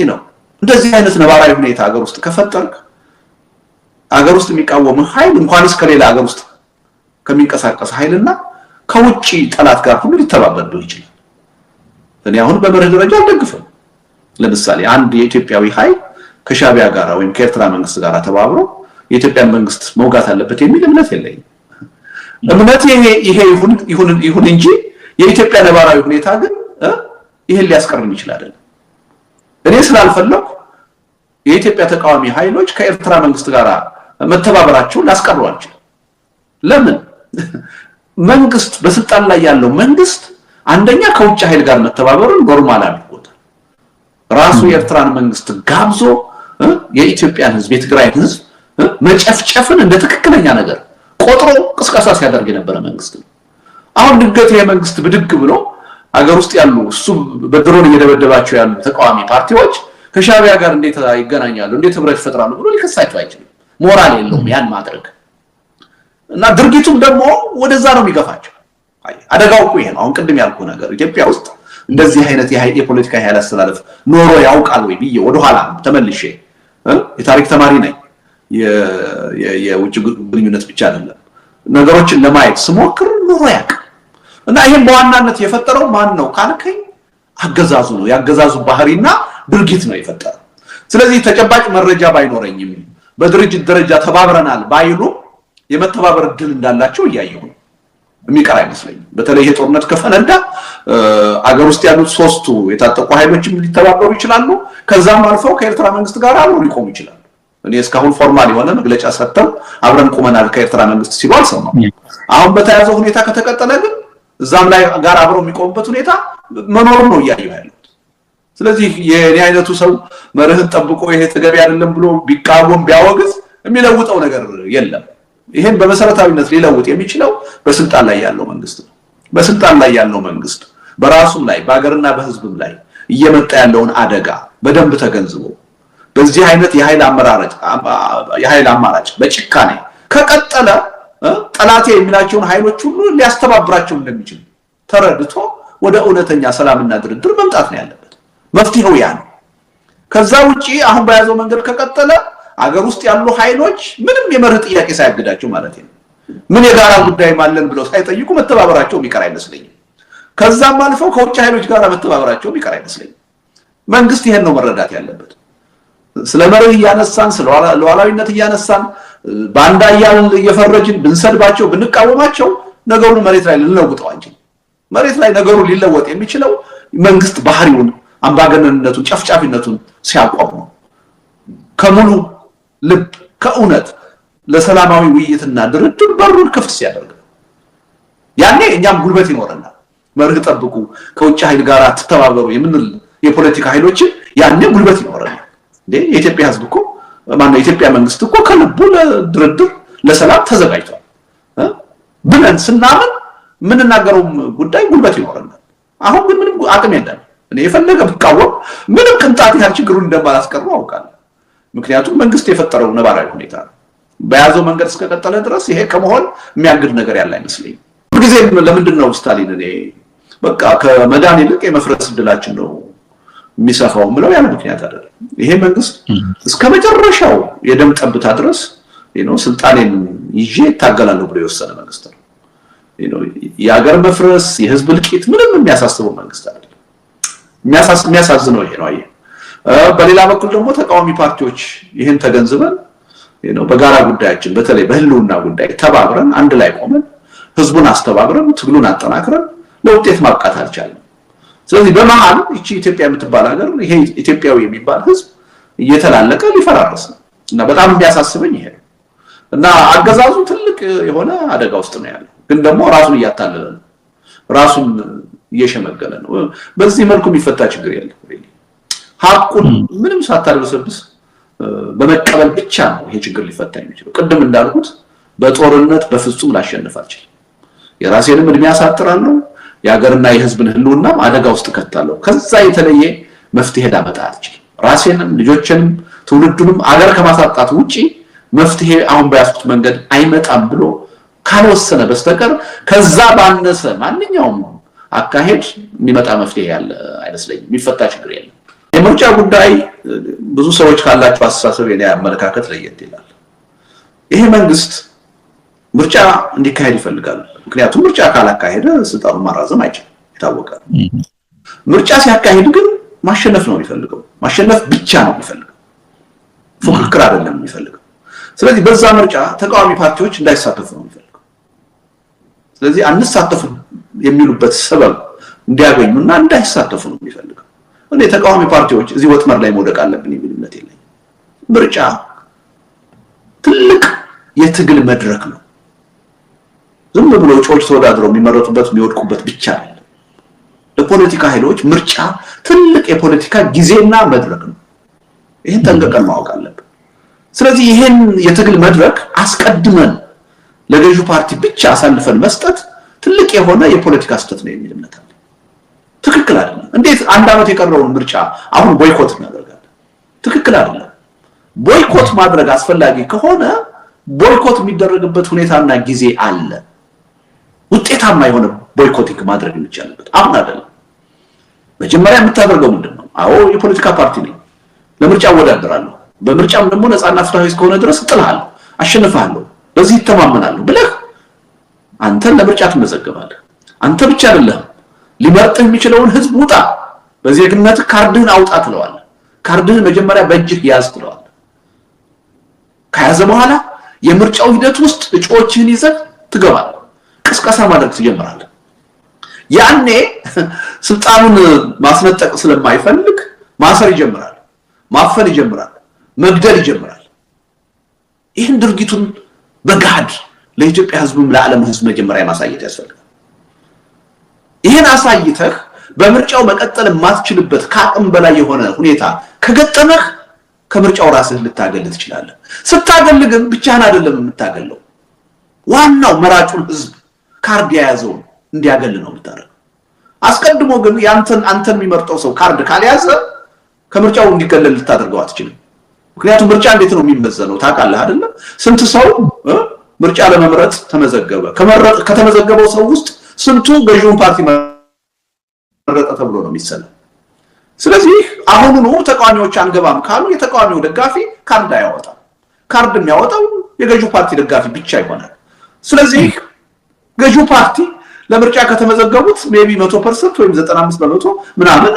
ነው። እንደዚህ አይነት ነባራዊ ሁኔታ ሀገር ውስጥ ከፈጠርክ ሀገር ውስጥ የሚቃወም ኃይል እንኳንስ ከሌላ ሀገር ውስጥ ከሚንቀሳቀስ ኃይልና ከውጪ ጠላት ጋር ሁሉ ሊተባበር ይችላል። እኔ አሁን በመርህ ደረጃ አልደግፍም። ለምሳሌ አንድ የኢትዮጵያዊ ኃይል ከሻቢያ ጋር ወይም ከኤርትራ መንግስት ጋር ተባብሮ የኢትዮጵያን መንግስት መውጋት አለበት የሚል እምነት የለኝም። እምነት ይሄ ይሁን እንጂ የኢትዮጵያ ነባራዊ ሁኔታ ግን ይሄን ሊያስቀርም ይችላል። እኔ ስላልፈለኩ የኢትዮጵያ ተቃዋሚ ኃይሎች ከኤርትራ መንግስት ጋር መተባበራቸውን ላስቀረው አልችልም። ለምን? መንግስት በስልጣን ላይ ያለው መንግስት አንደኛ ከውጭ ኃይል ጋር መተባበሩን ኖርማል አድርጎታል። ራሱ የኤርትራን መንግስት ጋብዞ የኢትዮጵያን ህዝብ የትግራይን ህዝብ መጨፍጨፍን እንደ ትክክለኛ ነገር ቆጥሮ ቅስቀሳ ሲያደርግ የነበረ መንግስት ነው። አሁን ድንገት ይሄ መንግስት ብድግ ብሎ ሀገር ውስጥ ያሉ እሱ በድሮን እየደበደባቸው ያሉ ተቃዋሚ ፓርቲዎች ከሻቢያ ጋር እንዴት ይገናኛሉ፣ እንዴት ህብረት ይፈጥራሉ ብሎ ሊከሳቸው አይችልም። ሞራል የለውም ያን ማድረግ እና ድርጊቱም ደግሞ ወደዛ ነው የሚገፋቸው። አደጋው እኮ ይሄ ነው። አሁን ቅድም ያልኩ ነገር ኢትዮጵያ ውስጥ እንደዚህ አይነት የፖለቲካ ኃይል አስተላለፍ ኖሮ ያውቃል ወይ ብዬ ወደኋላ ተመልሼ የታሪክ ተማሪ ነኝ። የውጭ ግንኙነት ብቻ አይደለም ነገሮችን ለማየት ስሞክር ኖሮ ያውቅ እና ይሄን በዋናነት የፈጠረው ማን ነው ካልከኝ አገዛዙ ነው። ያገዛዙ ባህሪና ድርጊት ነው የፈጠረው። ስለዚህ ተጨባጭ መረጃ ባይኖረኝም በድርጅት ደረጃ ተባብረናል ባይሉ የመተባበር እድል እንዳላቸው እያየሁ ነው። የሚቀር አይመስለኝም። በተለይ ይሄ ጦርነት ከፈነዳ አገር ውስጥ ያሉት ሶስቱ የታጠቁ ኃይሎችም ሊተባበሩ ይችላሉ። ከዛም አልፈው ከኤርትራ መንግስት ጋር አብረው ሊቆሙ ይችላሉ። እኔ እስካሁን ፎርማል የሆነ መግለጫ ሰጥተው አብረን ቆመናል ከኤርትራ መንግስት ሲሉ አልሰማም። አሁን በተያዘው ሁኔታ ከተቀጠለ ግን እዛም ላይ ጋር አብረው የሚቆሙበት ሁኔታ መኖር ነው እያየሁ ያለው። ስለዚህ የኔ አይነቱ ሰው መርህን ጠብቆ ይሄ ተገቢ አይደለም ብሎ ቢቃወም ቢያወግዝ የሚለውጠው ነገር የለም። ይሄን በመሰረታዊነት ሊለውጥ የሚችለው በስልጣን ላይ ያለው መንግስት ነው። በስልጣን ላይ ያለው መንግስት በራሱም ላይ በአገርና በህዝብም ላይ እየመጣ ያለውን አደጋ በደንብ ተገንዝቦ በዚህ አይነት የኃይል አማራጭ በጭካኔ ከቀጠለ ጠላቴ የሚላቸውን ኃይሎች ሁሉ ሊያስተባብራቸው እንደሚችል ተረድቶ ወደ እውነተኛ ሰላምና ድርድር መምጣት ነው ያለበት። መፍትሄው ያ ነው። ከዛ ውጪ አሁን በያዘው መንገድ ከቀጠለ አገር ውስጥ ያሉ ኃይሎች ምንም የመርህ ጥያቄ ሳያግዳቸው ማለት ነው ምን የጋራ ጉዳይ ማለን ብለው ሳይጠይቁ መተባበራቸው የሚቀር አይመስለኝም። ከዛም አልፈው ከውጭ ኃይሎች ጋር መተባበራቸው የሚቀር አይመስለኝም። መንግስት ይሄን ነው መረዳት ያለበት። ስለ መርህ እያነሳን ስለ ሉዓላዊነት እያነሳን ባንዳ እያልን እየፈረጅን ብንሰድባቸው ብንቃወማቸው ነገሩን መሬት ላይ ልንለውጠው አንችልም። መሬት ላይ ነገሩ ሊለወጥ የሚችለው መንግስት ባህሪውን አምባገነንነቱን ጨፍጫፊነቱን ሲያቆም ነው። ከሙሉ ልብ ከእውነት ለሰላማዊ ውይይትና ድርድር በሩን ክፍት ሲያደርግ ያኔ እኛም ጉልበት ይኖረናል። መርህ ጠብቁ ከውጭ ኃይል ጋር ተተባበሩ የምንል የፖለቲካ ኃይሎችን ያኔ ጉልበት ይኖረናል። የኢትዮጵያ ህዝብ እኮ ማነው የኢትዮጵያ መንግስት እኮ ከልቡ ለድርድር ለሰላም ተዘጋጅቷል ብለን ስናምን የምንናገረውም ጉዳይ ጉልበት ይኖረናል። አሁን ግን ምንም አቅም የለም። እኔ የፈለገ ብቃወም ምንም ቅንጣት ያህል ችግሩን እንደማላስቀረው አውቃለሁ። ምክንያቱም መንግስት የፈጠረው ነባራዊ ሁኔታ ነው። በያዘው መንገድ እስከቀጠለ ድረስ ይሄ ከመሆን የሚያግድ ነገር ያለ አይመስለኝም። ሁልጊዜ ለምንድን ነው ስታሊን እኔ በቃ ከመዳን ይልቅ የመፍረስ እድላችን ነው የሚሰፋው ምለው ያለ ምክንያት አይደለም። ይሄ መንግስት እስከ መጨረሻው የደም ጠብታ ድረስ ስልጣኔን ይዤ እታገላለሁ ብሎ የወሰነ መንግስት ነው። የሀገር መፍረስ የህዝብ እልቂት ምንም የሚያሳስበው መንግስት አይደለም። የሚያሳዝነው ይሄ ነው። በሌላ በኩል ደግሞ ተቃዋሚ ፓርቲዎች ይህን ተገንዝበን በጋራ ጉዳያችን በተለይ በህልውና ጉዳይ ተባብረን አንድ ላይ ቆመን ህዝቡን አስተባብረን ትግሉን አጠናክረን ለውጤት ማብቃት አልቻለም። ስለዚህ በመሃል እቺ ኢትዮጵያ የምትባል ሀገር ይሄ ኢትዮጵያዊ የሚባል ህዝብ እየተላለቀ ሊፈራረስ ነው እና በጣም የሚያሳስበኝ ይሄ ነው እና አገዛዙ ትልቅ ትልቅ የሆነ አደጋ ውስጥ ነው ያለው። ግን ደግሞ ራሱን እያታለለ ነው፣ ራሱን እየሸመገለ ነው። በዚህ መልኩ የሚፈታ ችግር የለም። ሀቁን ምንም ሳታደርሰብስ በመቀበል ብቻ ነው ይሄ ችግር ሊፈታ የሚችለው። ቅድም እንዳልኩት በጦርነት በፍጹም ላሸንፍ አልችልም። የራሴንም እድሜ አሳጥራለሁ፣ የሀገርና የህዝብን ህልውናም አደጋ ውስጥ ከታለሁ። ከዛ የተለየ መፍትሄ ላመጣ አልችልም። ራሴንም ልጆችንም ትውልዱንም አገር ከማሳጣት ውጪ መፍትሄ አሁን በያዝኩት መንገድ አይመጣም ብሎ ካልወሰነ በስተቀር ከዛ ባነሰ ማንኛውም አካሄድ የሚመጣ መፍትሄ ያለ አይመስለኝም። የሚፈታ ችግር የለም። የምርጫ ጉዳይ ብዙ ሰዎች ካላቸው አስተሳሰብ የኔ አመለካከት ለየት ይላል። ይሄ መንግስት ምርጫ እንዲካሄድ ይፈልጋል። ምክንያቱም ምርጫ ካላካሄደ ስልጣኑን ማራዘም አይችልም፣ የታወቀ ነው። ምርጫ ሲያካሄድ ግን ማሸነፍ ነው የሚፈልገው፣ ማሸነፍ ብቻ ነው የሚፈልገው፣ ፉክክር አይደለም የሚፈልገው። ስለዚህ በዛ ምርጫ ተቃዋሚ ፓርቲዎች እንዳይሳተፉ ነው የሚፈልገው። ስለዚህ አንሳተፉ የሚሉበት ሰበብ እንዲያገኙና እንዳይሳተፉ ነው የሚፈልገው። እኔ ተቃዋሚ ፓርቲዎች እዚህ ወጥመር ላይ መውደቅ አለብን የሚል እምነት የለኝም። ምርጫ ትልቅ የትግል መድረክ ነው። ዝም ብሎ እጩዎች ተወዳድረው የሚመረጡበት የሚወድቁበት ብቻ አይደለም። ለፖለቲካ ኃይሎች ምርጫ ትልቅ የፖለቲካ ጊዜና መድረክ ነው። ይሄን ጠንቅቀን ማወቅ አለብን። ስለዚህ ይሄን የትግል መድረክ አስቀድመን ለገዢው ፓርቲ ብቻ አሳልፈን መስጠት ትልቅ የሆነ የፖለቲካ ስህተት ነው የሚል እምነት አለ። ትክክል አይደለም። እንዴት አንድ አመት የቀረውን ምርጫ አሁን ቦይኮት እናደርጋለን? ትክክል አይደለም። ቦይኮት ማድረግ አስፈላጊ ከሆነ ቦይኮት የሚደረግበት ሁኔታና ጊዜ አለ። ውጤታማ የሆነ ቦይኮቲንግ ማድረግ የሚቻልበት አሁን አይደለም። መጀመሪያ የምታደርገው ምንድነው? አዎ የፖለቲካ ፓርቲ ነኝ፣ ለምርጫ እወዳደራለሁ፣ በምርጫም ደግሞ ነፃና ፍትሃዊ እስከሆነ ድረስ እጥልሃለሁ፣ አሸንፍሃለሁ፣ በዚህ ይተማመናለሁ ብለህ አንተን ለምርጫ ትመዘገባለህ። አንተ ብቻ አይደለም ሊመርጥህ የሚችለውን ህዝብ ውጣ፣ በዜግነት ካርድህን አውጣ ትለዋለህ። ካርድህን መጀመሪያ በእጅህ ያዝ ትለዋለህ። ከያዘ በኋላ የምርጫው ሂደት ውስጥ እጩዎችህን ይዘህ ትገባለህ። ቅስቀሳ ማድረግ ትጀምራለህ። ያኔ ስልጣኑን ማስነጠቅ ስለማይፈልግ ማሰር ይጀምራል፣ ማፈን ይጀምራል፣ መግደል ይጀምራል። ይህን ድርጊቱን በጋድ ለኢትዮጵያ ህዝብም ለዓለም ህዝብ መጀመሪያ ማሳየት ያስፈልጋል። ይሄን አሳይተህ በምርጫው መቀጠል የማትችልበት ከአቅም በላይ የሆነ ሁኔታ ከገጠመህ ከምርጫው ራስህ ልታገል ትችላለህ። ስታገል ግን ብቻህን አይደለም የምታገለው፣ ዋናው መራጩን ህዝብ ካርድ የያዘውን እንዲያገል ነው የምታደርገው። አስቀድሞ ግን አንተን የሚመርጠው ሰው ካርድ ካልያዘ ከምርጫው እንዲገለል ልታደርገው አትችልም። ምክንያቱም ምርጫ እንዴት ነው የሚመዘነው ታውቃለህ አይደል? ስንት ሰው ምርጫ ለመምረጥ ተመዘገበ፣ ከተመዘገበው ሰው ውስጥ ስንቱ ገዢውን ፓርቲ መረጠ ተብሎ ነው የሚሰለው። ስለዚህ አሁኑኑ ተቃዋሚዎች አንገባም ካሉ የተቃዋሚው ደጋፊ ካርድ አያወጣም። ካርድ የሚያወጣው የገዢው ፓርቲ ደጋፊ ብቻ ይሆናል። ስለዚህ ገዢው ፓርቲ ለምርጫ ከተመዘገቡት ሜቢ 100% ወይም 95% ምናምን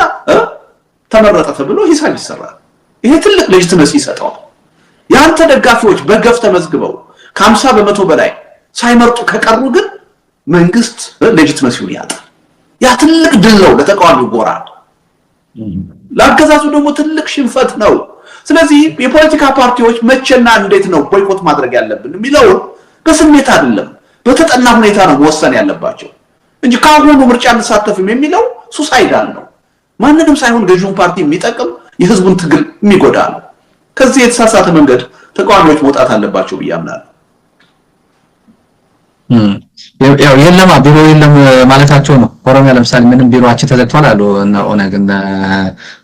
ተመረጠ ተብሎ ሂሳብ ይሰራል። ይሄ ትልቅ ሌጂቲመሲ ይሰጣል። ያንተ ደጋፊዎች በገፍ ተመዝግበው ከ50% በላይ ሳይመርጡ ከቀሩ ግን መንግስት ሌጂቲመሲውን ያጣል። ያ ትልቅ ድል ነው ለተቃዋሚው ጎራ፣ ለአገዛዙ ደግሞ ትልቅ ሽንፈት ነው። ስለዚህ የፖለቲካ ፓርቲዎች መቼና እንዴት ነው ቦይኮት ማድረግ ያለብን የሚለው በስሜት አይደለም፣ በተጠና ሁኔታ ነው መወሰን ያለባቸው እንጂ ካሁኑ ምርጫ እንሳተፍም የሚለው ሱሳይዳል ነው። ማንንም ሳይሆን ገዢውን ፓርቲ የሚጠቅም የህዝቡን ትግል የሚጎዳ ነው። ከዚህ የተሳሳተ መንገድ ተቃዋሚዎች መውጣት አለባቸው ብዬ አምናለሁ። ያው የለማ ቢሮ የለም ማለታቸው ነው። ኦሮሚያ ለምሳሌ ምንም ቢሮአችን ተዘግቷል አሉ እና ኦነግ እና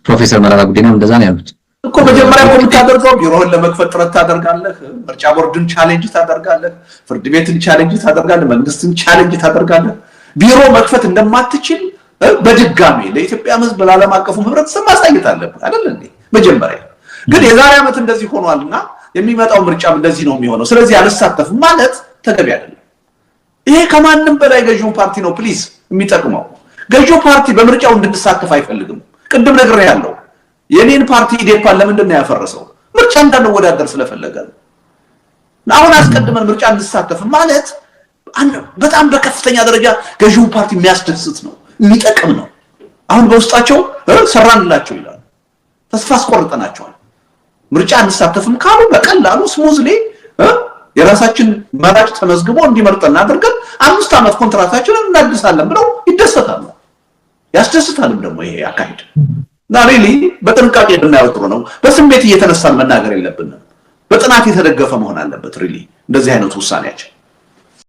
ፕሮፌሰር መረራ ጉዲናም እንደዛ ነው ያሉት እኮ። መጀመሪያ እኮ የምታደርገው ቢሮህን ለመክፈት ጥረት ታደርጋለህ፣ ምርጫ ቦርድን ቻሌንጅ ታደርጋለህ፣ ፍርድ ቤትን ቻሌንጅ ታደርጋለህ፣ መንግስትን ቻሌንጅ ታደርጋለህ። ቢሮ መክፈት እንደማትችል በድጋሚ ለኢትዮጵያ ህዝብ ለዓለም አቀፉ ህብረተሰብ ማሳየት አለብህ አይደል እንዴ? መጀመሪያ ግን የዛሬ ዓመት እንደዚህ ሆኗልና የሚመጣው ምርጫም እንደዚህ ነው የሚሆነው፣ ስለዚህ አልሳተፍም ማለት ተገቢ አይደለም። ይሄ ከማንም በላይ ገዢውን ፓርቲ ነው ፕሊዝ የሚጠቅመው። ገዢው ፓርቲ በምርጫው እንድንሳተፍ አይፈልግም። ቅድም ነግሬያለሁ። የኔን ፓርቲ ኢዴፓን ለምንድን ነው ያፈረሰው? ምርጫ እንዳንወዳደር ስለፈለገ ነው። አሁን አስቀድመን ምርጫ እንሳተፍ ማለት በጣም በከፍተኛ ደረጃ ገዢውን ፓርቲ የሚያስደስት ነው፣ የሚጠቅም ነው። አሁን በውስጣቸው ሰራንላቸው ይላሉ፣ ተስፋ አስቆርጠናቸዋል። ምርጫ እንሳተፍም ካሉ በቀላሉ ስሙዝሊ የራሳችን መራጭ ተመዝግቦ እንዲመርጠን አድርገን 5 ዓመት ኮንትራታችንን እናድሳለን ብለው ይደሰታሉ። ያስደስታልም ደግሞ ይሄ አካሄድ እና ሪሊ በጥንቃቄ ብናየው ጥሩ ነው። በስሜት እየተነሳን መናገር የለብንም። በጥናት የተደገፈ መሆን አለበት ሪሊ እንደዚህ አይነት ውሳኔያችን